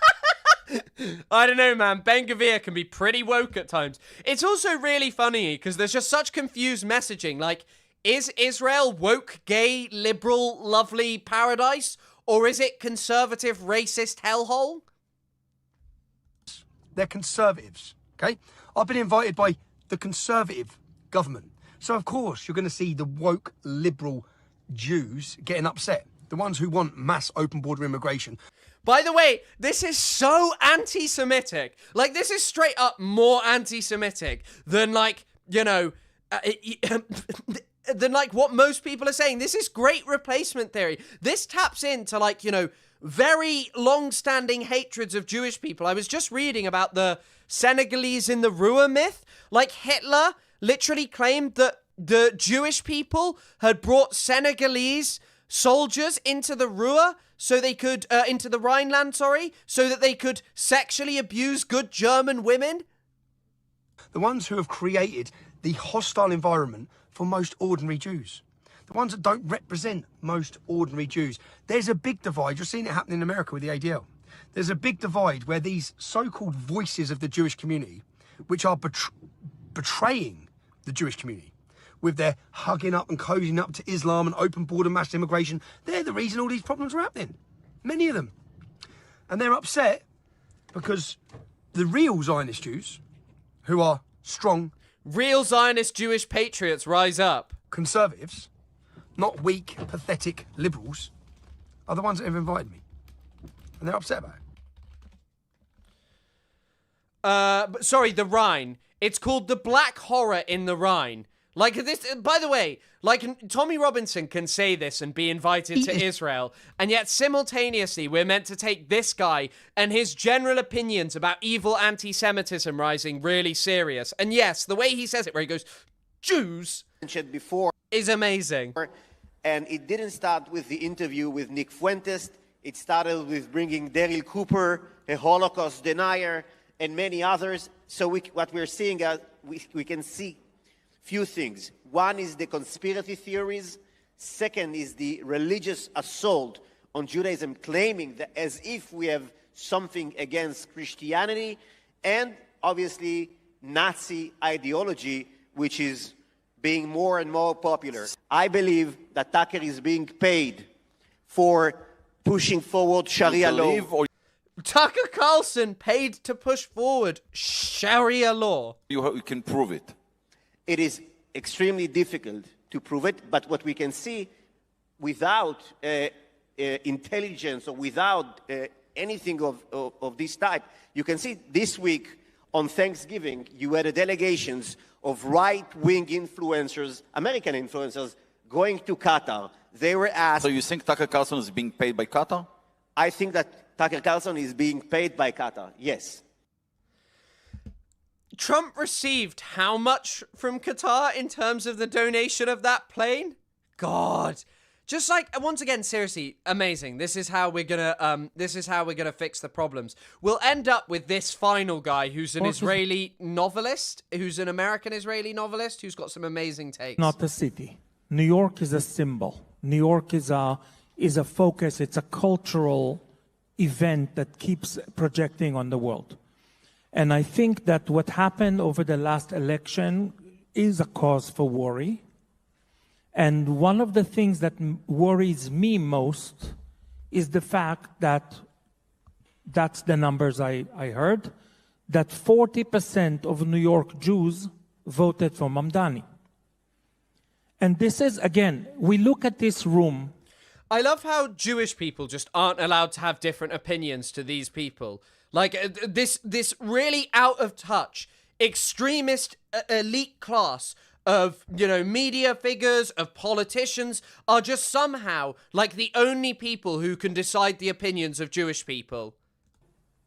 I don't know, man. Ben Gvir can be pretty woke at times. It's also really funny because there's just such confused messaging. Like, is Israel woke, gay, liberal, lovely paradise? Or is it conservative, racist hellhole? They're conservatives, okay? I've been invited by the conservative government. So, of course, you're going to see the woke, liberal Jews getting upset. The ones who want mass open border immigration. By the way, this is so anti-Semitic. Like, this is straight up more anti-Semitic than, like, you know... than like what most people are saying. This is great replacement theory. This taps into, like, you know, very long-standing hatreds of Jewish people. I was just reading about the Senegalese in the Rua myth. Like, Hitler literally claimed that the Jewish people had brought Senegalese soldiers into the Rua so they could, into the Rhineland, so that they could sexually abuse good German women. The ones who have created the hostile environment for most ordinary Jews. The ones that don't represent most ordinary Jews. There's a big divide. You're seeing it happen in America with the ADL. There's a big divide where these so-called voices of the Jewish community, which are betraying the Jewish community, with their hugging up and cozying up to Islam and open border mass immigration, they're the reason all these problems are happening. Many of them. And they're upset because the real Zionist Jews, who are strong... Real Zionist Jewish patriots rise up. Conservatives, not weak, pathetic liberals, are the ones that have invited me. And they're upset about it. Sorry, the Rhine. It's called the Black Horror in the Rhine. Like this, by the way, like Tommy Robinson can say this and be invited to Israel, and yet simultaneously we're meant to take this guy and his general opinions about evil anti-Semitism rising really serious. And yes, the way he says it, where he goes, Jews, before is amazing. And it didn't start with the interview with Nick Fuentes. It started with bringing Daryl Cooper, a Holocaust denier, and many others. So what we're seeing, we can see few things. One is the conspiracy theories. Second is the religious assault on Judaism, claiming that as if we have something against Christianity and obviously Nazi ideology, which is being more and more popular. I believe that Tucker is being paid for pushing forward Sharia law. Tucker Carlson paid to push forward Sharia law. You can prove it. It is extremely difficult to prove it, but what we can see without intelligence or without anything of this type, you can see this week on Thanksgiving, you had delegations of right-wing influencers, American influencers, going to Qatar. They were asked... So you think Tucker Carlson is being paid by Qatar? I think that Tucker Carlson is being paid by Qatar, yes. Trump received how much from Qatar in terms of the donation of that plane? God. Just like, once again, seriously, amazing. This is how we're gonna fix the problems. We'll end up with this final guy who's an Israeli novelist, who's an American Israeli novelist, who's got some amazing takes. Not a city. New York is a symbol. New York is a focus. It's a cultural event that keeps projecting on the world. And I think that what happened over the last election is a cause for worry. And one of the things that worries me most is the fact that, that's the numbers I heard, that 40% of New York Jews voted for Mamdani. And this is, again, we look at this room. I love how Jewish people just aren't allowed to have different opinions to these people. Like, this really out of touch, extremist elite class of, media figures, of politicians, are just somehow like the only people who can decide the opinions of Jewish people.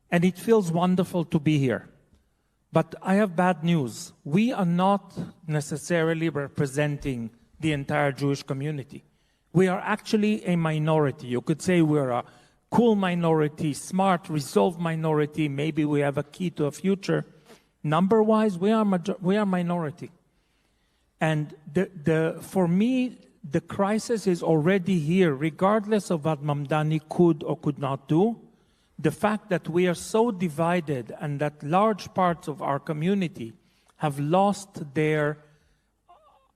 And it feels wonderful to be here. But I have bad news. We are not necessarily representing the entire Jewish community. We are actually a minority. You could say we're a cool minority, smart, resolved minority. Maybe we have a key to a future. Number-wise, we are minority. And for me, the crisis is already here, regardless of what Mamdani could or could not do. The fact that we are so divided and that large parts of our community have lost their,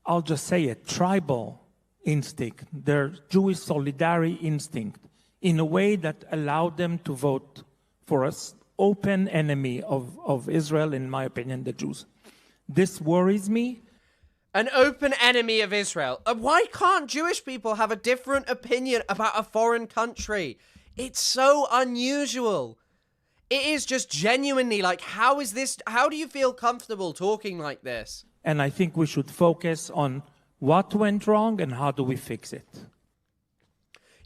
I'll just say it, tribal instinct, their Jewish solidarity instinct, in a way that allowed them to vote for us open enemy of Israel, in my opinion, the Jews. This worries me. An open enemy of Israel. Why can't Jewish people have a different opinion about a foreign country? It's so unusual. It is just genuinely like, how do you feel comfortable talking like this? And I think we should focus on what went wrong and how do we fix it.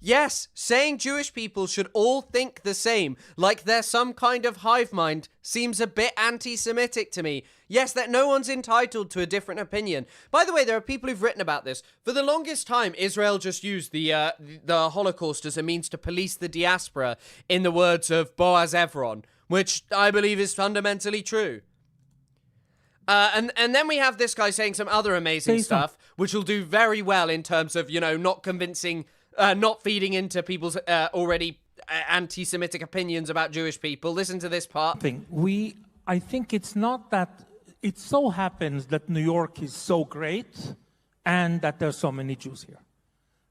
Yes, saying Jewish people should all think the same, like they're some kind of hive mind, seems a bit anti-Semitic to me. Yes, that no one's entitled to a different opinion. By the way, there are people who've written about this. For the longest time, Israel just used the Holocaust as a means to police the diaspora, in the words of Boaz Evron, which I believe is fundamentally true. And then we have this guy saying some other amazing stuff, which will do very well in terms of, not convincing... not feeding into people's already anti-Semitic opinions about Jewish people. Listen to this part. I think it's not that it so happens that New York is so great and that there's so many Jews here.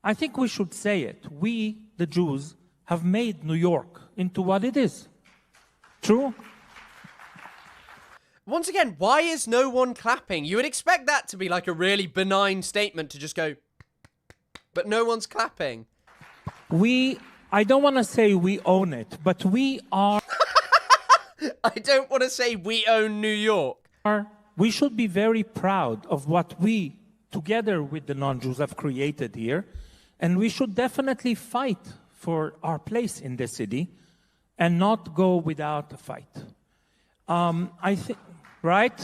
I think we should say it. We, the Jews, have made New York into what it is. True? Once again, why is no one clapping? You would expect that to be like a really benign statement to just go... But no one's clapping. I don't want to say we own it, but we are... I don't want to say we own New York. We should be very proud of what we, together with the non-Jews, have created here. And we should definitely fight for our place in the city and not go without a fight. I think, right?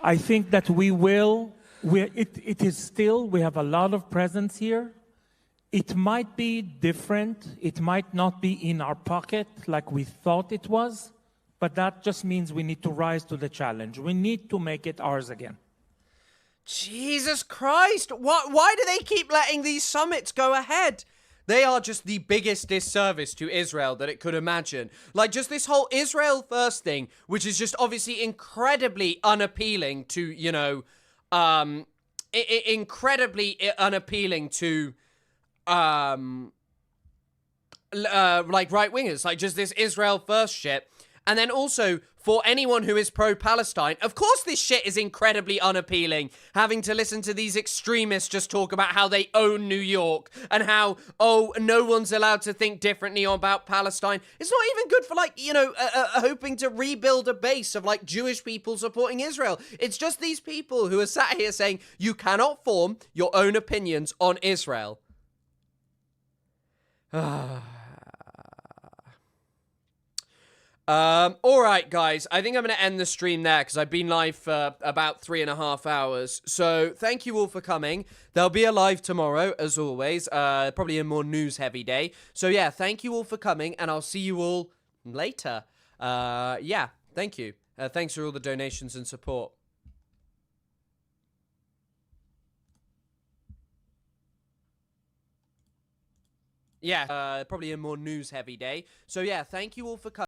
I think that we will... It is still, we have a lot of presence here. It might be different. It might not be in our pocket like we thought it was, but that just means we need to rise to the challenge. We need to make it ours again. Jesus Christ! Why do they keep letting these summits go ahead? They are just the biggest disservice to Israel that it could imagine. Like, just this whole Israel first thing, which is just obviously incredibly unappealing to, you know, incredibly unappealing to, like, right-wingers. Like, just this Israel first shit. And then also, for anyone who is pro-Palestine, of course this shit is incredibly unappealing, having to listen to these extremists just talk about how they own New York, and how, oh, no one's allowed to think differently about Palestine. It's not even good for, like, you know, hoping to rebuild a base of, like, Jewish people supporting Israel. It's just these people who are sat here saying, you cannot form your own opinions on Israel. All right, guys, I think I'm going to end the stream there because I've been live for about 3.5 hours. So thank you all for coming. There'll be a live tomorrow, as always, probably a more news-heavy day. So yeah, thank you all for coming, and I'll see you all later. Yeah, thank you. Thanks for all the donations and support. Yeah, probably a more news-heavy day. So yeah, thank you all for coming.